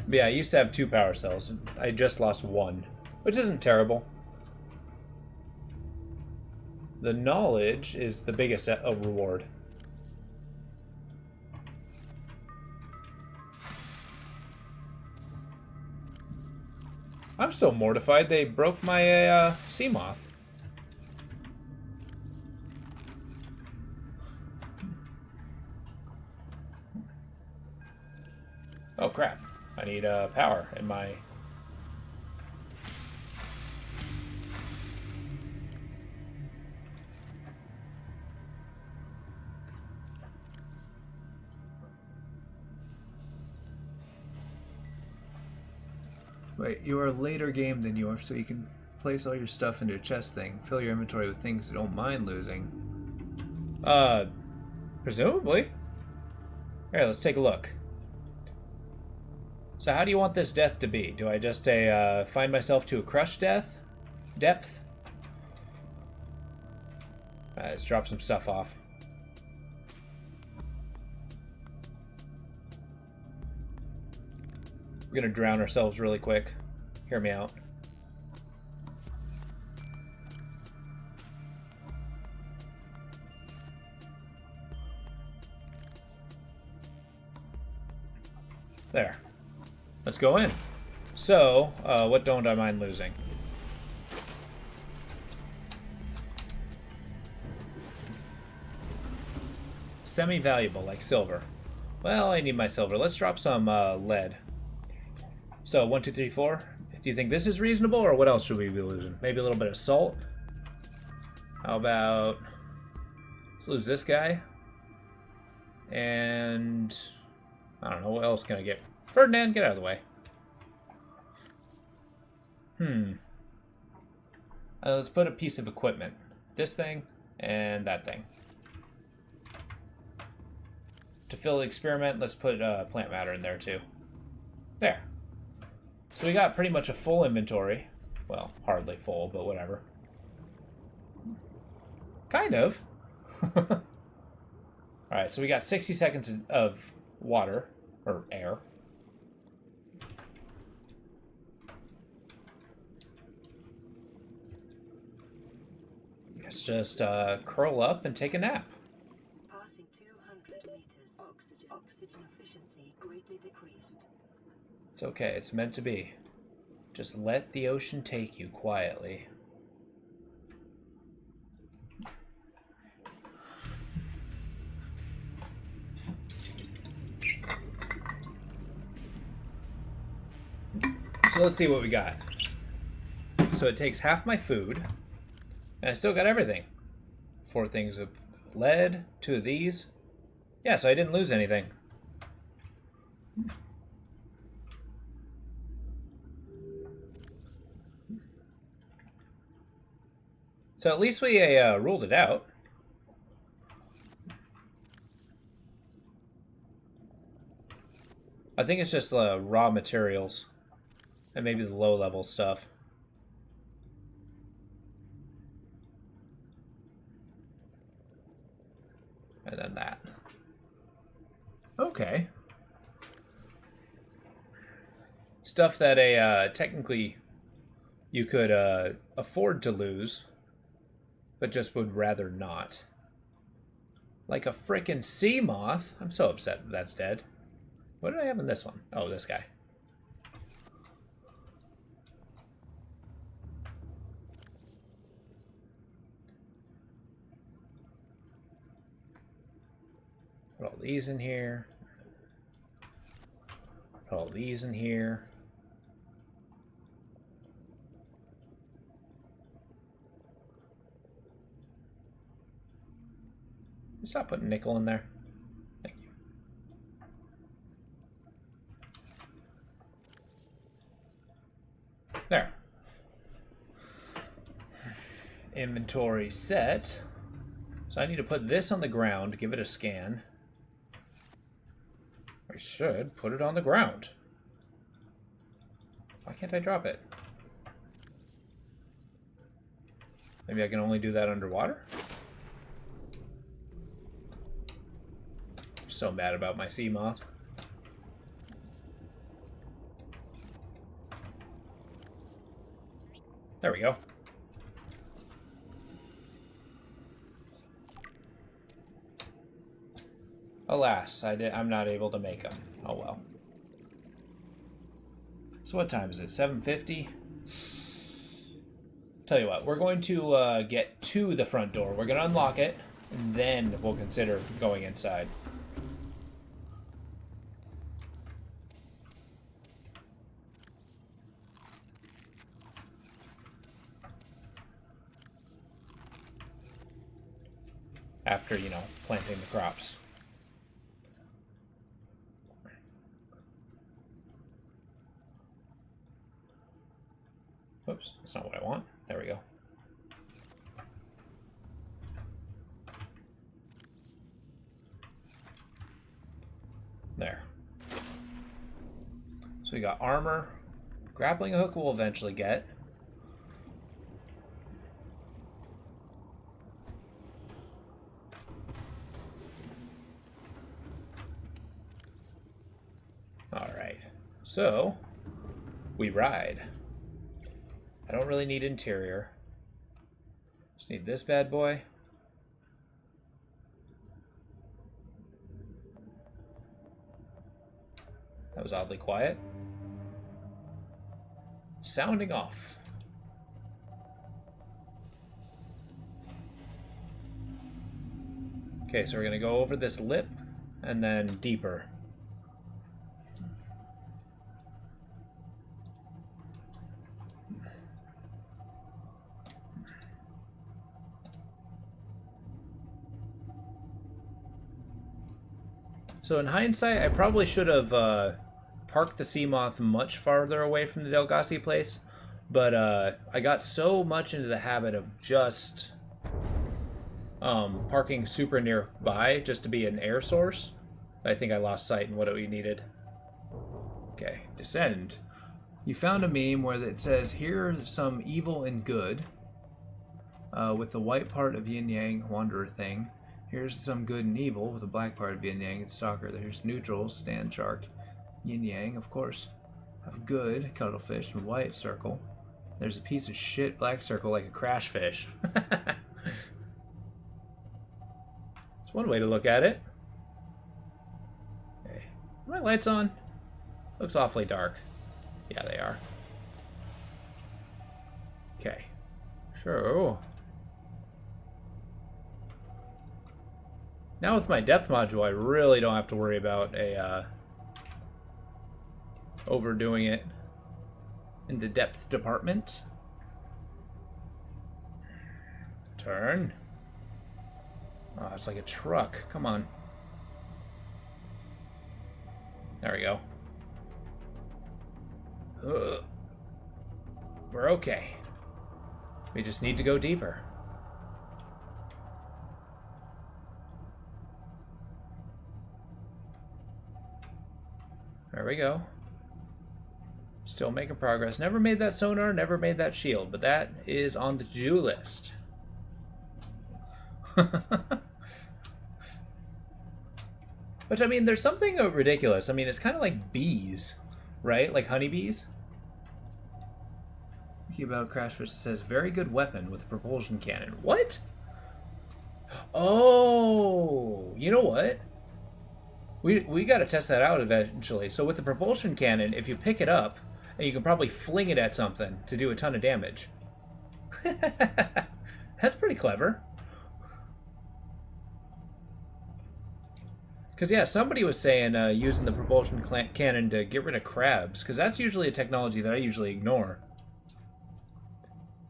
But yeah, I used to have 2 power cells. I just lost 1, which isn't terrible. The knowledge is the biggest reward. I'm so mortified they broke my sea moth. Oh crap. I need power in my... Wait, you are a later game than you are, so you can place all your stuff into a chest thing. Fill your inventory with things you don't mind losing. Presumably. Here, let's take a look. So how do you want this death to be? Do I just find myself to a crush death? Depth? Let's drop some stuff off. We're gonna drown ourselves really quick. Hear me out. There. Let's go in. So, what don't I mind losing? Semi-valuable, like silver. Well, I need my silver. Let's drop some lead. So, 1, 2, 3, 4. Do you think this is reasonable, or what else should we be losing? Maybe a little bit of salt? How about... let's lose this guy. And... I don't know, what else can I get? Ferdinand, get out of the way. Let's put a piece of equipment. This thing, and that thing. To fill the experiment, let's put plant matter in there, too. There. So we got pretty much a full inventory. Well, hardly full, but whatever. Kind of. Alright, so we got 60 seconds of water, or air. Let's just curl up and take a nap. Passing 200 meters. Oxygen efficiency greatly decreased. It's okay, it's meant to be. Just let the ocean take you quietly. So let's see what we got. So it takes half my food, and I still got everything. 4 things of lead, 2 of these. Yeah, so I didn't lose anything. So at least we ruled it out. I think it's just raw materials. And maybe the low-level stuff. And then that. Okay. Stuff that technically you could afford to lose, but just would rather not. Like a frickin' sea moth. I'm so upset that's dead. What did I have in this one? Oh, this guy. Put all these in here. Put all these in here. Stop putting nickel in there. Thank you. There. Inventory set. So I need to put this on the ground, give it a scan. I should put it on the ground. Why can't I drop it? Maybe I can only do that underwater? I'm so mad about my sea moth. There we go. alas, I'm not able to make them. Oh well. So what time is it? 7:50? Tell you what, we're going to get to the front door. We're going to unlock it, and then we'll consider going inside. After, you know, planting the crops. Oops, that's not what I want. There we go. There. So we got armor. Grappling hook we'll eventually get. Alright. So, we ride. I don't really need interior. Just need this bad boy. That was oddly quiet. Sounding off. Okay, so we're going to go over this lip and then deeper. So in hindsight, I probably should have parked the Seamoth much farther away from the Delgassi place, but I got so much into the habit of just parking super nearby just to be an air source. I think I lost sight in what we needed. Okay, descend. You found a meme where it says, here's some evil and good, with the white part of yin yang wanderer thing. Here's some good and evil with the black part of yin yang and stalker. There's neutral, stand shark, yin yang, of course. Have good, cuttlefish, and white circle. There's a piece of shit black circle like a crash fish. It's one way to look at it. Okay. Are my lights on? Looks awfully dark. Yeah, they are. Okay. Sure. Now with my depth module, I really don't have to worry about overdoing it in the depth department. Turn. Oh, it's like a truck. Come on. There we go. We're okay. We just need to go deeper. There we go. Still making progress. Never made that sonar, never made that shield, but that is on the to-do list. Which, I mean, there's something ridiculous. I mean, it's kind of like bees, right? Like honeybees. About Crashfish says, very good weapon with a propulsion cannon. What? Oh, you know what? We got to test that out eventually. So with the propulsion cannon, if you pick it up, and you can probably fling it at something to do a ton of damage. That's pretty clever. Because, yeah, somebody was saying using the propulsion cannon to get rid of crabs, because that's usually a technology that I usually ignore.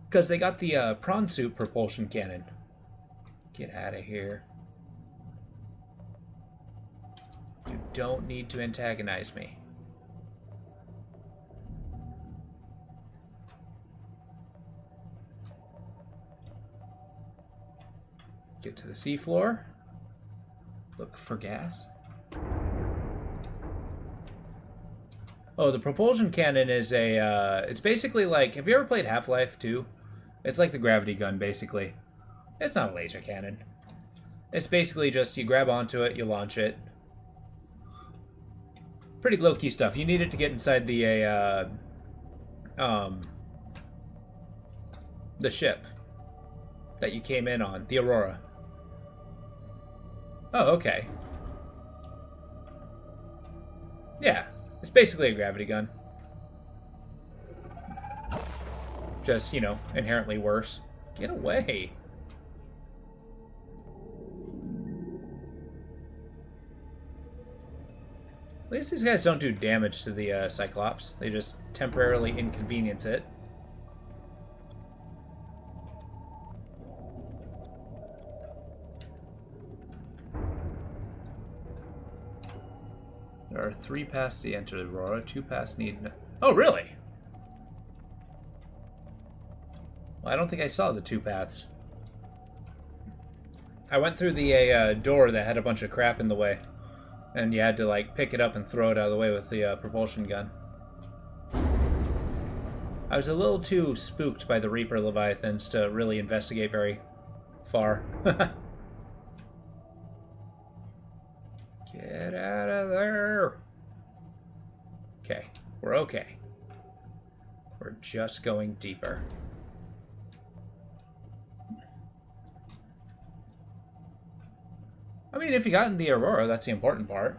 Because they got the prawn soup propulsion cannon. Get out of here. You don't need to antagonize me. Get to the seafloor. Look for gas. Oh, the propulsion cannon is a, it's basically like, have you ever played Half-Life 2? It's like the gravity gun, basically. It's not a laser cannon. It's basically just, you grab onto it, you launch it. Pretty low-key stuff. You need it to get inside the ship that you came in on, the Aurora. Oh, okay. Yeah, it's basically a gravity gun. Just, you know, inherently worse. Get away. At least these guys don't do damage to the Cyclops. They just temporarily inconvenience it. There are 3 paths to enter the Aurora. 2 paths need... No... Oh, really? Well, I don't think I saw the 2 paths. I went through the door that had a bunch of crap in the way. And you had to, like, pick it up and throw it out of the way with the propulsion gun. I was a little too spooked by the Reaper Leviathans to really investigate very far. Get out of there! Okay, we're okay. We're just going deeper. I mean, if you got in the Aurora, that's the important part.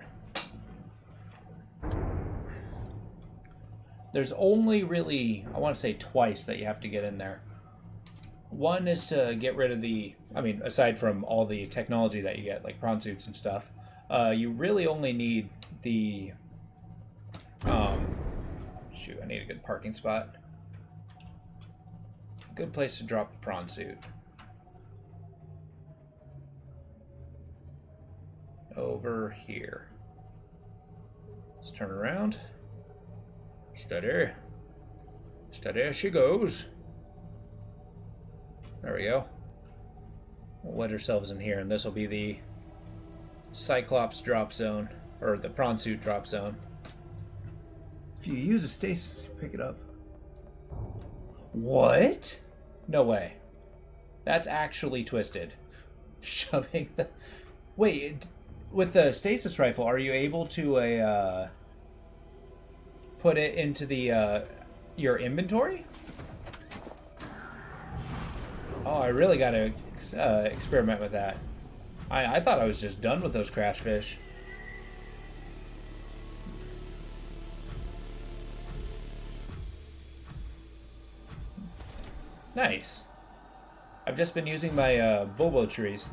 There's only really, I want to say twice that you have to get in there. One is to get rid of the, I mean, aside from all the technology that you get, like prawn suits and stuff, you really only need the, shoot, I need a good parking spot. Good place to drop the prawn suit. Over here. Let's turn around. Steady. Steady as she goes. There we go. We'll let ourselves in here, and this will be the Cyclops drop zone, or the prawn suit drop zone. If you use a stasis, pick it up. What? No way. That's actually twisted. Shoving the... Wait, with the stasis rifle, are you able to put it into the your inventory? Oh, I really gotta experiment with that. I thought I was just done with those crash fish. Nice. I've just been using my Bobo trees.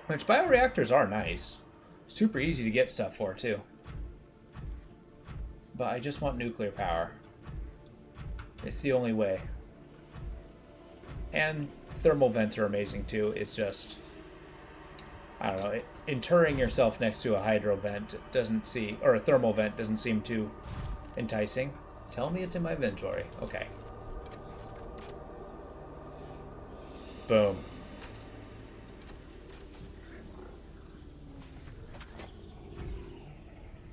Which bioreactors are nice. Super easy to get stuff for, too. But I just want nuclear power. It's the only way. And thermal vents are amazing, too. It's just... I don't know. Interring yourself next to a hydro vent doesn't seem... Or a thermal vent doesn't seem too enticing. Tell me it's in my inventory. Okay. Boom.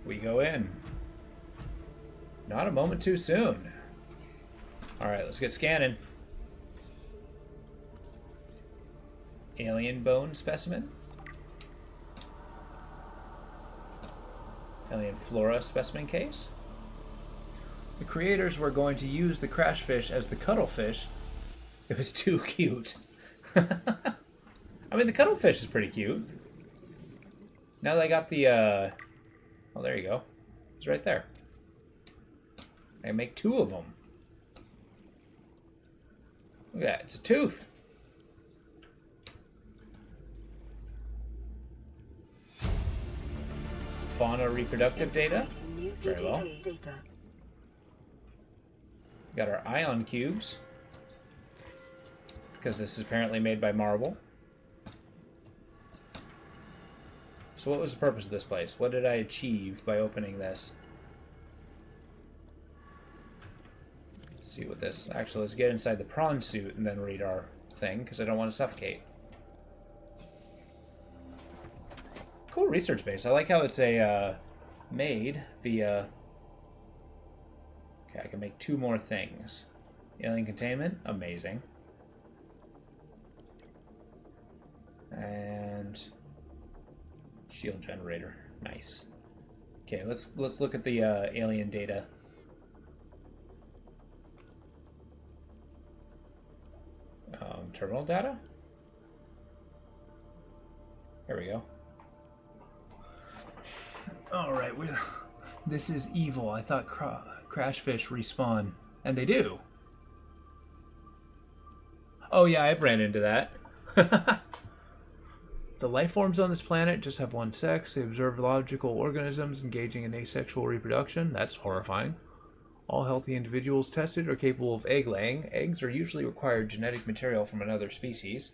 We go in. Not a moment too soon. Alright, let's get scanning. Alien bone specimen. Alien flora specimen case. The creators were going to use the crash fish as the cuttlefish. It was too cute. I mean, the cuttlefish is pretty cute. Now that I got the, oh, there you go. It's right there. I can make 2 of them. Look at that. It's a tooth. Fauna reproductive data. Very well. Got our ion cubes. Because this is apparently made by Marvel. So what was the purpose of this place? What did I achieve by opening this? Let's see what this... Actually, let's get inside the prawn suit and then read our thing, because I don't want to suffocate. Cool research base. I like how it's a made via... Okay, I can make 2 more things. Alien containment, amazing. And shield generator, nice. Okay, let's look at the alien data. Terminal data. There we go. Alright, this is evil. I thought Crashfish respawn. And they do. Oh yeah, I've ran into that. The life forms on this planet just have one sex. They observe logical organisms engaging in asexual reproduction. That's horrifying. All healthy individuals tested are capable of egg laying. Eggs are usually required genetic material from another species.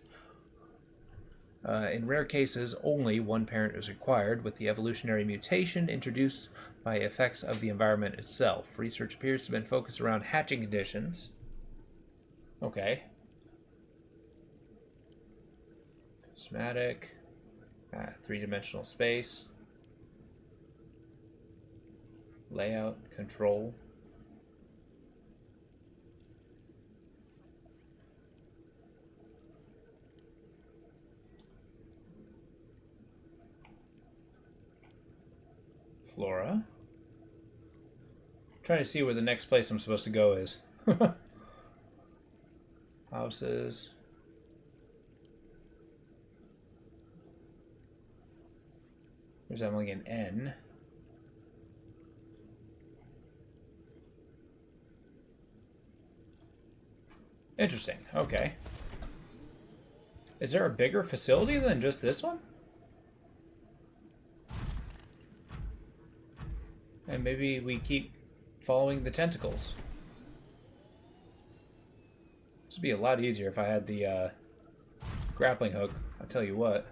In rare cases, only one parent is required, with the evolutionary mutation introduced by effects of the environment itself. Research appears to have been focused around hatching conditions. Okay. Schematic. Three-dimensional space. Layout. Control. Flora. Trying to see where the next place I'm supposed to go is. Houses. Resembling an N. Interesting. Okay. Is there a bigger facility than just this one? And maybe we keep following the tentacles. This would be a lot easier if I had the grappling hook. I'll tell you what.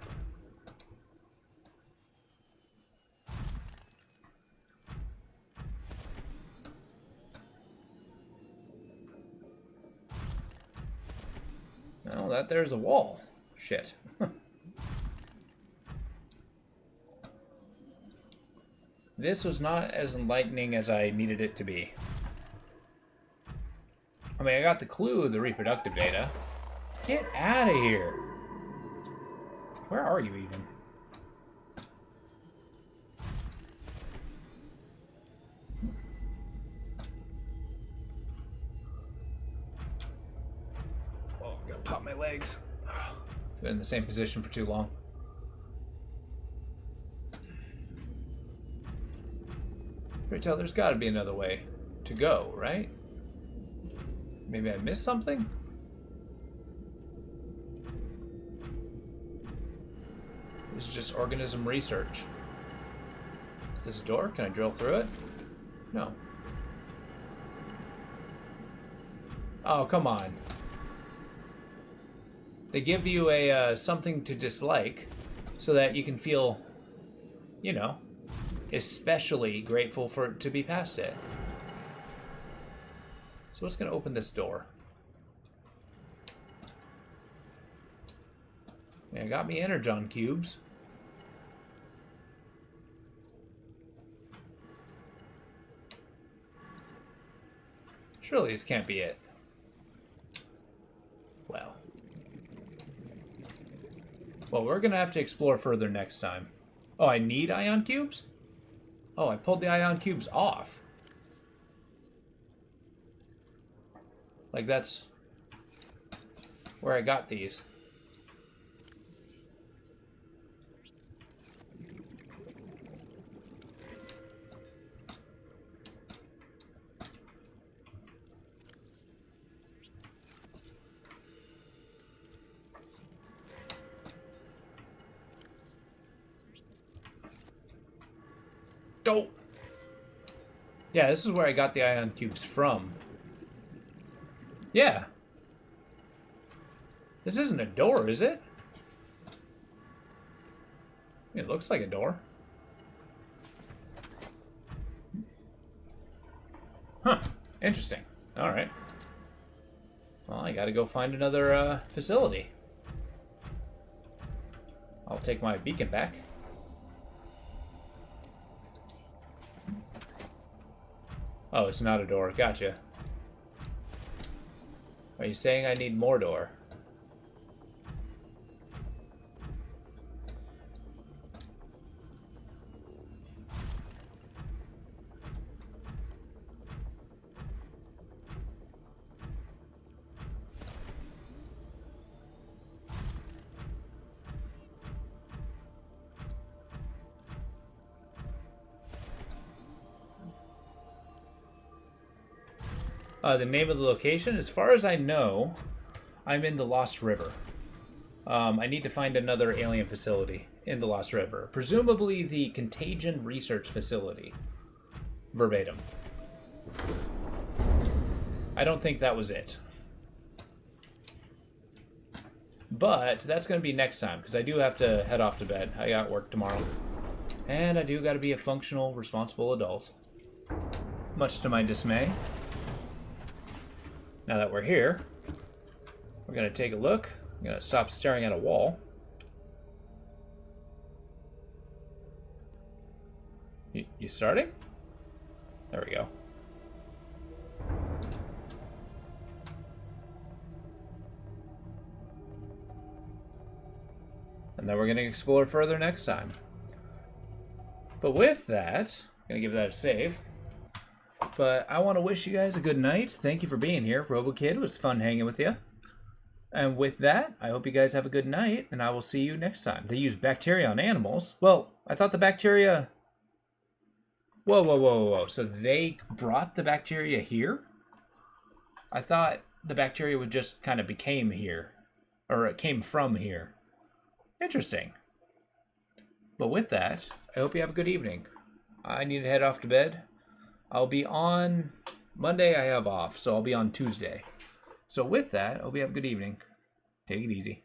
Oh, that there's a wall. Shit. This was not as enlightening as I needed it to be. I mean, I got the clue of the reproductive data. Get out of here. Where are you even? Oh, I'm gonna pop my legs. Been in the same position for too long. Tell there's got to be another way to go, right? Maybe I missed something? This is just organism research. Is this a door? Can I drill through it? No. Oh, come on. They give you a something to dislike so that you can feel, you know, especially grateful for it to be past it. So what's going to open this door? Yeah, got me energon cubes. Surely this can't be it. Well. Well, we're going to have to explore further next time. Oh, I need ion cubes? Oh, I pulled the ion cubes off. Like, that's where I got these. Don't. Yeah, this is where I got the ion cubes from. Yeah. This isn't a door, is it? It looks like a door. Huh. Interesting. Alright. Well, I gotta go find another facility. I'll take my beacon back. Oh, it's not a door. Gotcha. Are you saying I need more door? The name of the location, as far as I know, I'm in the Lost River. I need to find another alien facility in the Lost River. Presumably the Contagion Research Facility. Verbatim. I don't think that was it. But that's going to be next time, because I do have to head off to bed. I got work tomorrow. And I do got to be a functional, responsible adult. Much to my dismay. Now that we're here, we're going to take a look. I'm going to stop staring at a wall. You starting? There we go. And then we're going to explore further next time. But with that, I'm going to give that a save. But I want to wish you guys a good night. Thank you for being here. RoboKid, it was fun hanging with you. And with that, I hope you guys have a good night, and I will see you next time. They use bacteria on animals. Well, I thought the bacteria... Whoa, whoa, whoa, whoa. So they brought the bacteria here? I thought the bacteria would just kind of became here. Or it came from here. Interesting. But with that, I hope you have a good evening. I need to head off to bed. I'll be on... Monday I have off, so I'll be on Tuesday. So with that, I hope you have a good evening. Take it easy.